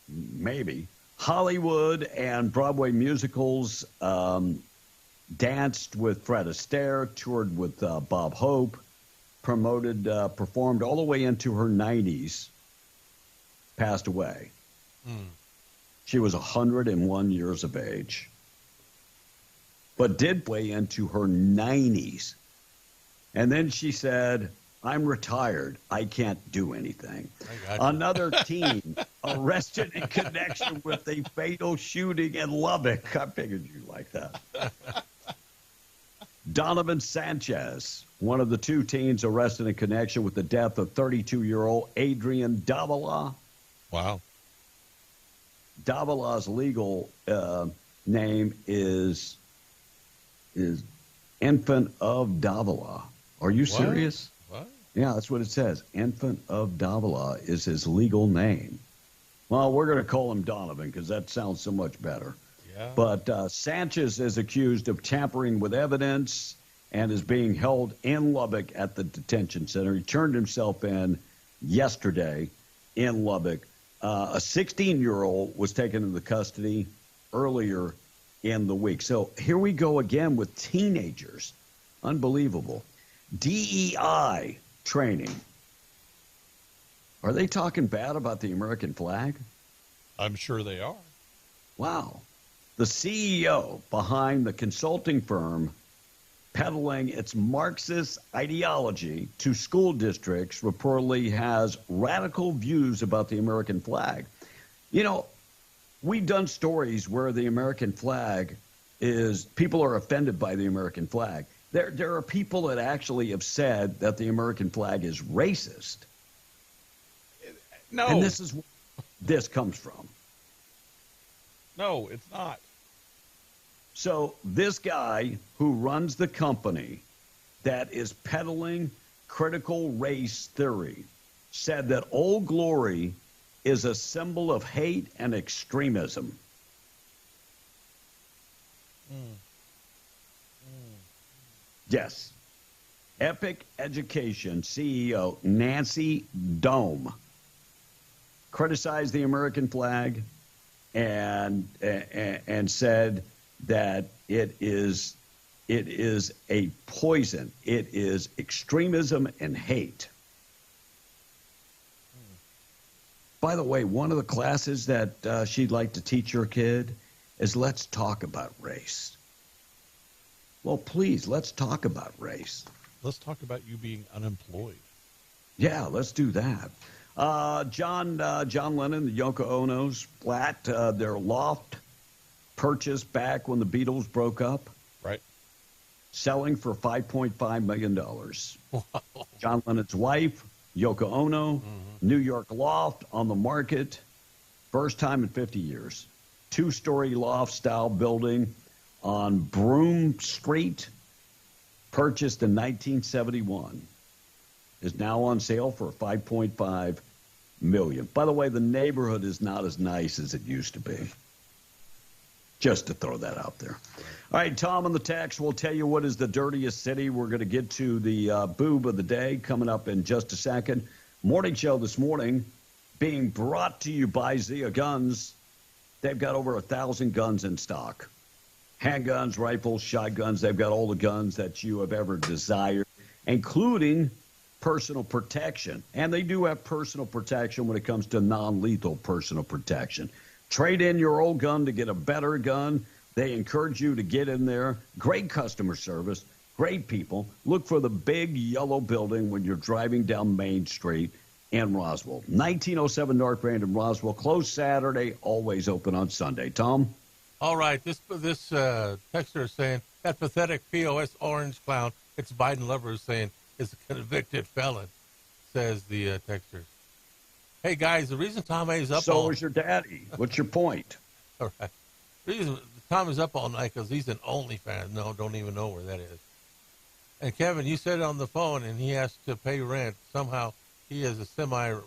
maybe. Hollywood and Broadway musicals danced with Fred Astaire, toured with Bob Hope, performed all the way into her 90s, passed away. She was 101 years of age, but did play into her 90s. And then she said, I'm retired. I can't do anything. Another teen arrested in connection with a fatal shooting in Lubbock. I figured you'd like that. Donovan Sanchez, one of the two teens arrested in connection with the death of 32-year-old Adrian Davila. Wow. Davila's legal name is Infant of Davila. Are you serious? What? Yeah, that's what it says. Infant of Davila is his legal name. Well, we're going to call him Donovan because that sounds so much better. Yeah. But Sanchez is accused of tampering with evidence and is being held in Lubbock at the detention center. He turned himself in yesterday in Lubbock. A 16-year-old was taken into custody earlier in the week. So here we go again with teenagers. Unbelievable. DEI training. Are they talking bad about the American flag? I'm sure they are. Wow. The CEO behind the consulting firm peddling its Marxist ideology to school districts reportedly has radical views about the American flag. You know, we've done stories where the American flag is, people are offended by the American flag. There are people that actually have said that the American flag is racist. No. And this is where this comes from. No, it's not. So this guy who runs the company that is peddling critical race theory said that Old Glory is a symbol of hate and extremism. Yes. Epic Education CEO Nancy Dome criticized the American flag and said that it is a poison. It is extremism and hate. By the way, one of the classes that she'd like to teach her kid is let's talk about race. Well, please, let's talk about race. Let's talk about you being unemployed. Yeah, let's do that. John Lennon, the Yoko Ono's flat, their loft purchased back when the Beatles broke up. Right. Selling for $5.5 million. Wow. John Lennon's wife, Yoko Ono, New York loft on the market. First time in 50 years. 2-story loft-style building on Broome Street, purchased in 1971, is now on sale for $5.5 million. By the way, the neighborhood is not as nice as it used to be. Just to throw that out there. All right, Tom on the text will tell you what is the dirtiest city. We're going to get to the boob of the day coming up in just a second. Morning show this morning being brought to you by Zia Guns. They've got over 1,000 guns in stock. Handguns, rifles, shotguns. They've got all the guns that you have ever desired, including personal protection. And they do have personal protection when it comes to non-lethal personal protection. Trade in your old gun to get a better gun. They encourage you to get in there. Great customer service, great people. Look for the big yellow building when you're driving down Main Street in Roswell. 1907 North Brandon, Roswell. Closed Saturday, always open on Sunday. Tom? All right, this texter is saying that pathetic POS orange clown, it's Biden lover, is saying is a convicted felon, says the texter. Hey, guys, the reason Tom A's up So is your daddy. What's your point? All right. The reason Tom is up all night because he's an OnlyFans. No, don't even know where that is. And, Kevin, you said it on the phone, and he has to pay rent. Somehow he is a semi-re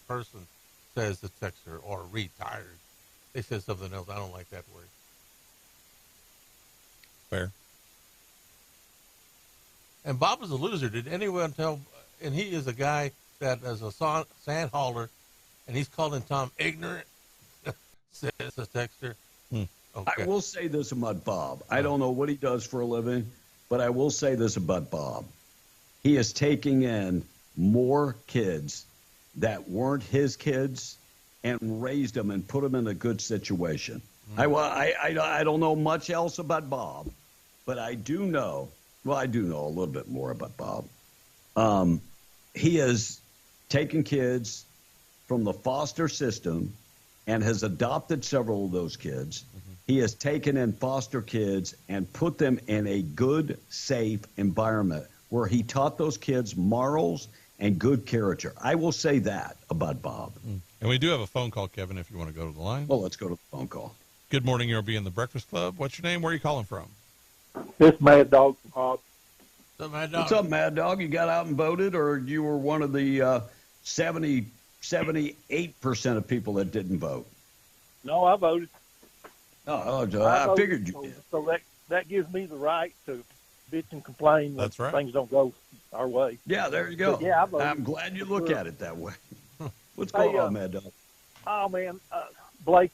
person, says the texter, or retired. They said something else. I don't like that word. Fair. And Bob is a loser. Did anyone tell? And he is a guy that is a sand hauler, and he's calling Tom ignorant, says the texter. Okay. I will say this about Bob. I don't know what he does for a living, but I will say this about Bob. He is taking in more kids that weren't his kids and raised them and put them in a good situation. I don't know much else about Bob, but I do know, I do know a little bit more about Bob. He has taken kids from the foster system and has adopted several of those kids. He has taken in foster kids and put them in a good, safe environment where he taught those kids morals and good character. I will say that about Bob. And we do have a phone call, Kevin, if you want to go to the line. Well, let's go to the phone call. Good morning, you'll be in the Breakfast Club. What's your name? Where are you calling from? This Mad Dog from Hobbs. What's up, Mad Dog? You got out and voted, or you were one of the 78% of people that didn't vote? No, I voted. I voted, figured you did. So that gives me the right to bitch and complain when things don't go our way. Yeah, there you go. But yeah, I voted. I'm glad you look at it that way. What's going on, Mad Dog? Oh man, Blake,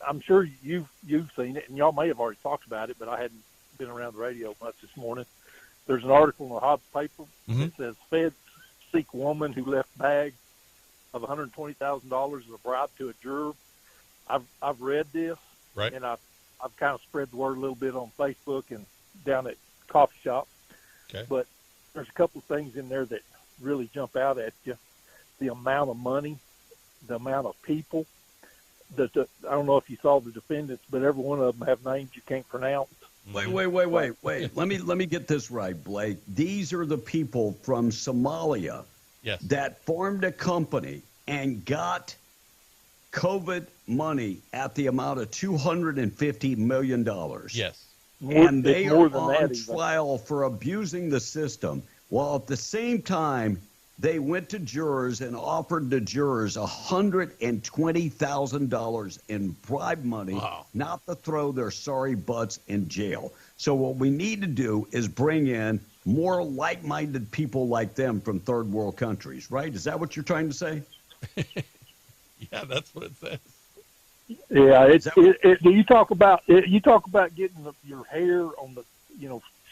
I'm sure you've seen it, and y'all may have already talked about it, but I hadn't been around the radio much this morning. There's an article in the Hobbs paper that says Feds seek woman who left bag of $120,000 as a bribe to a juror. I've read this, and I've kind of spread the word a little bit on Facebook and down at coffee shop. Okay. But there's a couple of things in there that really jump out at you. The amount of money, the amount of people. I don't know if you saw the defendants, but every one of them have names you can't pronounce. Wait. Let me get this right, Blake. These are the people from Somalia that formed a company and got COVID money at the amount of $250 million. Yes. And they are on trial for abusing the system, while at the same time, they went to jurors and offered the jurors $120,000 in bribe money, not to throw their sorry butts in jail. So what we need to do is bring in more like-minded people like them from third world countries, right? Is that what you're trying to say? Yeah, that's what it says. Yeah, you talk about getting your hair on the,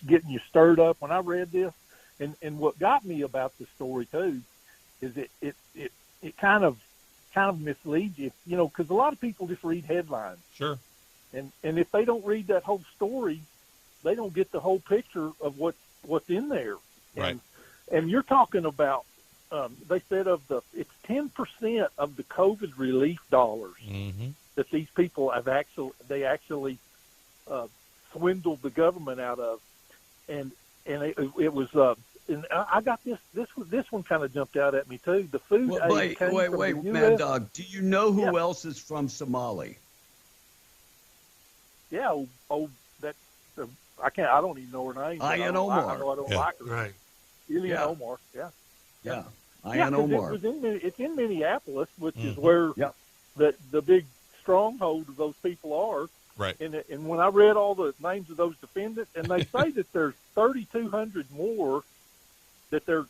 getting you stirred up. When I read this, and what got me about the story too, is it kind of misleads you, because a lot of people just read headlines. Sure. And if they don't read that whole story, they don't get the whole picture of what's in there. Right. And you're talking about, they said it's 10% of the COVID relief dollars that these people have actually swindled the government out of, and it was. And I got this one kind of jumped out at me too. The food. Wait, Mad Dog. Do you know who else is from Somali? Yeah, I don't even know her name. Ayan Omar. I don't like her. Right. Ilhan Omar. Yeah. Ayan Omar. It's in Minneapolis, which is where the big stronghold of those people are. Right. And when I read all the names of those defendants, and they say that there's 3,200 more and of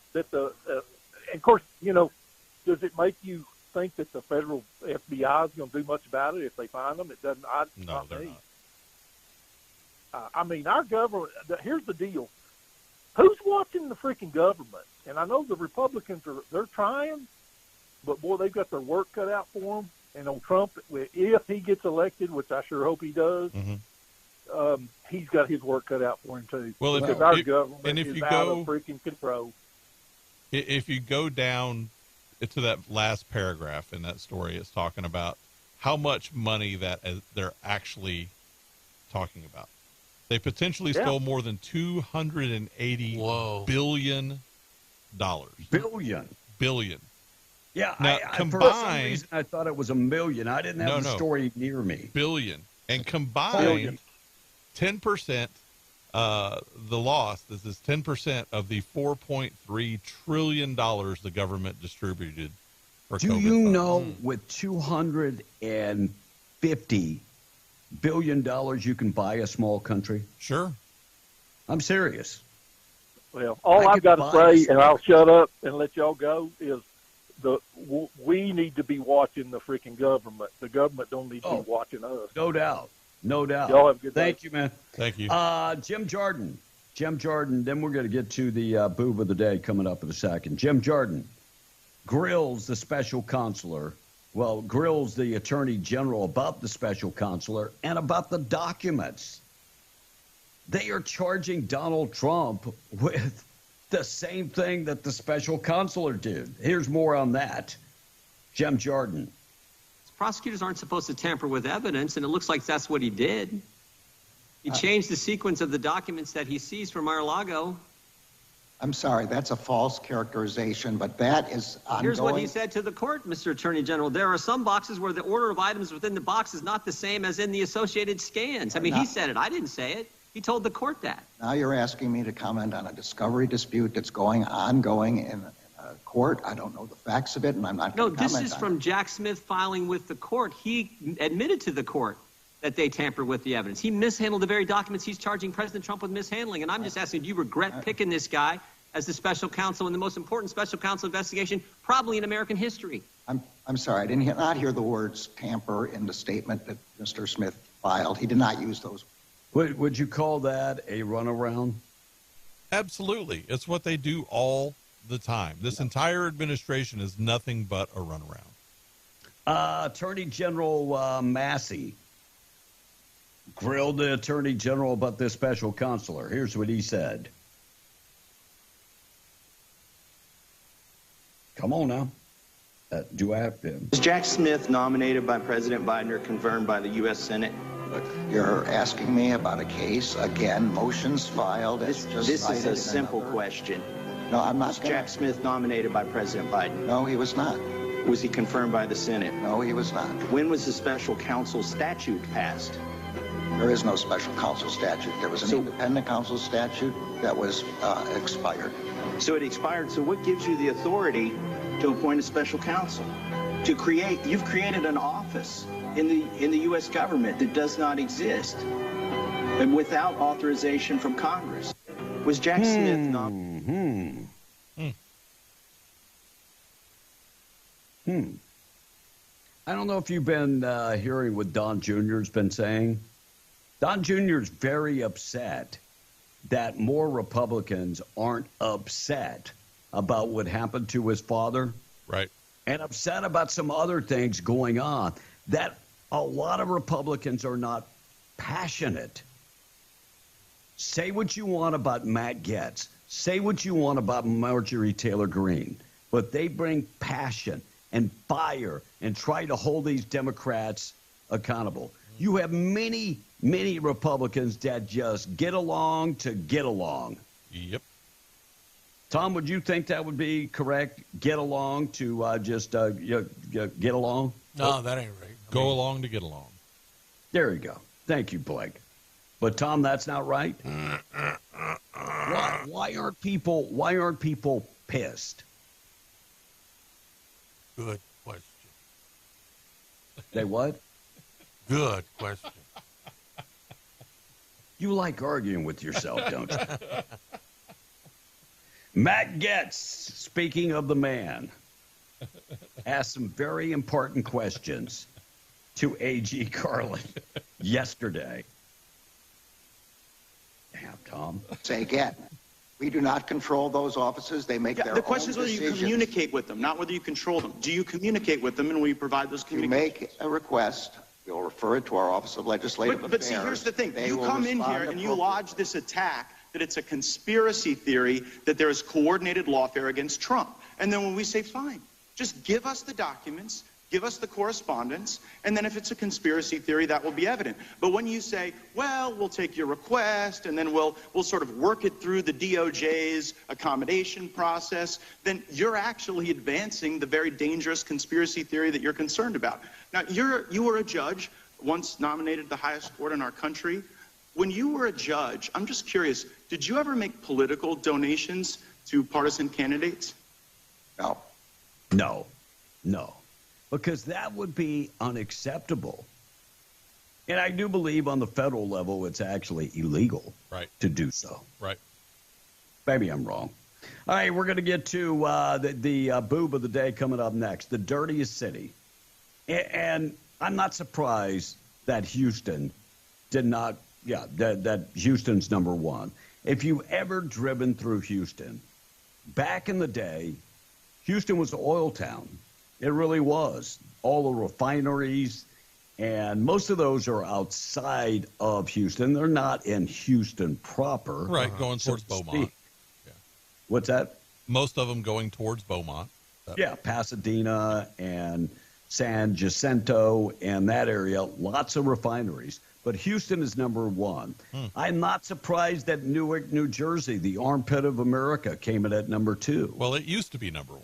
course, does it make you think that the federal FBI is going to do much about it if they find them? It doesn't. No, they're not. I mean, our government. Here's the deal: who's watching the freaking government? And I know the Republicans they're trying, but boy, they've got their work cut out for them. And on Trump, if he gets elected, which I sure hope he does, he's got his work cut out for him too. Well, because our government is out of freaking control. If you go down to that last paragraph in that story, it's talking about how much money that they're actually talking about. They potentially stole more than $280 billion. Billion. Yeah, now, for some reason I thought it was $1 million. I didn't have the story near me. Billion. And combined, 10%, the loss, this is 10% of the $4.3 trillion the government distributed for COVID. Do you know with $250 billion you can buy a small country? Sure. I'm serious. Well, all I've got to say, and I'll shut up and let y'all go, is we need to be watching the freaking government. The government don't need to be watching us. No doubt. Y'all have a good day. Thank you, man. Thank you. Jim Jordan. Then we're going to get to the boob of the day coming up in a second. Jim Jordan grills the special consular. Well, grills the attorney general about the special consular and about the documents. They are charging Donald Trump with the same thing that the special consular did. Here's more on that. Jim Jordan. Prosecutors aren't supposed to tamper with evidence, and it looks like that's what he did. He changed the sequence of the documents that he seized from Mar-a-Lago. I'm sorry, that's a false characterization, but that is ongoing. Here's what he said to the court, Mr. Attorney General. There are some boxes where the order of items within the box is not the same as in the associated scans. I mean, he said it. I didn't say it. He told the court that. Now you're asking me to comment on a discovery dispute that's ongoing in a court. I don't know the facts of it, and I'm not going to comment on it. No, this is from Jack Smith filing with the court. He admitted to the court that they tampered with the evidence. He mishandled the very documents he's charging President Trump with mishandling. And I'm just asking, do you regret picking this guy as the special counsel in the most important special counsel investigation probably in American history? I'm sorry, I did not hear the words tamper in the statement that Mr. Smith filed. He did not use those. Would you call that a runaround? Absolutely. It's what they do all the time. This entire administration is nothing but a runaround. Attorney General Massey grilled the Attorney General about this special counselor. Here's what he said. Come on now. Do I have to? Was Jack Smith nominated by President Biden or confirmed by the U.S. Senate? Look, you're asking me about a case. Again, motions filed. This is a simple question. No, I'm not. Was Jack Smith nominated by President Biden? No, he was not. Was he confirmed by the Senate? No, he was not. When was the special counsel statute passed? There is no special counsel statute. There was an independent counsel statute that was expired. So it expired. So what gives you the authority to appoint a special counsel? You've created an office in the U.S. government that does not exist, and without authorization from Congress. Was Jack Smith nominated? I don't know if you've been hearing what Don Jr.'s been saying. Don Jr. is very upset that more Republicans aren't upset about what happened to his father. Right. And upset about some other things going on, that a lot of Republicans are not passionate. Say what you want about Matt Gaetz. Say what you want about Marjorie Taylor Greene. But they bring passion and fire and try to hold these Democrats accountable. You have many, many Republicans that just get along to get along. Yep. Tom, would you think that would be correct? Get along to get along? No, that ain't right. Go along to get along. There you go. Thank you, Blake. But Tom, that's not right. Why aren't people pissed? Good question. They what? Good question. You like arguing with yourself, don't you? Matt Gaetz, speaking of the man, asked some very important questions to A.G. Carlin yesterday. Damn, Tom. Say again. We do not control those offices. They make their own decisions. The question is whether you communicate with them, not whether you control them. Do you communicate with them, and will you provide those communications? You make a request. We'll refer it to our Office of Legislative Affairs. But see, here's the thing. You come in here and you lodge this attack that it's a conspiracy theory, that there is coordinated lawfare against Trump. And then when we say, fine, just give us the documents, give us the correspondence, and then if it's a conspiracy theory, that will be evident. But when you say, well, we'll take your request, and then we'll sort of work it through the DOJ's accommodation process, then you're actually advancing the very dangerous conspiracy theory that you're concerned about. Now, you were a judge, once nominated the highest court in our country. When you were a judge, I'm just curious, did you ever make political donations to partisan candidates? No. No. Because that would be unacceptable. And I do believe on the federal level it's actually illegal to do so. Right. Maybe I'm wrong. All right, we're going to get to the boob of the day coming up next, the dirtiest city. And I'm not surprised that Houston did not, that Houston's number one. If you've ever driven through Houston, back in the day, Houston was an oil town. It really was. All the refineries, and most of those are outside of Houston. They're not in Houston proper. Right, going towards Beaumont. Yeah. What's that? Most of them going towards Beaumont. Yeah, Pasadena and San Jacinto and that area, lots of refineries. But Houston is number one. I'm not surprised that Newark, New Jersey, the armpit of America, came in at number 2. Well, it used to be number 1.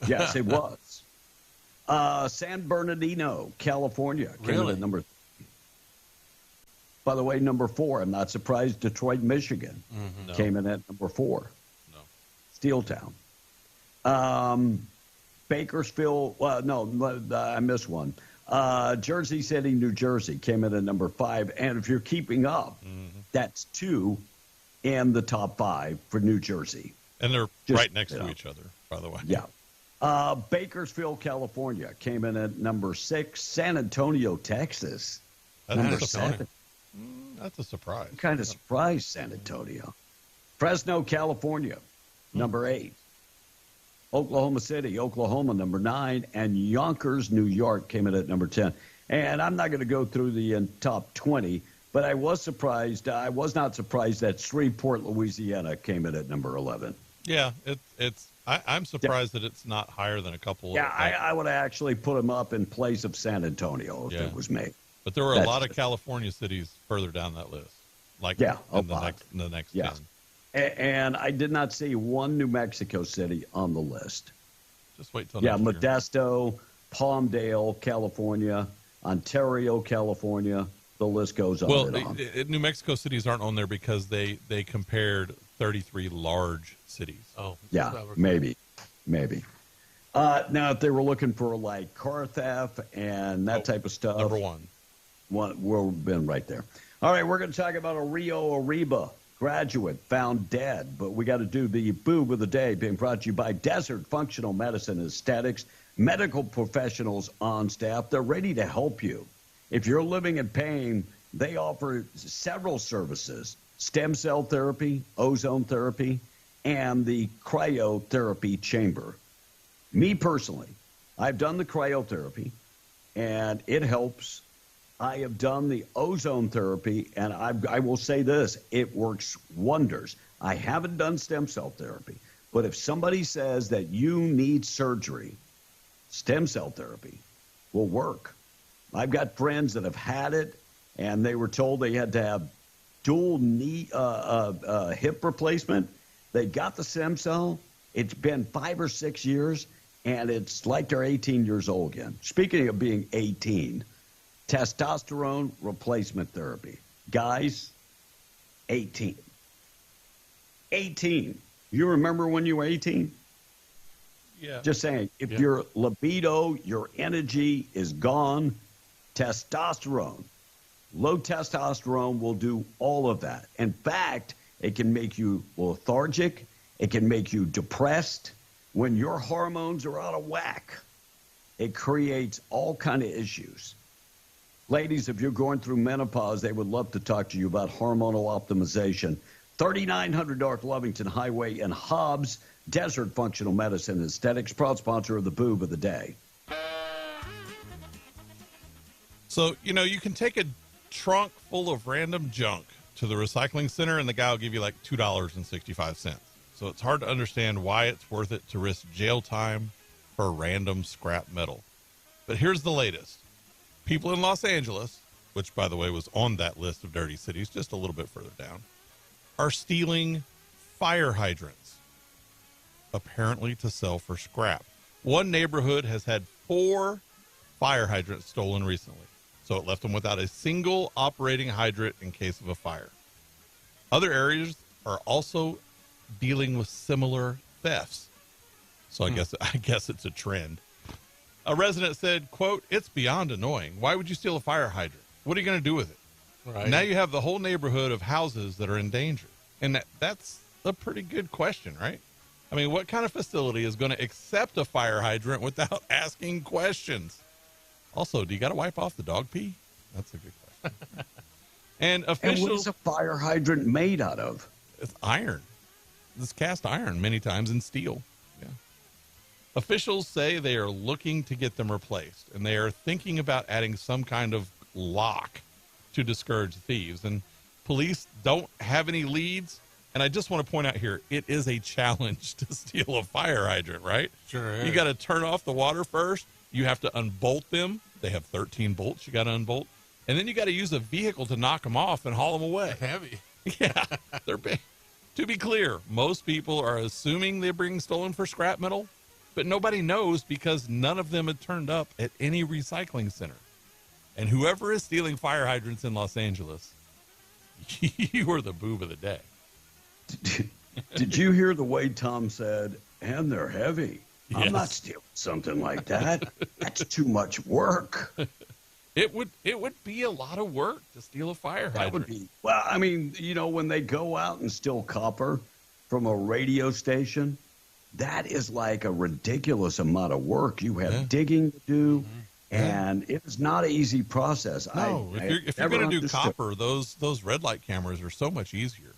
Yes, it was. San Bernardino, California, came in at number 3. By the way, number 4, I'm not surprised, Detroit, Michigan, came in at number 4. No. Steel Town. Bakersfield, I missed one. Jersey City, New Jersey came in at number 5. And if you're keeping up, that's 2 in the top 5 for New Jersey. And they're right next to each other, by the way. Yeah. Bakersfield, California came in at number 6. San Antonio, Texas, number 7. That's a surprise. I'm kind of surprised, San Antonio. Fresno, California, number 8. Oklahoma City, Oklahoma, number 9. And Yonkers, New York, came in at number 10. And I'm not going to go through the top 20, but I was surprised. I was not surprised that Shreveport, Louisiana, came in at number 11. Yeah, I'm surprised that it's not higher than a couple. Yeah, I would actually put them up in place of San Antonio if it was me. But there were a lot of California cities further down that list, like in the next 10. And I did not see one New Mexico city on the list. Just wait till next year. Modesto, Palmdale, California, Ontario, California. The list goes on and on. New Mexico cities aren't on there because they compared 33 large cities. Oh, yeah, maybe. Now, if they were looking for like car theft and that type of stuff, number 1. We've been right there. All right, we're going to talk about a Rio Arriba graduate found dead, but we got to do the boob of the day, being brought to you by Desert Functional Medicine and Aesthetics. Medical professionals on staff. They're ready to help you. If you're living in pain, they offer several services: stem cell therapy, ozone therapy, and the cryotherapy chamber. Me personally, I've done the cryotherapy, and it helps. I have done the ozone therapy, and I will say this, it works wonders. I haven't done stem cell therapy, but if somebody says that you need surgery, stem cell therapy will work. I've got friends that have had it, and they were told they had to have dual knee hip replacement. They got the stem cell. It's been 5 or 6 years, and it's like they're 18 years old again. Speaking of being 18, testosterone replacement therapy. Guys, 18. 18. You remember when you were 18? Yeah. Just saying, if your libido, your energy is gone, testosterone, low testosterone will do all of that. In fact, it can make you lethargic. It can make you depressed. When your hormones are out of whack, it creates all kind of issues. Ladies, if you're going through menopause, they would love to talk to you about hormonal optimization. 3900 North Lovington Highway in Hobbs, Desert Functional Medicine and Aesthetics, proud sponsor of the boob of the day. So, you can take a trunk full of random junk to the recycling center, and the guy will give you like $2.65. So it's hard to understand why it's worth it to risk jail time for random scrap metal. But here's the latest. People in Los Angeles, which, by the way, was on that list of dirty cities just a little bit further down, are stealing fire hydrants, apparently to sell for scrap. One neighborhood has had 4 fire hydrants stolen recently, so it left them without a single operating hydrant in case of a fire. Other areas are also dealing with similar thefts. So I guess it's a trend. A resident said, quote, "It's beyond annoying. Why would you steal a fire hydrant? What are you going to do with it?" Right. Now you have the whole neighborhood of houses that are in danger. And that's a pretty good question, right? I mean, what kind of facility is going to accept a fire hydrant without asking questions? Also, do you got to wipe off the dog pee? That's a good question. And officials... And what is a fire hydrant made out of? It's iron. It's cast iron many times in steel. Yeah. Officials say they are looking to get them replaced, and they are thinking about adding some kind of lock to discourage thieves. And police don't have any leads. And I just want to point out here, it is a challenge to steal a fire hydrant, right? Sure is. You got to turn off the water first, You have to unbolt them. They have 13 bolts you got to unbolt. And then you got to use a vehicle to knock them off and haul them away. They're heavy. Yeah, they're big. To be clear, most people are assuming they're being stolen for scrap metal, but nobody knows because none of them had turned up at any recycling center. And whoever is stealing fire hydrants in Los Angeles, you are the boob of the day. Did you hear the way Tom said, and they're heavy? Yes. I'm not stealing something like that. That's too much work. It would be a lot of work to steal a fire hydrant. That would be. Well, I mean, you know, when they go out and steal copper from a radio station, that is like a ridiculous amount of work. You have digging to do, and it is not an easy process. No, if you're going to do copper, those red light cameras are so much easier.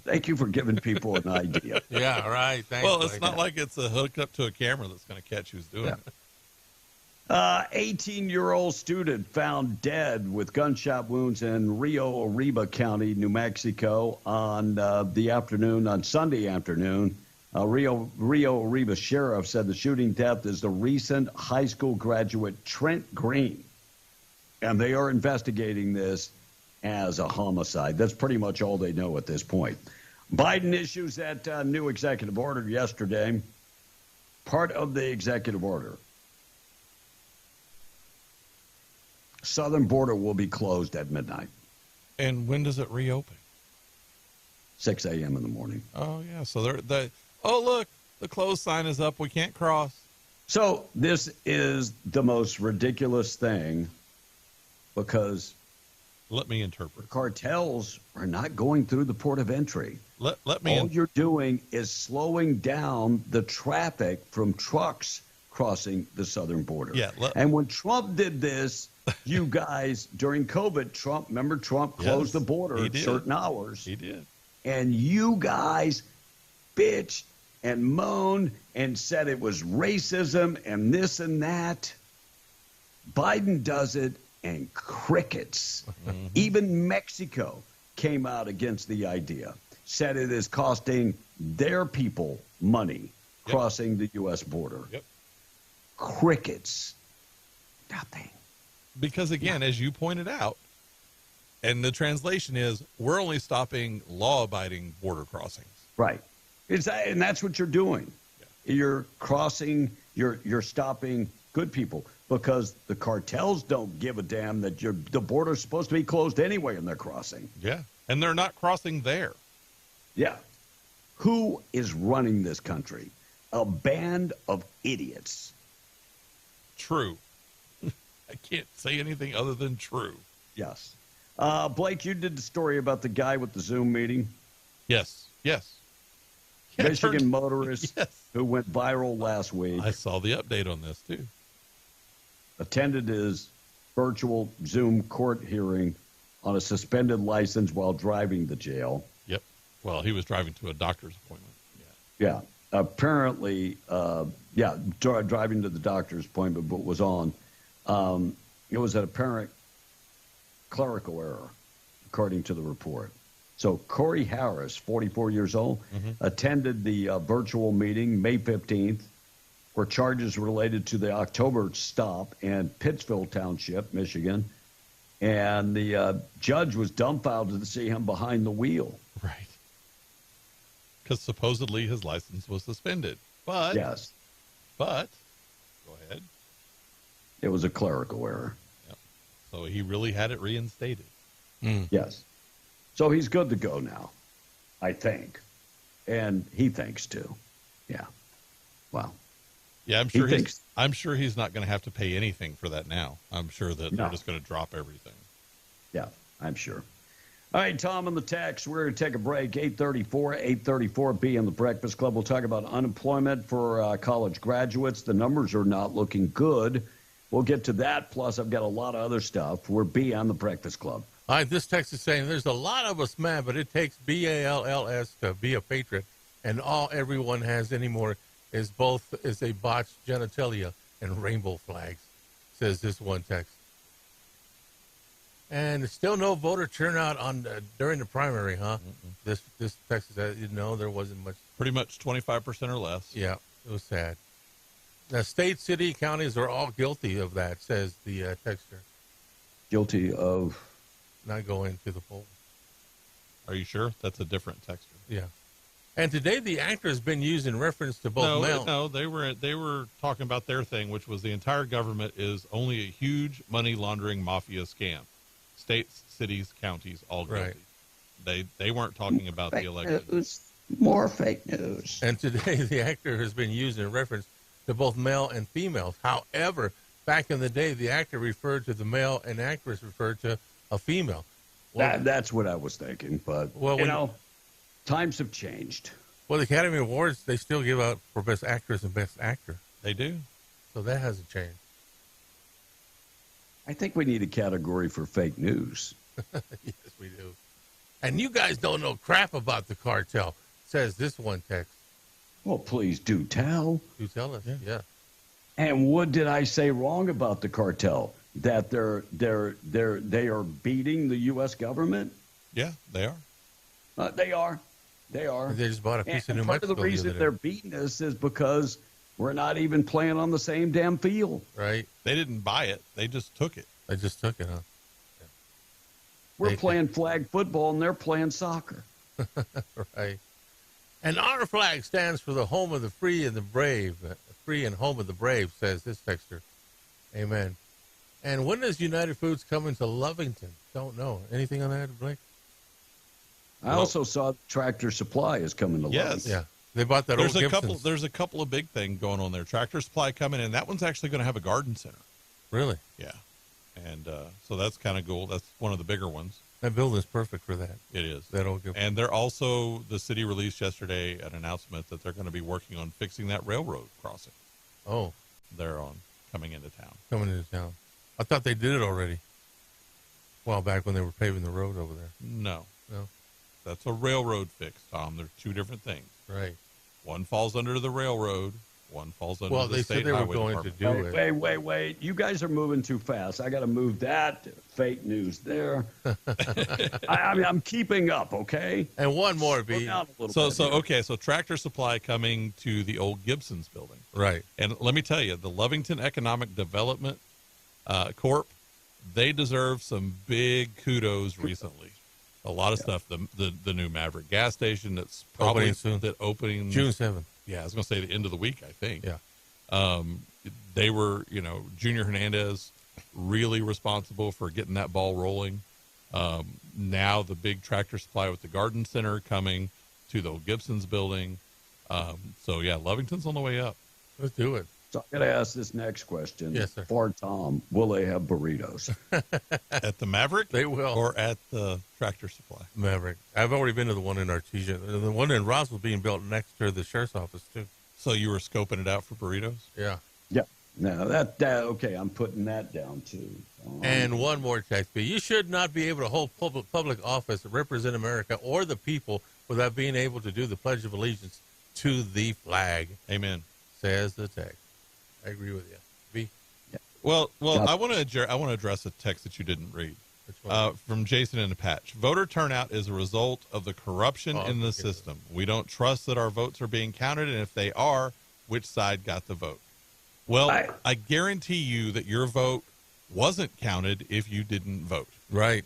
Thank you for giving people an idea. Yeah, right. Thanks, well, it's not like it's hooked up to a camera that's going to catch who's doing it. 18-year-old student found dead with gunshot wounds in Rio Arriba County, New Mexico on Sunday afternoon. Rio Arriba sheriff said the shooting death is the recent high school graduate Trent Green, and they are investigating this as a homicide. That's pretty much all they know at this point. Biden issues that new executive order yesterday. Part of the executive order: southern border will be closed at midnight. And when does it reopen? 6 a.m. in the morning. Oh, yeah. So look, the closed sign is up. We can't cross. So this is the most ridiculous thing because let me interpret. Cartels are not going through the port of entry. Let me. All you're doing is slowing down the traffic from trucks crossing the southern border. Yeah. And when Trump did this, you guys, during COVID, Trump closed the border at certain hours. He did. And you guys bitched and moaned and said it was racism and this and that. Biden does it and crickets. Mm-hmm. Even Mexico came out against the idea, said it is costing their people money crossing the U.S. border. Yep. Crickets. Nothing. Because, again, as you pointed out, and the translation is, we're only stopping law-abiding border crossings. Right. And that's what you're doing. Yeah. You're crossing, you're stopping good people because the cartels don't give a damn that the border's supposed to be closed anyway and they're crossing. Yeah. And they're not crossing there. Yeah. Who is running this country? A band of idiots. True. I can't say anything other than true. Yes. Blake, you did the story about the guy with the Zoom meeting. Yes. Yeah, Michigan motorist who went viral last week. I saw the update on this, too. Attended his virtual Zoom court hearing on a suspended license while driving to jail. Yep. Well, he was driving to a doctor's appointment. Yeah. Apparently, driving to the doctor's appointment, but was on. It was an apparent clerical error, according to the report. So Corey Harris, 44 years old, attended the virtual meeting May 15th, where charges related to the October stop in Pittsfield Township, Michigan. And the judge was dumbfounded to see him behind the wheel. Right. Because supposedly his license was suspended. But yes. But go ahead. It was a clerical error. Yep. So he really had it reinstated. Yes. So he's good to go now, I think. And he thinks too. Yeah. Wow. Yeah, I'm sure he's not going to have to pay anything for that now. I'm sure that they're just going to drop everything. Yeah, I'm sure. All right, Tom, on the text, we're going to take a break. 834 be in the Breakfast Club. We'll talk about unemployment for college graduates. The numbers are not looking good. We'll get to that. Plus, I've got a lot of other stuff. We're be on the Breakfast Club. All right, this text is saying there's a lot of us mad, but it takes BALLS to be a patriot, and all everyone has anymore is a botched genitalia and rainbow flags, says this one text. And there's still no voter turnout during the primary, huh? Mm-mm. This text says, there wasn't much. Pretty much 25% or less. Yeah, it was sad. Now, state, city, counties are all guilty of that, says the texter. Guilty of not going to the polls. Are you sure? That's a different texter. Yeah. And today the actor has been used in reference to both mail. No, they were talking about their thing, which was the entire government is only a huge money laundering mafia scam. States, cities, counties, all guilty. Right. They weren't talking about the election. More fake news. And today the actor has been used in reference to both male and females. However, back in the day, the actor referred to the male and actress referred to a female. Well, that's what I was thinking, but well, times have changed. Well, the Academy Awards, they still give out for Best Actress and Best Actor. They do. So that hasn't changed. I think we need a category for fake news. Yes, we do. And you guys don't know crap about the cartel, says this one text. Well, please do tell. Do tell us, yeah. And what did I say wrong about the cartel? That they are beating the U.S. government? Yeah, they are. They are. They are. They just bought a piece of New Mexico. Part of the reason they're beating us is because we're not even playing on the same damn field. Right. They didn't buy it. They just took it. They just took it, huh? Yeah. We're playing flag football and they're playing soccer. Right. And our flag stands for the home of the free and the brave. Free and home of the brave, says this texter. Amen. And when does United Foods come into Lovington? Don't know. Anything on that, Blake? I also saw Tractor Supply is coming to Lovington. Yeah. They bought that old Gibson's. There's a couple of big things going on there. Tractor Supply coming in. That one's actually going to have a garden center. Really? Yeah. And so that's kind of cool. That's one of the bigger ones. That building's perfect for that. It is. That old Gibson. And they're also, the city released yesterday an announcement that they're going to be working on fixing that railroad crossing. Oh. They're on coming into town. Coming into town. I thought they did it already. A while back when they were paving the road over there. No. No. That's a railroad fix, Tom. They're two different things. Right. One falls under the railroad. One falls under the state highway department. Well, they said they were going to do it. Wait. You guys are moving too fast. I got to move that fake news there. I'm keeping up, okay? And one more, B. So Tractor Supply coming to the old Gibson's building. Right. And let me tell you, the Lovington Economic Development Corp, they deserve some big kudos recently. A lot of stuff. The new Maverick gas station that's probably opening soon. Opening June 7th. Yeah, I was going to say the end of the week, I think. Yeah. They were, Junior Hernandez really responsible for getting that ball rolling. Now the big Tractor Supply with the garden center coming to the old Gibson's building. So yeah, Lovington's on the way up. Let's do it. So I got to ask this next question. Yes, sir. For Tom, will they have burritos? At the Maverick? They will. Or at the Tractor Supply? Maverick. I've already been to the one in Artesia. The one in Roswell being built next to the sheriff's office, too. So you were scoping it out for burritos? Yeah. Yeah. No, that okay, I'm putting that down, too. And one more text. You should not be able to hold public office to represent America or the people without being able to do the Pledge of Allegiance to the flag. Amen. Says the text. I agree with you. B? Yeah. Well, I want to address a text that you didn't read from Jason in Apache. Voter turnout is a result of the corruption in the system. We don't trust that our votes are being counted, and if they are, which side got the vote? Well, I guarantee you that your vote wasn't counted if you didn't vote. Right.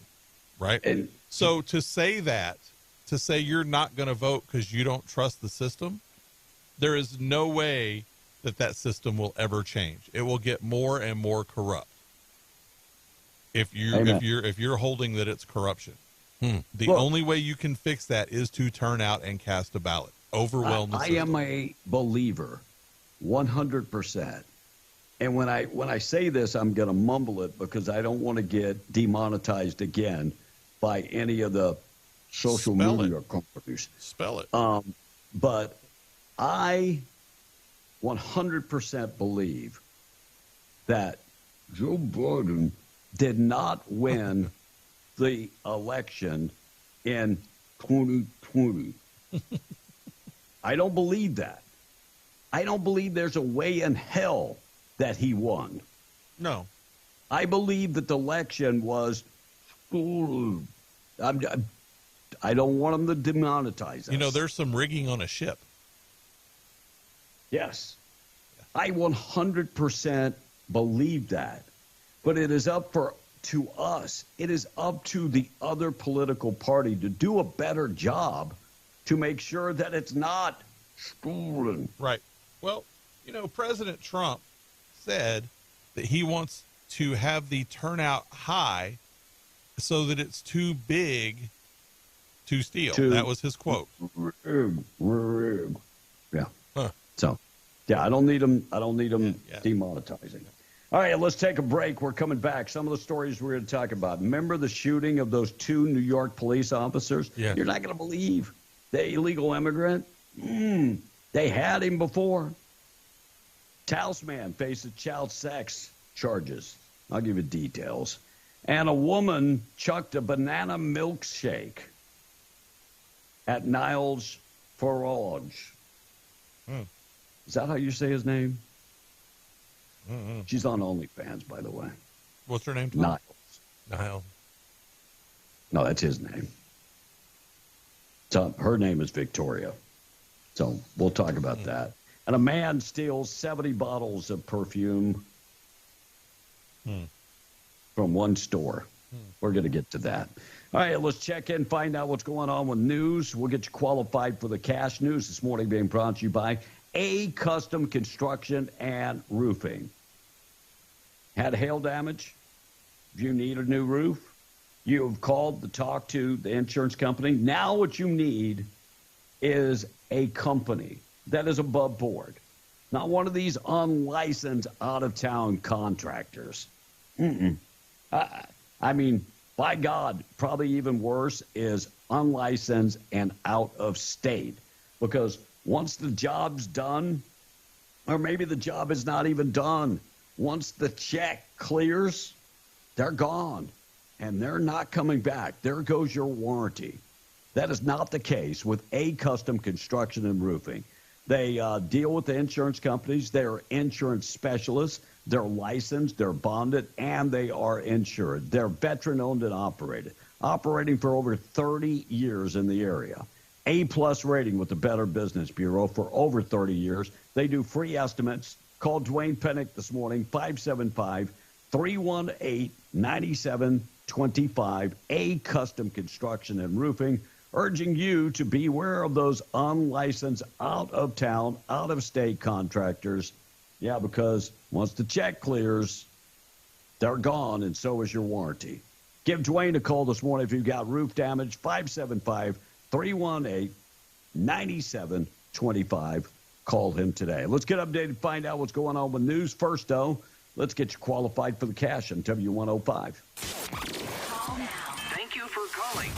And so to say you're not going to vote because you don't trust the system, there is no way that system will ever change. It will get more and more corrupt. If you're holding that it's corruption, the only way you can fix that is to turn out and cast a ballot. Overwhelm the system. I am a believer, 100%. And when I say this, I'm going to mumble it because I don't want to get demonetized again by any of the social media companies. Spell it. But I 100% believe that Joe Biden did not win the election in 2020. I don't believe that. I don't believe there's a way in hell that he won. No. I believe that the election was stolen. I don't want them to demonetize us. There's some rigging on a ship. Yes. I 100% believe that. But it is up to us. It is up to the other political party to do a better job to make sure that it's not stolen. Right. Well, President Trump said that he wants to have the turnout high so that it's too big to steal. That was his quote. Yeah. Huh. So, I don't need them demonetizing. All right, let's take a break. We're coming back. Some of the stories we're going to talk about. Remember the shooting of those 2 New York police officers? Yeah. You're not going to believe the illegal immigrant. They had him before. Talisman faces child sex charges. I'll give you details. And a woman chucked a banana milkshake at Niles Farage. Is that how you say his name? She's on OnlyFans, by the way. What's her name? Niles. Niles. No, that's his name. So her name is Victoria. So we'll talk about that. And a man steals 70 bottles of perfume from one store. We're going to get to that. All right, let's check in, find out what's going on with news. We'll get you qualified for the cash news this morning, being brought to you by A Custom Construction and Roofing. Had hail damage? If you need a new roof, you have called to talk to the insurance company. Now what you need is a company that is above board, not one of these unlicensed out-of-town contractors. I mean, by God, probably even worse is unlicensed and out of state, because once the job's done, or maybe the job is not even done, once the check clears, they're gone, and they're not coming back. There goes your warranty. That is not the case with A Custom Construction and Roofing. They deal with the insurance companies. They're insurance specialists. They're licensed, they're bonded, and they are insured. They're veteran-owned and operated, operating for over 30 years in the area. A-plus rating with the Better Business Bureau for over 30 years. They do free estimates. Call Dwayne Pennick this morning, 575-318-9725. A Custom Construction and Roofing, urging you to beware of those unlicensed, out-of-town, out-of-state contractors. Yeah, because once the check clears, they're gone, and so is your warranty. Give Dwayne a call this morning if you've got roof damage, 575-318-9725. Call him today. Let's get updated, find out what's going on with news. First, though, let's get you qualified for the cash on W105. Call now. Thank you for calling.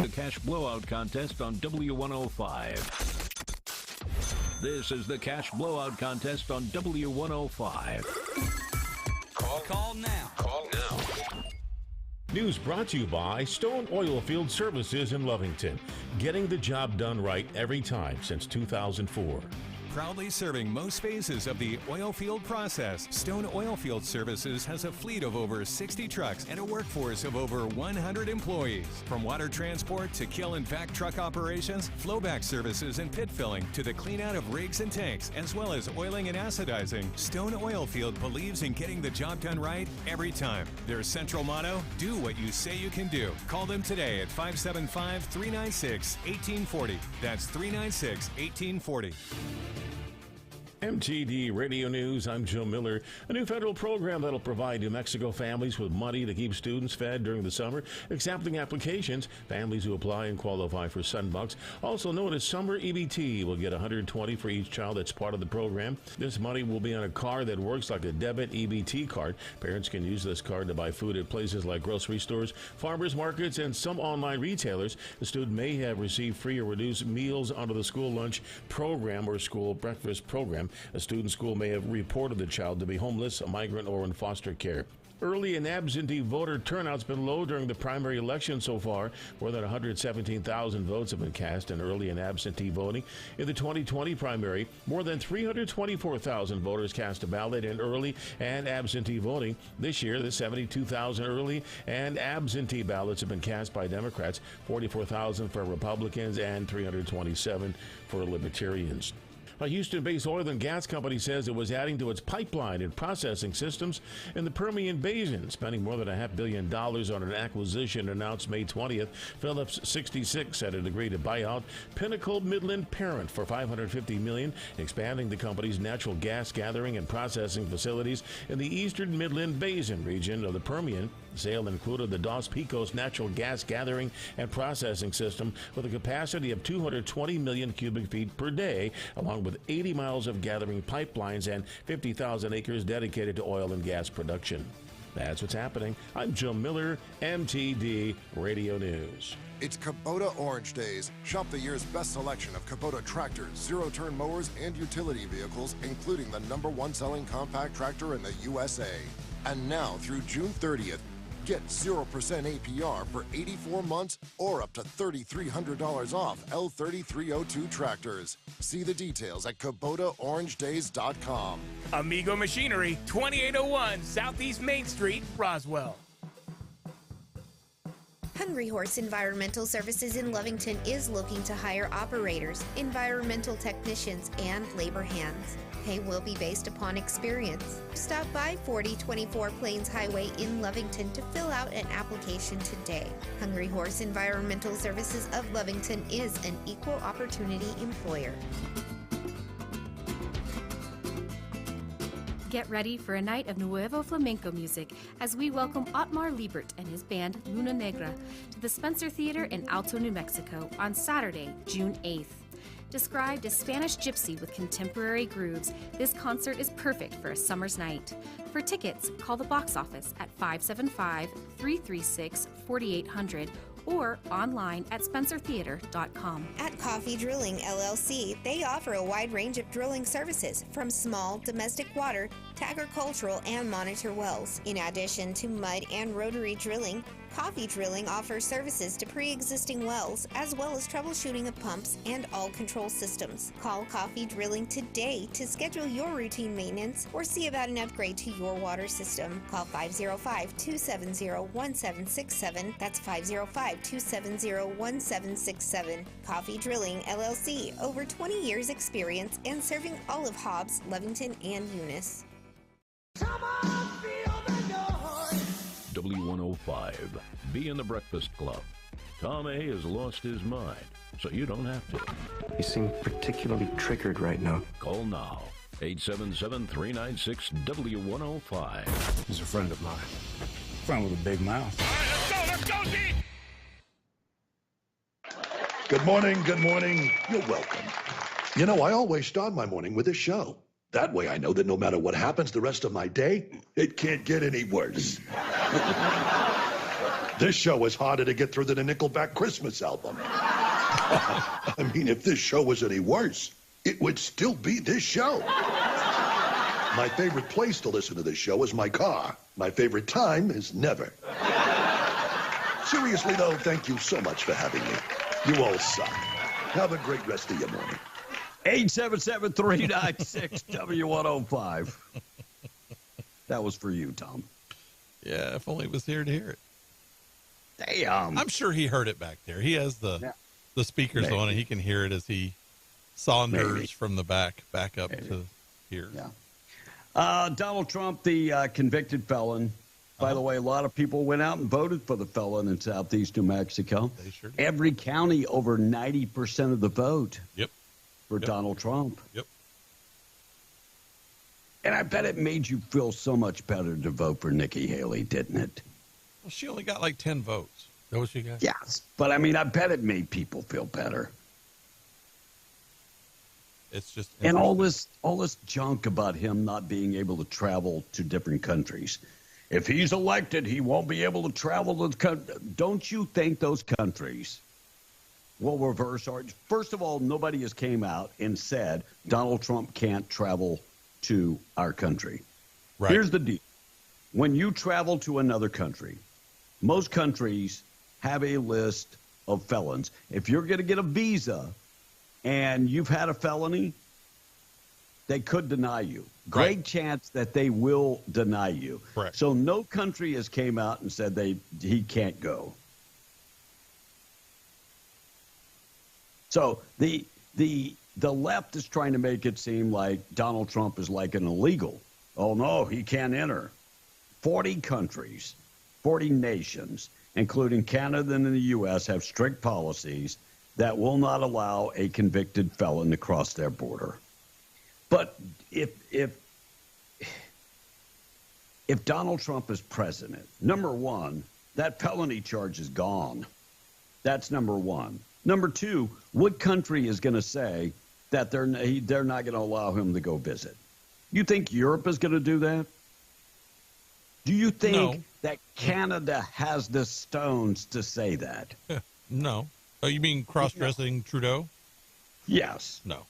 The Cash Blowout Contest on W105. This is the Cash Blowout Contest on W105. Call now. Call now. News brought to you by Stone Oilfield Services in Lovington. Getting the job done right every time since 2004. Proudly serving most phases of the oil field process, Stone Oilfield Services has a fleet of over 60 trucks and a workforce of over 100 employees. From water transport to kill and vac truck operations, flowback services and pit filling to the clean out of rigs and tanks, as well as oiling and acidizing, Stone Oilfield believes in getting the job done right every time. Their central motto, do what you say you can do. Call them today at 575-396-1840. That's 396-1840. MTD Radio News, I'm Joe Miller. A new federal program that'll provide New Mexico families with money to keep students fed during the summer. Accepting applications, families who apply and qualify for Sunbucks, also known as Summer EBT, will get $120 for each child that's part of the program. This money will be on a card that works like a debit EBT card. Parents can use this card to buy food at places like grocery stores, farmers markets, and some online retailers. The student may have received free or reduced meals under the school lunch program or school breakfast program. time a student school may have reported the child to be homeless, a migrant, or in foster care. Early and absentee voter turnout's been low during the primary election so far. More than 117,000 votes have been cast in early and absentee voting. In the 2020 primary, more than 324,000 voters cast a ballot in early and absentee voting. This year, the 72,000 early and absentee ballots have been cast by Democrats, 44,000 for Republicans, and 327 for Libertarians. A Houston-based oil and gas company says it was adding to its pipeline and processing systems in the Permian Basin, spending more than $500 million on an acquisition announced May 20th. Phillips 66 said it agreed to buy out Pinnacle Midland Parent for $550 million, expanding the company's natural gas gathering and processing facilities in the eastern Midland Basin region of the Permian. The sale included the Dos Picos natural gas gathering and processing system with a capacity of 220 million cubic feet per day, along with 80 miles of gathering pipelines and 50,000 acres dedicated to oil and gas production. That's what's happening. I'm Joe Miller, MTD Radio News. It's Kubota Orange Days. Shop the year's best selection of Kubota tractors, zero-turn mowers, and utility vehicles, including the #1 selling compact tractor in the USA. And now through June 30th, get 0% APR for 84 months or up to $3,300 off L3302 tractors. See the details at KubotaOrangeDays.com. Amigo Machinery, 2801 Southeast Main Street, Roswell. Hungry Horse Environmental Services in Lovington is looking to hire operators, environmental technicians, and labor hands. Pay will be based upon experience. Stop by 4024 Plains Highway in Lovington to fill out an application today. Hungry Horse Environmental Services of Lovington is an equal opportunity employer. Get ready for a night of Nuevo Flamenco music as we welcome Otmar Liebert and his band Luna Negra to the Spencer Theater in Alto, New Mexico on Saturday, June 8th. Described as Spanish gypsy with contemporary grooves, this concert is perfect for a summer's night. For tickets, call the box office at 575-336-4800 or online at spencertheater.com. At Coffee Drilling LLC, they offer a wide range of drilling services from small domestic water to agricultural and monitor wells. In addition to mud and rotary drilling, Coffee Drilling offers services to pre-existing wells as well as troubleshooting of pumps and all control systems. Call Coffee Drilling today to schedule your routine maintenance or see about an upgrade to your water system. Call 505-270-1767. That's 505-270-1767. Coffee Drilling LLC, over 20 years experience and serving all of Hobbs, Lovington, and Eunice. W105. Be in the Breakfast Club. Tom A. has lost his mind, so you don't have to. You seem particularly triggered right now. Call now. 877-396-W105. He's a friend of mine. Friend with a big mouth. Let's go, Deke! Good morning, good morning. You're welcome. You know, I always start my morning with a show. That way I know that no matter what happens the rest of my day, it can't get any worse. This show is harder to get through than a Nickelback Christmas album. I mean, if this show was any worse, it would still be this show. My favorite place to listen to this show is my car. My favorite time is never. Seriously, though, thank you so much for having me. You all suck. Have a great rest of your morning. 877-396-W105. That was for you, Tom. Yeah, if only he was here to hear it. Damn. I'm sure he heard it back there. He has the speakers Maybe. on, and he can hear it as he saunders Maybe. from the back up to here. Yeah. Donald Trump, the convicted felon. By the way, a lot of people went out and voted for the felon in southeast New Mexico. They sure did. Every county, over 90% of the vote. Yep. For Donald Trump. Yep. And I bet it made you feel so much better to vote for Nikki Haley, didn't it? Well, she only got like 10 votes. Is that what she got? Yes. But, I mean, I bet it made people feel better. It's just... And all this junk about him not being able to travel to different countries. If he's elected, he won't be able to travel to the country. Don't you think those countries will reverse our. First of all, nobody has came out and said Donald Trump can't travel to our country. Right. Here's the deal. When you travel to another country, most countries have a list of felons. If you're going to get a visa and you've had a felony, they could deny you. Great chance that they will deny you. Correct. So no country has came out and said he can't go. So the left is trying to make it seem like Donald Trump is like an illegal. Oh, no, he can't enter. 40 countries, 40 nations, including Canada and the U.S., have strict policies that will not allow a convicted felon to cross their border. But if Donald Trump is president, number one, that felony charge is gone. That's number one. Number two, what country is going to say that they're not going to allow him to go visit? You think Europe is going to do that? Do you think that Canada has the stones to say that? No. Oh, you mean cross-dressing Trudeau? Yes. No.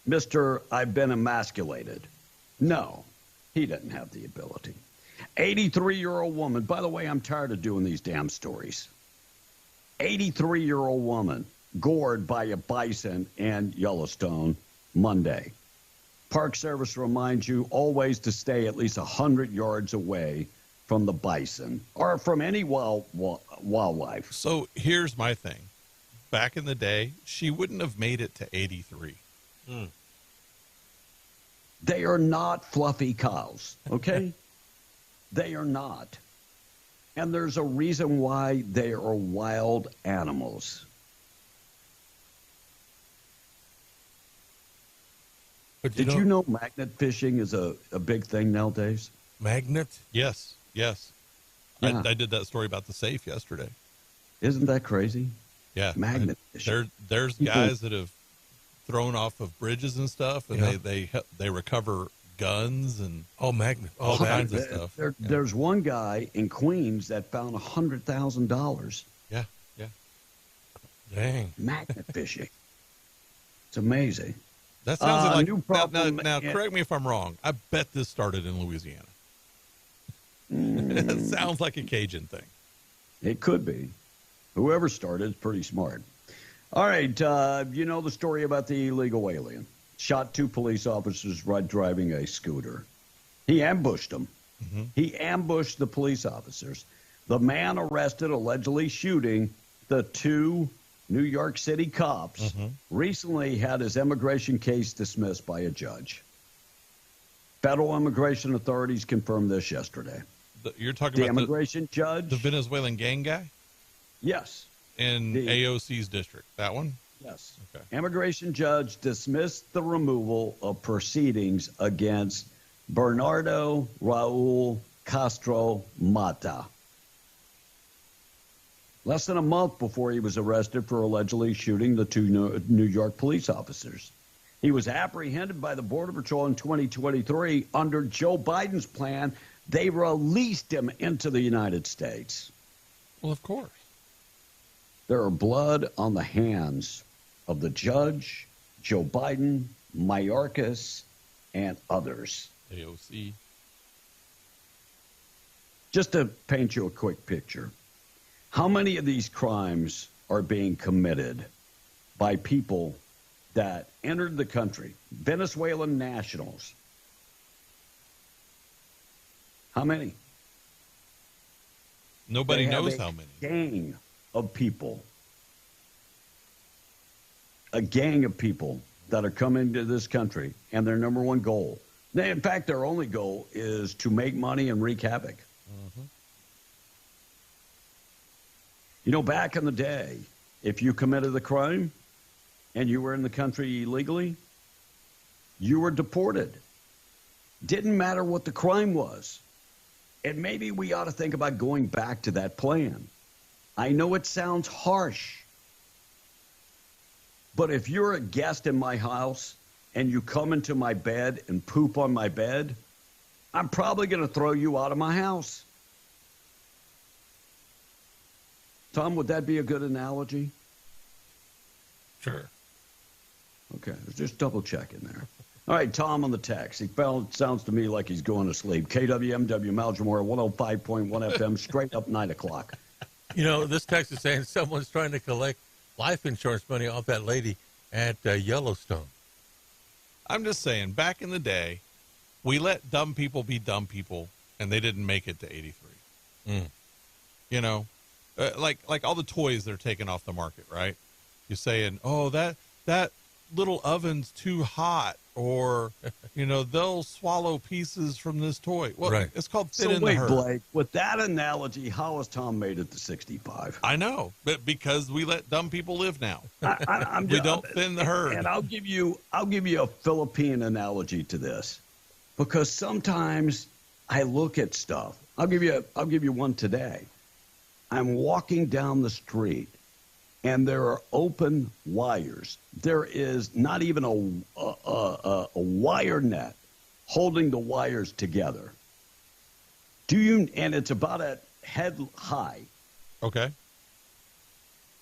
Mr. I've been emasculated. No, he doesn't have the ability. 83-year-old woman. By the way, I'm tired of doing these damn stories. 83-year-old woman gored by a bison in Yellowstone Monday. Park Service reminds you always to stay at least 100 yards away from the bison or from any wildlife. So here's my thing. Back in the day, she wouldn't have made it to 83. They are not fluffy cows, okay? They are not. And there's a reason why they are wild animals. But Did you know magnet fishing is a big thing nowadays? Magnet? Yes. Yeah. I did that story about the safe yesterday. Isn't that crazy? Yeah. Magnet fishing. There's guys that have thrown off of bridges and stuff, and they recover guns and all kinds of stuff. There's one guy in Queens that found $100,000. Yeah. Dang. Magnet fishing. It's amazing. That sounds like new problem. Now, correct me if I'm wrong. I bet this started in Louisiana. It sounds like a Cajun thing. It could be. Whoever started is pretty smart. All right, you know the story about the illegal alien. Shot 2 police officers while driving a scooter. He ambushed them. Mm-hmm. He ambushed the police officers. The man arrested, allegedly shooting the 2 New York City cops, recently had his immigration case dismissed by a judge. Federal immigration authorities confirmed this yesterday. You're talking the about immigration judge? The Venezuelan gang guy? Yes. In AOC's district. That one? Yes. Okay. Immigration judge dismissed the removal of proceedings against Bernardo Raul Castro Mata. Less than a month before he was arrested for allegedly shooting the 2 New York police officers. He was apprehended by the Border Patrol in 2023. Under Joe Biden's plan, they released him into the United States. Well, of course. There are blood on the hands of the judge, Joe Biden, Mayorkas, and others. AOC. Just to paint you a quick picture, how many of these crimes are being committed by people that entered the country, Venezuelan nationals? How many? Nobody knows how many. Gang of people. A gang of people that are coming to this country, and their number one goal. In fact, their only goal is to make money and wreak havoc. You know, back in the day, if you committed a crime and you were in the country illegally, you were deported. Didn't matter what the crime was. And maybe we ought to think about going back to that plan. I know it sounds harsh, but if you're a guest in my house and you come into my bed and poop on my bed, I'm probably going to throw you out of my house. Tom, would that be a good analogy? Sure. Okay, just double checking there. All right, Tom on the text. Sounds to me like he's going to sleep. KWMW Maljamore 105.1 FM, straight up 9 o'clock. You know, this text is saying someone's trying to collect life insurance money off that lady at Yellowstone. I'm just saying, back in the day, we let dumb people be dumb people, and they didn't make it to 83. You know, like all the toys they're taking off the market, right? You're saying, oh, that little oven's too hot, or, you know, they'll swallow pieces from this toy. Well, right. It's called fit So in wait, the herd. Blake, with that analogy, how has Tom made it to 65? I know, but because we let dumb people live now. We don't thin the herd. And I'll give you a Philippine analogy to this, because sometimes I look at stuff. I'll give you one today. I'm walking down the street, and there are open wires. There is not even a wire net holding the wires together. And it's about at head high. Okay.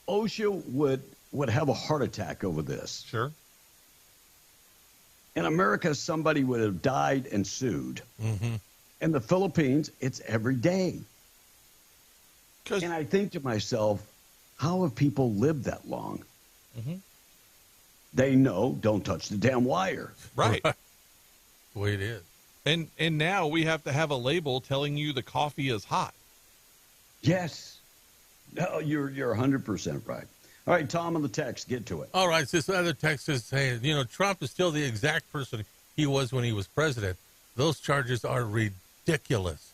OSHA would have a heart attack over this. Sure. In America, somebody would have died and sued. Mm-hmm. In the Philippines, it's every day. And I think to myself, how have people lived that long? Mm-hmm. They know, don't touch the damn wire. Right. The way it is. And now we have to have a label telling you the coffee is hot. Yes. No, you're 100% right. All right, Tom on the text, get to it. All right, so this other text is saying, you know, Trump is still the exact person he was when he was president. Those charges are ridiculous,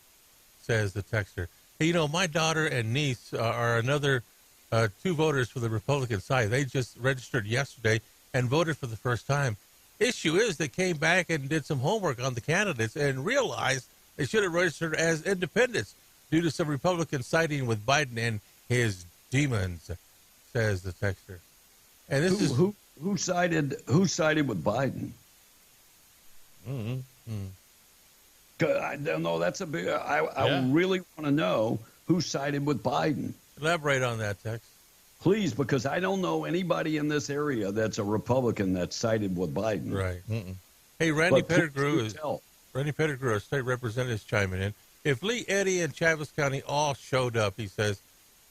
says the texter. Hey, you know, my daughter and niece are another two voters for the Republican side. They just registered yesterday and voted for the first time. Issue is they came back and did some homework on the candidates and realized they should have registered as independents due to some Republicans siding with Biden and his demons, says the texter. And this is who sided with Biden? Mm-hmm. I don't know. That's a big. I really want to know who sided with Biden. Elaborate on that, Tex. Please, because I don't know anybody in this area that's a Republican that sided with Biden. Right. Hey, Randy Pettigrew, our state representative, is chiming in. If Lee Eddy and Chaves County all showed up, he says,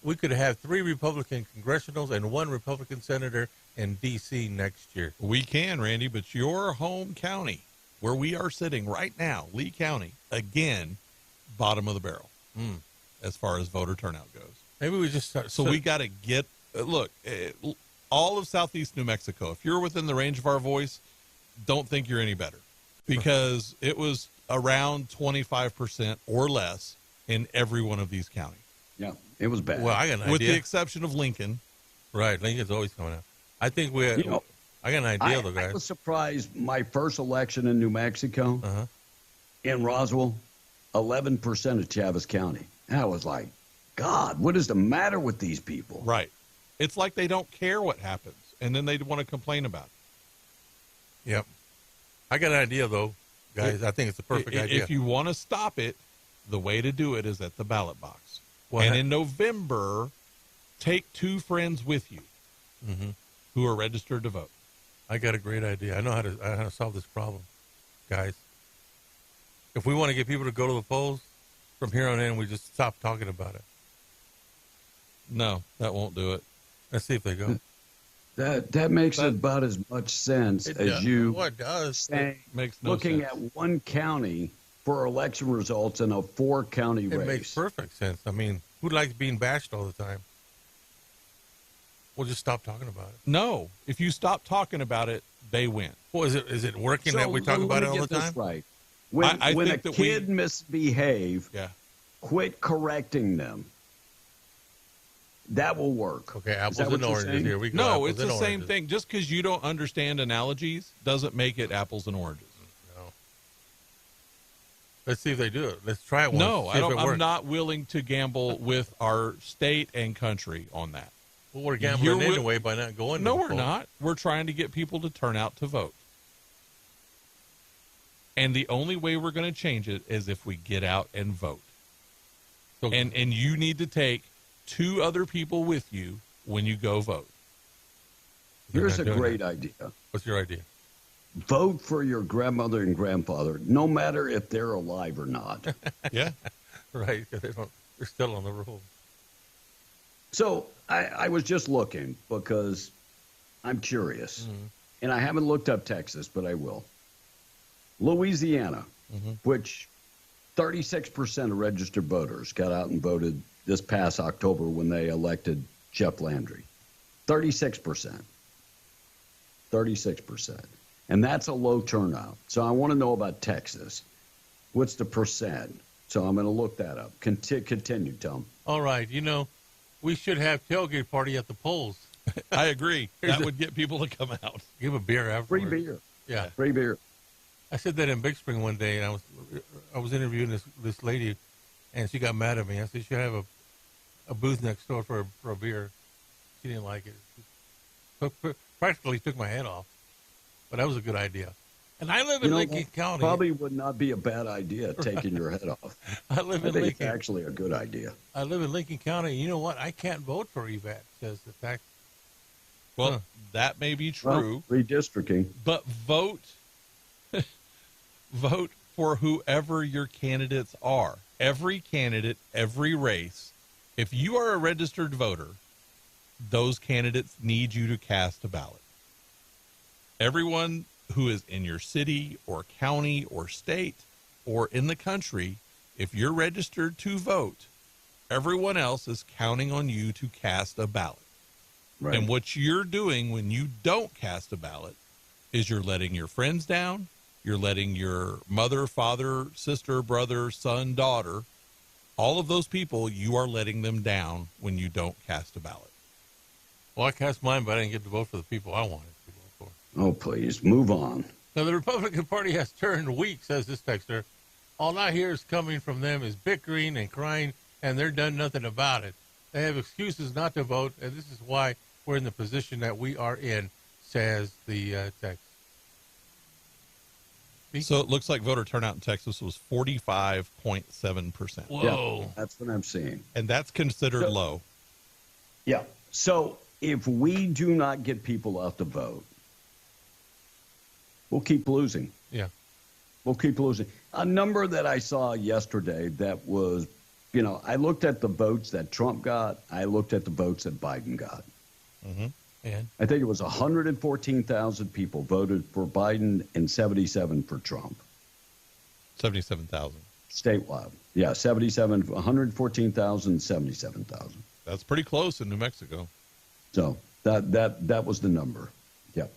we could have 3 Republican congressionals and 1 Republican senator in D.C. next year. We can, Randy, but your home county, where we are sitting right now, Lee County, again, bottom of the barrel as far as voter turnout goes. Maybe we just start. So we got to get, look, all of southeast New Mexico, if you're within the range of our voice, don't think you're any better, because it was around 25% or less in every one of these counties. Yeah, it was bad. Well, I got an idea. With the exception of Lincoln. Right, Lincoln's always coming out. I think I got an idea, though, guys. I was surprised my first election in New Mexico, in Roswell, 11% of Chaves County. And I was like, God, what is the matter with these people? Right. It's like they don't care what happens, and then they want to complain about it. Yep. I got an idea, though, guys. I think it's the perfect idea. If you want to stop it, the way to do it is at the ballot box. Well, and in November, take 2 friends with you who are registered to vote. I got a great idea. I know how to solve this problem, guys. If we want to get people to go to the polls, from here on in, we just stop talking about it. No, that won't do it. Let's see if they go. That makes about as much sense as you saying, makes no looking sense. at one county for election results in a 4-county race. It makes perfect sense. I mean, who likes being bashed all the time? We'll just stop talking about it. No, if you stop talking about it, they win. Well, is it working that we talk about it all the time? Right. When I a think that kid misbehave, quit correcting them. That will work. Okay, apples and oranges. Here we go. No, it's the same thing. Just because you don't understand analogies doesn't make it apples and oranges. No. Let's see if they do it. Let's try it once. No, I'm not willing to gamble with our state and country on that. Well, we're gambling anyway by not going. No, we're not. We're trying to get people to turn out to vote. And the only way we're going to change it is if we get out and vote. So, and you need to take 2 other people with you when you go vote. Here's a great idea. What's your idea? Vote for your grandmother and grandfather, no matter if they're alive or not. Yeah, right. They're still on the roll. So I was just looking because I'm curious, and I haven't looked up Texas, but I will. Louisiana, which 36% of registered voters got out and voted this past October when they elected Jeff Landry. 36%. 36%. And that's a low turnout. So I want to know about Texas. What's the percent? So I'm going to look that up. Continue, Tom. All right. We should have tailgate party at the polls. I agree. That would get people to come out. Give a beer afterwards. Free beer. Yeah. Free beer. I said that in Big Spring one day, and I was interviewing this lady, and she got mad at me. I said, "You should have a booth next door for a beer." She didn't like it. Practically took my head off. But that was a good idea. And I live in Lincoln County. Probably would not be a bad idea, taking your head off. I think Lincoln. It's actually a good idea. I live in Lincoln County. You know what? I can't vote for EVAT, says the fact. Well, that may be true. Well, redistricting. But vote for whoever your candidates are. Every candidate, every race. If you are a registered voter, those candidates need you to cast a ballot. Everyone who is in your city or county or state or in the country, if you're registered to vote, everyone else is counting on you to cast a ballot. Right. And what you're doing when you don't cast a ballot is you're letting your friends down, you're letting your mother, father, sister, brother, son, daughter, all of those people, you are letting them down when you don't cast a ballot. Well, I cast mine, but I didn't get to vote for the people I wanted. Oh, please, move on. Now, the Republican Party has turned weak, says this texter. All I hear is coming from them is bickering and crying, and they're done nothing about it. They have excuses not to vote, and this is why we're in the position that we are in, says the text. So it looks like voter turnout in Texas was 45.7%. Whoa. Yeah, that's what I'm seeing. And that's considered low. Yeah. So if we do not get people out to vote, we'll keep losing. Yeah. We'll keep losing. A number that I saw yesterday that was, I looked at the votes that Trump got. I looked at the votes that Biden got. Mm-hmm. And I think it was 114,000 people voted for Biden and 77 for Trump. 77,000. Statewide. Yeah, 114,000, 77,000. That's pretty close in New Mexico. So that was the number. Yep.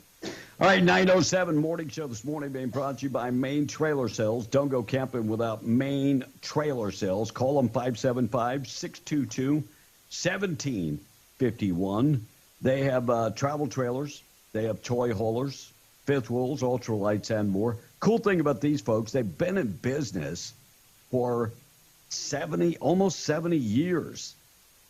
All right, 9:07 morning show this morning being brought to you by Main Trailer Sales. Don't go camping without Main Trailer Sales. Call them 575-622-1751. They have travel trailers. They have toy haulers, fifth wheels, ultralights, and more. Cool thing about these folks, they've been in business for almost 70 years.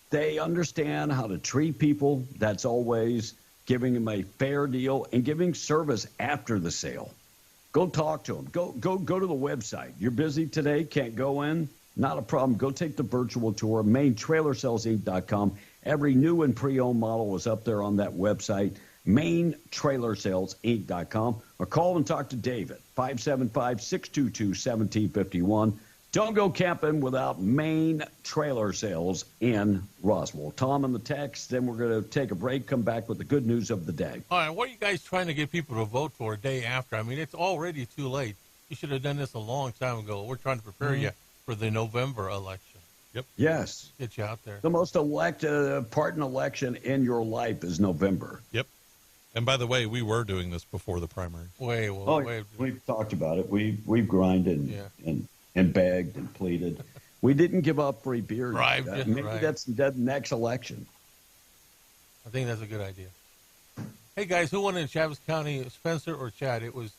They understand how to treat people. That's always giving them a fair deal and giving service after the sale. Go talk to them. Go to the website. You're busy today, can't go in? Not a problem. Go take the virtual tour, MainTrailerSalesInc.com. Every new and pre-owned model is up there on that website, MainTrailerSalesInc.com. Or call and talk to David, 575-622-1751. Don't go camping without Main Trailer Sales in Roswell. Tom in the text, then we're going to take a break, come back with the good news of the day. All right, what are you guys trying to get people to vote for a day after? I mean, it's already too late. You should have done this a long time ago. We're trying to prepare you for the November election. Yep. Yes. Get you out there. The most important election in your life is November. Yep. And by the way, we were doing this before the primary. We've talked about it. We've grinded and begged and pleaded. We didn't give up free beer. Maybe that's the next election. I think that's a good idea. Hey guys, who won in Chaves County, Spencer or Chad? It was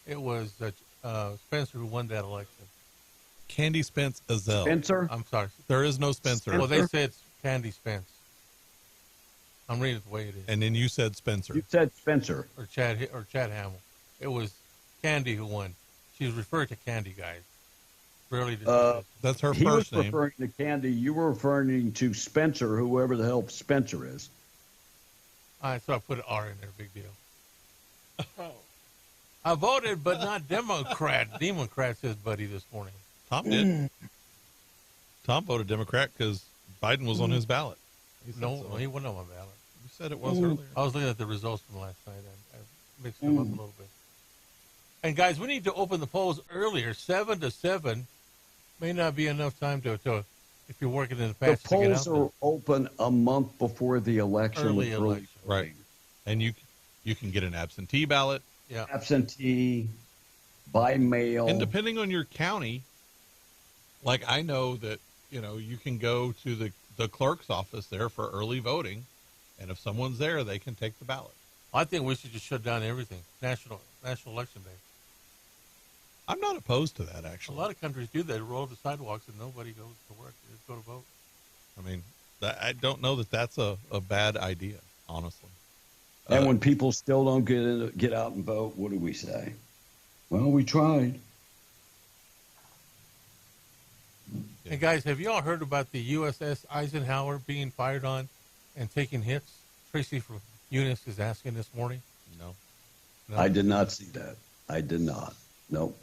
Spencer who won that election. Candy Spence Azell. Spencer? I'm sorry. There is no Spencer. Well, they said Candy Spence. I'm reading it the way it is. And then you said Spencer. You said Spencer. Or Chad Hamill. It was Candy who won. She was referred to Candy, guys. Really? That's her he first was name. Referring to Candy. You were referring to Spencer, whoever the hell Spencer is. All right, so I put an R in there. Big deal. I voted, but not Democrat. Democrat, says Buddy this morning. Tom did. Tom voted Democrat because Biden was on his ballot. No, he wasn't on my ballot. You said it was earlier. I was looking at the results from last night. I mixed them up a little bit. And guys, we need to open the polls earlier. 7 to 7 may not be enough time to if you're working in the past. The polls are open a month before the election. Early election. Right. And you can get an absentee ballot. Yeah. Absentee, by mail. And depending on your county, like I know that, you can go to the clerk's office there for early voting. And if someone's there, they can take the ballot. I think we should just shut down everything. National Election Day. I'm not opposed to that, A actually. lot of countries do that. They roll the sidewalks and nobody goes to work. They just go to vote. I mean, I don't know that that's a bad idea, honestly. And when people still don't get out and vote, what do we say? Well, we tried. Hey, guys, have you all heard about the USS Eisenhower being fired on and taking hits? Tracy from Eunice is asking this morning. No. I did not see that. I did not. Nope.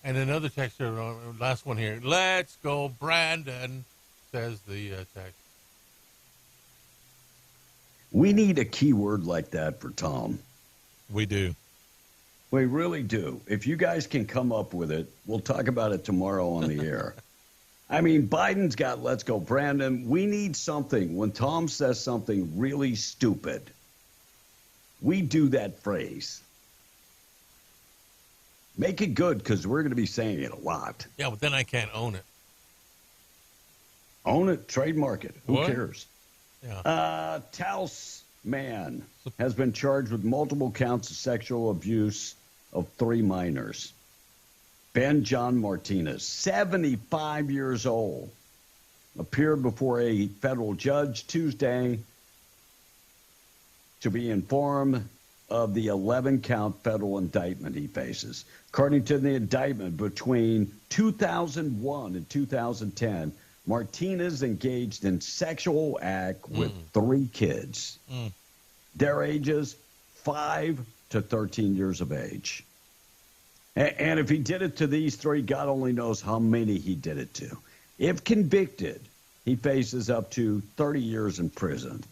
And another texter, last one here. Let's go, Brandon, says the text. We need a keyword like that for Tom. We do. We really do. If you guys can come up with it, we'll talk about it tomorrow on the air. I mean, Biden's got let's go, Brandon. We need something. When Tom says something really stupid, we do that phrase. Make it good because we're going to be saying it a lot. Yeah, but then I can't own it. Own it, trademark it. Who What? cares? Yeah. Taos man has been charged with multiple counts of sexual abuse of 3 minors. Ben John Martinez, 75 years old, appeared before a federal judge Tuesday to be informed of the 11-count federal indictment he faces. According to the indictment, between 2001 and 2010, Martinez engaged in sexual act with 3 kids. Their ages 5 to 13 years of age. And if he did it to these 3, God only knows how many he did it to. If convicted, he faces up to 30 years in prison.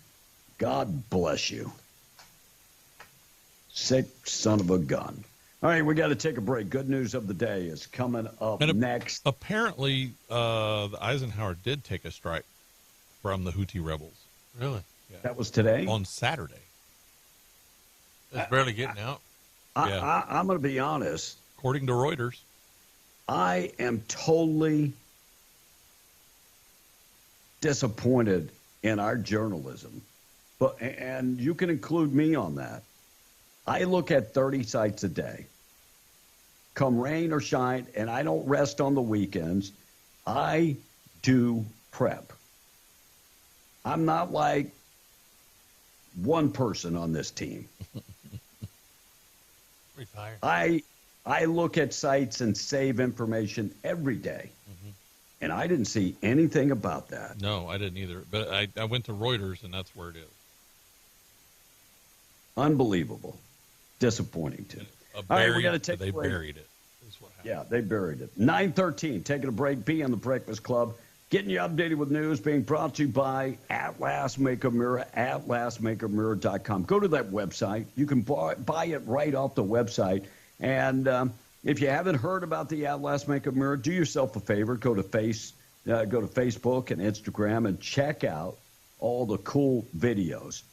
God bless you. Sick son of a gun. All right, we got to take a break. Good news of the day is coming up next. Apparently, the Eisenhower did take a strike from the Houthi rebels. Really? Yeah. That was today? On Saturday. It's barely getting out. I'm going to be honest. According to Reuters. I am totally disappointed in our journalism. And you can include me on that. I look at 30 sites a day. Come rain or shine, and I don't rest on the weekends. I do prep. I'm not like one person on this team. Retire. I look at sites and save information every day. And I didn't see anything about that. No, I didn't either. But I went to Reuters, and that's where it is. Unbelievable. Disappointing, too. All right, we got to take They a break. buried it. Is what happened. Yeah, they buried it. 9:13, taking a break. Be on the Breakfast Club. Getting you updated with news being brought to you by Atlas Makeup Mirror, atlasmakeupmirror.com. Go to that website. You can buy it right off the website. And if you haven't heard about the Atlas Makeup Mirror, do yourself a favor. Go to Facebook and Instagram and check out all the cool videos.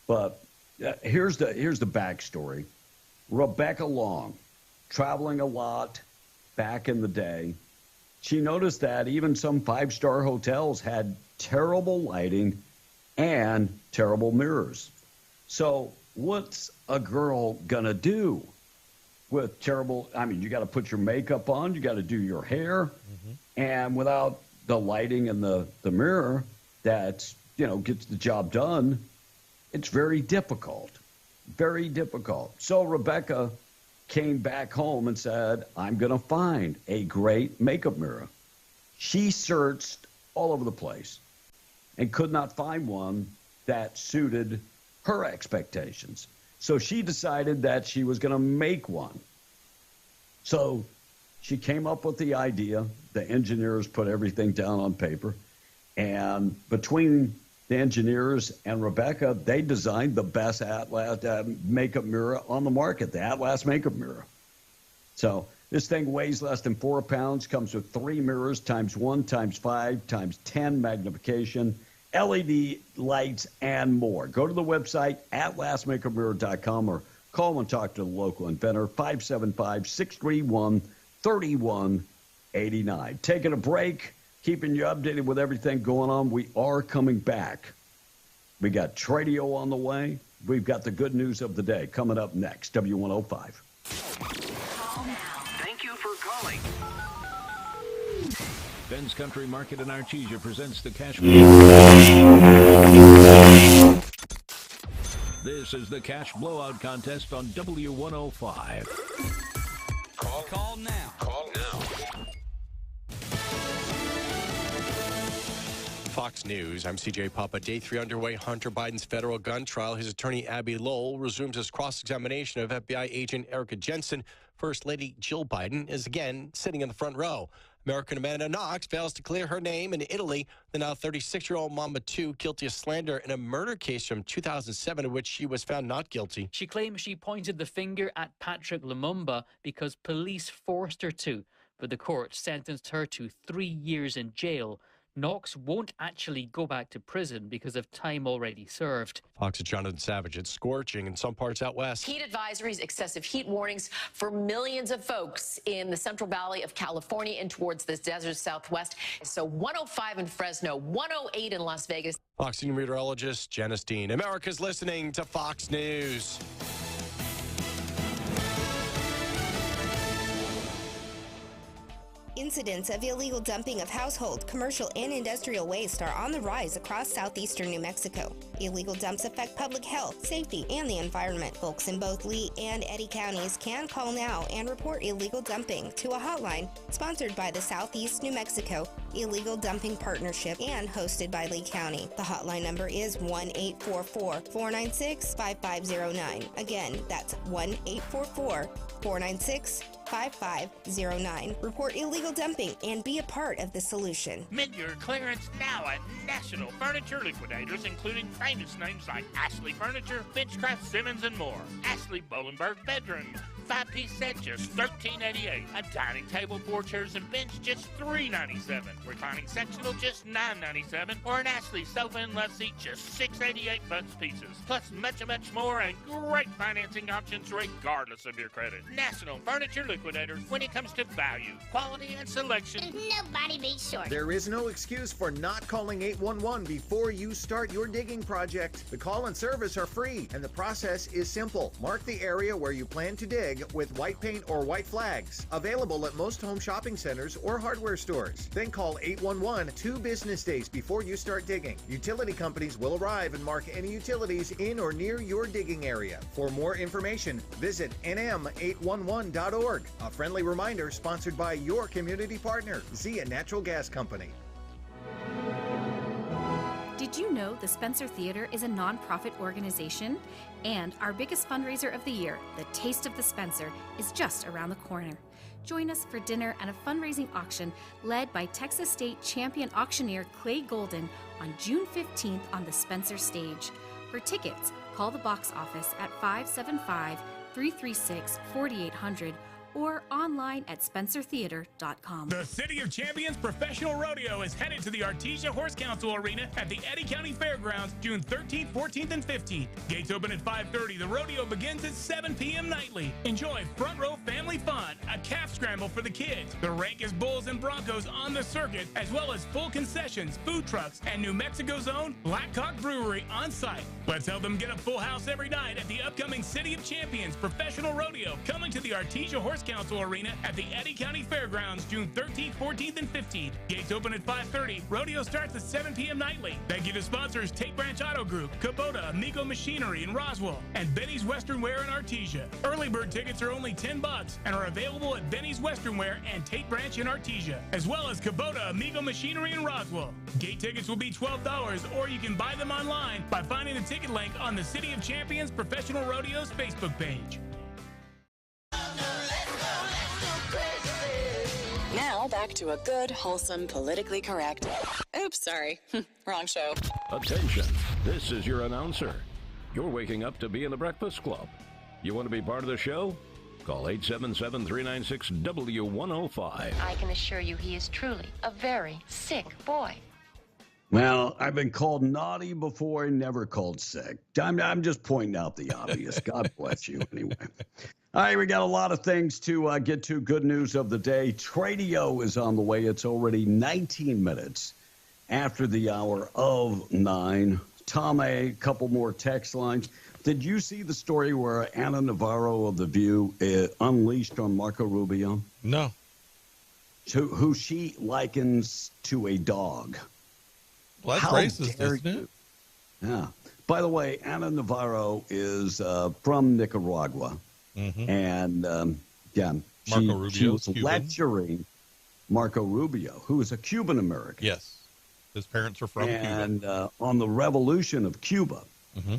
But here's the backstory. Rebecca Long, traveling a lot back in the day, she noticed that even some 5-star hotels had terrible lighting and terrible mirrors. So what's a girl going to do with terrible? I mean, you got to put your makeup on, you got to do your hair, and without the lighting and the mirror that, gets the job done, it's very difficult. Very difficult. So Rebecca came back home and said, I'm going to find a great makeup mirror. She searched all over the place and could not find one that suited her expectations. So she decided that she was going to make one. So she came up with the idea. The engineers put everything down on paper. And between the engineers and Rebecca, they designed the best Atlas makeup mirror on the market, the Atlas makeup mirror. So this thing weighs less than 4 pounds, comes with 3 mirrors, times 1, times 5, times 10 magnification, LED lights, and more. Go to the website, atlasmakeupmirror.com, or call and talk to the local inventor, 575-631-3189. Taking a break, keeping you updated with everything going on. We are coming back. We got Tradio on the way. We've got the good news of the day coming up next, W105. Call now. Thank you for calling. Ben's Country Market in Artesia presents the Cash. This is the Cash Blowout Contest on W105. Call now. Call now. Fox News, I'm CJ Papa. Day 3 underway. Hunter Biden's federal gun trial. His attorney, Abby Lowell, resumes his cross-examination of FBI agent Erica Jensen. First Lady Jill Biden is again sitting in the front row. American Amanda Knox fails to clear her name in Italy. The now 36-year-old Mama 2 guilty of slander in a murder case from 2007 in which she was found not guilty. She claims she pointed the finger at Patrick Lumumba because police forced her to, but the court sentenced her to 3 years in jail. Knox won't actually go back to prison because of time already served. Fox's Jonathan Savage. It's scorching in some parts out west. Heat advisories, excessive heat warnings for millions of folks in the Central Valley of California and towards the desert Southwest. So 105 in Fresno, 108 in Las Vegas. Fox senior meteorologist Janice Dean. America's listening to Fox News. Incidents of illegal dumping of household, commercial, and industrial waste are on the rise across southeastern New Mexico. Illegal dumps affect public health, safety, and the environment. Folks in both Lee and Eddy counties can call now and report illegal dumping to a hotline sponsored by the Southeast New Mexico Illegal Dumping Partnership and hosted by Lee County. The hotline number is 1-844-496-5509. Again, that's 1-844-496-5509. Report illegal dumping and be a part of the solution. Mid-year clearance now at National Furniture Liquidators, including famous names like Ashley Furniture, Benchcraft, Simmons, and more. Ashley Bolenberg Bedroom, 5-piece set just $13.88. A dining table, 4 chairs, and bench just $3.97. Reclining sectional just $9.97. Or an Ashley sofa and love seat just $6.88 pieces. Plus much more and great financing options regardless of your credit. National Furniture Liquidators, when it comes to value, quality, and selection. Nobody beats short. There is no excuse for not calling 811 before you start your digging project. The call and service are free, and the process is simple. Mark the area where you plan to dig with white paint or white flags. Available at most home shopping centers or hardware stores. Then call 811 2 business days before you start digging. Utility companies will arrive and mark any utilities in or near your digging area. For more information, visit nm811.org. A friendly reminder sponsored by your community partner, Zia Natural Gas Company. Did you know the Spencer Theater is a nonprofit organization? And our biggest fundraiser of the year, the Taste of the Spencer, is just around the corner. Join us for dinner and a fundraising auction led by Texas State champion auctioneer Clay Golden on June 15th on the Spencer stage. For tickets, call the box office at 575-336-4800 or online at spencertheater.com. The City of Champions Professional Rodeo is headed to the Artesia Horse Council Arena at the Eddy County Fairgrounds June 13th, 14th, and 15th. Gates open at 5:30. The rodeo begins at 7 p.m. nightly. Enjoy front row family fun, a calf scramble for the kids, the rankest bulls and broncos on the circuit, as well as full concessions, food trucks, and New Mexico's own Blackhawk Brewery on site. Let's help them get a full house every night at the upcoming City of Champions Professional Rodeo coming to the Artesia Horse Council Arena at the Eddy County Fairgrounds, June 13th, 14th, and 15th. Gates open at 5:30. Rodeo starts at 7 p.m. nightly. Thank you to sponsors Tate Branch Auto Group, Kubota, Amigo Machinery in Roswell, and Benny's Western Wear in Artesia. Early bird tickets are only $10 and are available at Benny's Western Wear and Tate Branch in Artesia, as well as Kubota, Amigo Machinery in Roswell. Gate tickets will be $12, or you can buy them online by finding the ticket link on the City of Champions Professional Rodeos Facebook page. Now back to a good, wholesome, politically correct. Oops, sorry. Wrong show. Attention, this is your announcer. You're waking up to be in the Breakfast Club. You want to be part of the show? Call 877-396-W105. I can assure you he is truly a very sick boy. Well, I've been called naughty before and never called sick. I'm just pointing out the obvious. God bless you anyway. All right, we got a lot of things to get to. Good news of the day. Tradio is on the way. It's already 19 minutes after the hour of 9. Tom, a couple more text lines. Did you see the story where Ana Navarro of The View unleashed on Marco Rubio? No. Who she likens to a dog. Well, that's racist, isn't it? Yeah. By the way, Ana Navarro is from Nicaragua. Mm-hmm. And, she was lecturing Marco Rubio, who is a Cuban-American. Yes. His parents are from Cuba. And on the revolution of Cuba. Mm-hmm.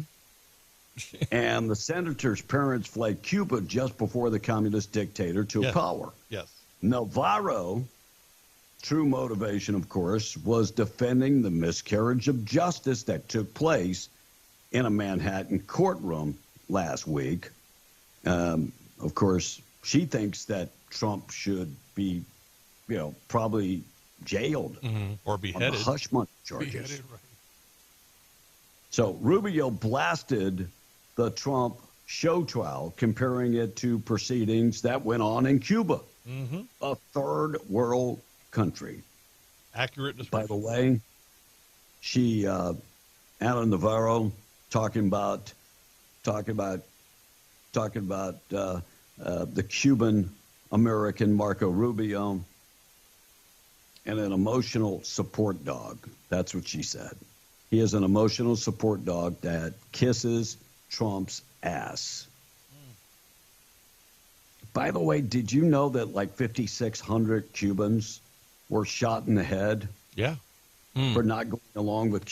And the senator's parents fled Cuba just before the communist dictator took power. Yes. Navarro, true motivation, of course, was defending the miscarriage of justice that took place in a Manhattan courtroom last week. Of course, she thinks that Trump should be, probably jailed or beheaded. On the hush money charges. Beheaded, right. So Rubio blasted the Trump show trial, comparing it to proceedings that went on in Cuba, a third world country. Accurate description. By the way, she, Ana Navarro, talking about the Cuban American Marco Rubio and an emotional support dog. That's what she said. He is an emotional support dog that kisses Trump's ass. By the way, did you know that like 5,600 Cubans were shot in the head? Yeah. For not going along with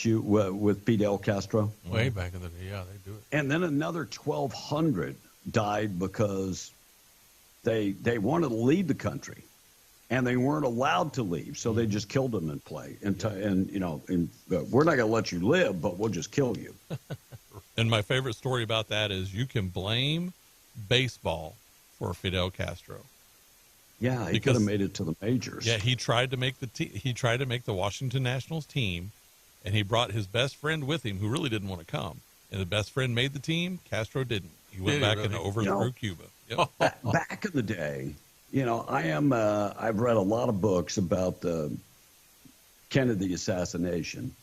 Fidel Castro? Way back in the day, yeah, they do it. And then another 1,200 died because they wanted to leave the country, and they weren't allowed to leave, so they just killed them in play. And we're not going to let you live, but we'll just kill you. And my favorite story about that is you can blame baseball for Fidel Castro. Yeah, he could have made it to the majors. Yeah, he tried to make the Washington Nationals team, and he brought his best friend with him, who really didn't want to come. And the best friend made the team. Castro didn't. He went back and overthrew Cuba. Yep. Back in the day, I've read a lot of books about the Kennedy assassination,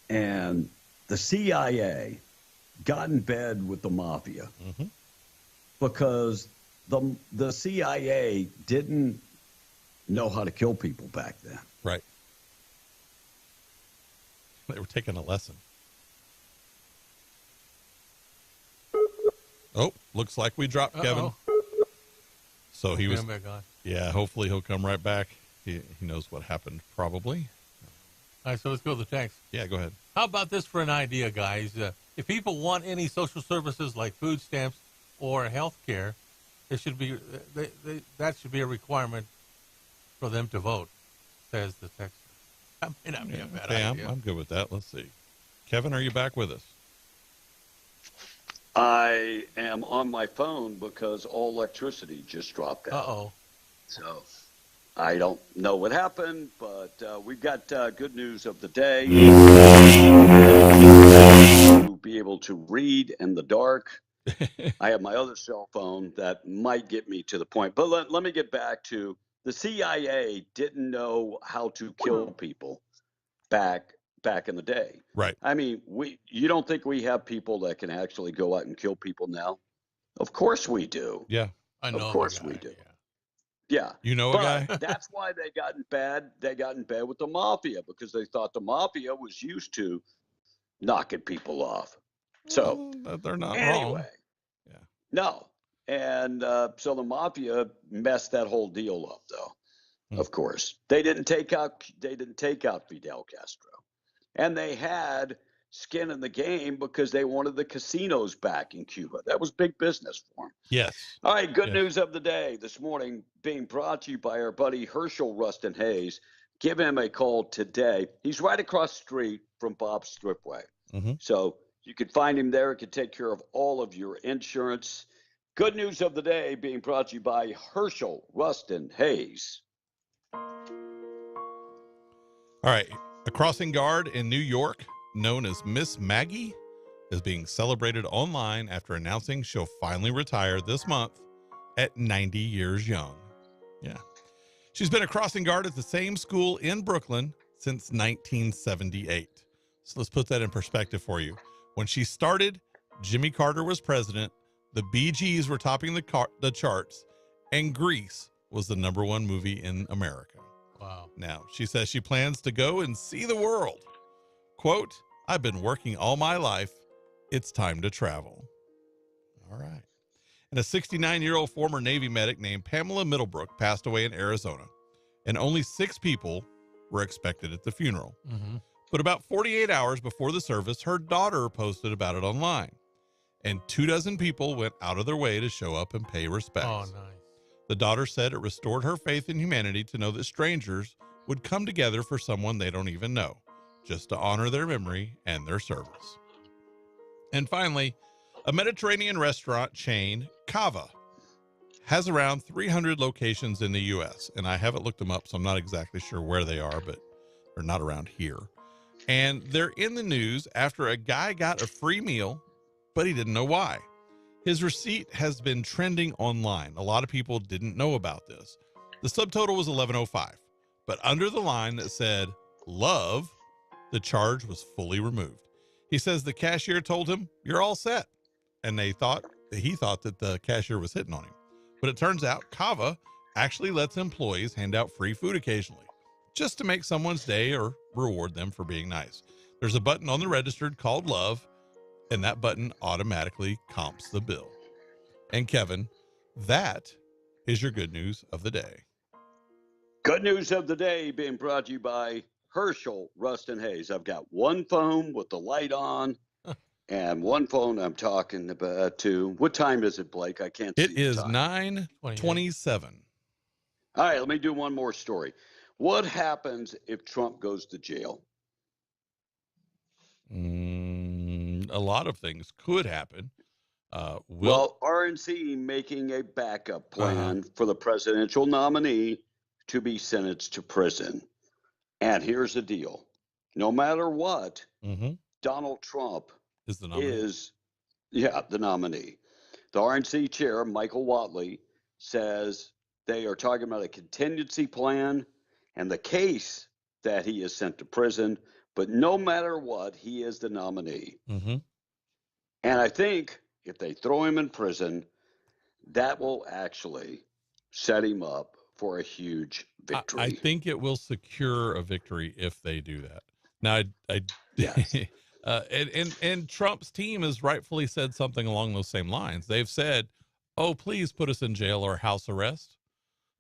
and the CIA got in bed with the mafia because the CIA didn't know how to kill people back then. Right. They were taking a lesson. Oh, looks like we dropped Kevin. So he was back on. Yeah, hopefully he'll come right back. He knows what happened, probably. All right, so let's go to the text. Yeah, go ahead. How about this for an idea, guys? If people want any social services like food stamps or health care, it should be that should be a requirement for them to vote, says the texter. That may not be a bad idea. I'm good with that. Let's see. Kevin, are you back with us? I am on my phone because all electricity just dropped out. Uh-oh. So I don't know what happened, but we've got good news of the day. To be able to read in the dark. I have my other cell phone that might get me to the point. But let me get back to the CIA didn't know how to kill people back in the day. Right. I mean, you don't think we have people that can actually go out and kill people now? Of course we do. Yeah. I know. Of course we do. Yeah. You know a but guy? That's why they got in bed. They got in bed with the mafia because they thought the mafia was used to knocking people off. So they're not anyway, wrong. no. And so the mafia messed that whole deal up, though. Of course, they didn't take out Fidel Castro, and they had skin in the game because they wanted the casinos back in Cuba. That was big business for them. Yes. All right, good news of the day this morning being brought to you by our buddy Herschel Rustin Hayes. Give him a call today. He's right across the street from Bob's Thriftway. So you can find him there. He can take care of all of your insurance. Good news of the day being brought to you by Herschel Rustin Hayes. All right. A crossing guard in New York, known as Miss Maggie, is being celebrated online after announcing she'll finally retire this month at 90 years young. Yeah. She's been a crossing guard at the same school in Brooklyn since 1978. So let's put that in perspective for you. When she started, Jimmy Carter was president, the Bee Gees were topping the charts, and Grease was the #1 movie in America. Wow. Now, she says she plans to go and see the world. Quote, I've been working all my life. It's time to travel. All right. And a 69-year-old former Navy medic named Pamela Middlebrook passed away in Arizona, and only 6 people were expected at the funeral. But about 48 hours before the service, her daughter posted about it online, and 24 people went out of their way to show up and pay respects. Oh, nice. The daughter said it restored her faith in humanity to know that strangers would come together for someone they don't even know, just to honor their memory and their service. And finally, a Mediterranean restaurant chain, Cava, has around 300 locations in the U.S., and I haven't looked them up, so I'm not exactly sure where they are, but they're not around here. And they're in the news after a guy got a free meal, but he didn't know why. His receipt has been trending online. A lot of people didn't know about this. The subtotal was $11.05, but under the line that said love, the charge was fully removed. He says the cashier told him, you're all set. And he thought that the cashier was hitting on him. But it turns out Cava actually lets employees hand out free food occasionally, just to make someone's day or reward them for being nice. There's a button on the register called love, and that button automatically comps the bill. And Kevin, that is your good news of the day. Good news of the day being brought to you by Herschel Rustin Hayes. I've got one phone with the light on and one phone I'm talking about to. What time is it, Blake? I can't see. It is 9:27. All right, let me do one more story. What happens if Trump goes to jail? A lot of things could happen. Well, RNC making a backup plan for the presidential nominee to be sentenced to prison. And here's the deal. No matter what, Donald Trump is the nominee. The nominee. The RNC chair, Michael Whatley, says they are talking about a contingency plan and the case that he is sent to prison, but no matter what, he is the nominee. And I think if they throw him in prison, that will actually set him up for a huge victory. I think it will secure a victory if they do that. Now, Yes. and Trump's team has rightfully said something along those same lines. They've said, oh, please put us in jail or house arrest,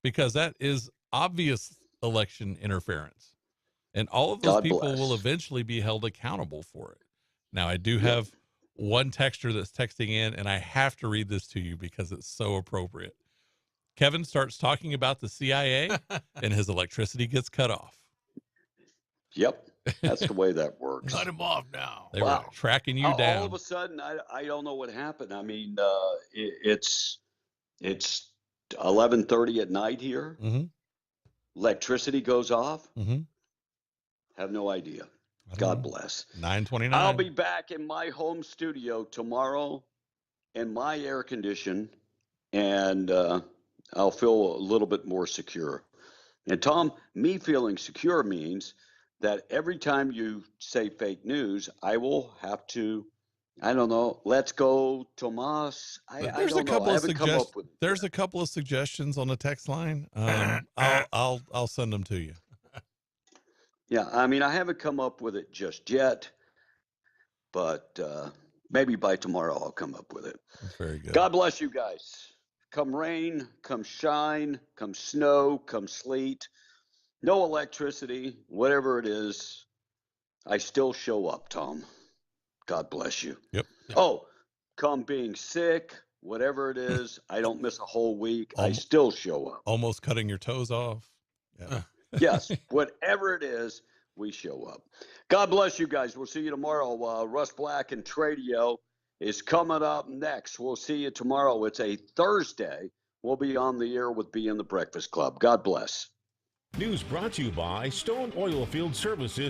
because that is obvious election interference. And all of those people will eventually be held accountable for it. Now, I do have one texter that's texting in, and I have to read this to you because it's so appropriate. Kevin starts talking about the CIA, and his electricity gets cut off. Yep. That's the way that works. Cut him off now. They were tracking you down. All of a sudden, I don't know what happened. I mean, it's 11:30 at night here. Electricity goes off. Have no idea. God bless. 9:29. I'll be back in my home studio tomorrow in my air condition, and I'll feel a little bit more secure. And Tom, me feeling secure means that every time you say fake news, I will have to I don't know. Let's go, Tomas. There's a couple of suggestions. There's a couple of suggestions on the text line. I'll send them to you. Yeah, I mean, I haven't come up with it just yet, but maybe by tomorrow I'll come up with it. That's very good. God bless you guys. Come rain, come shine, come snow, come sleet, no electricity, whatever it is, I still show up, Tom. God bless you. Yep. Oh, come being sick, whatever it is, I don't miss a whole week. I still show up. Almost cutting your toes off. Yeah. Yes, whatever it is, we show up. God bless you guys. We'll see you tomorrow. Russ Black and Tradio is coming up next. We'll see you tomorrow. It's a Thursday. We'll be on the air with B in the Breakfast Club. God bless. News brought to you by Stone Oilfield Services.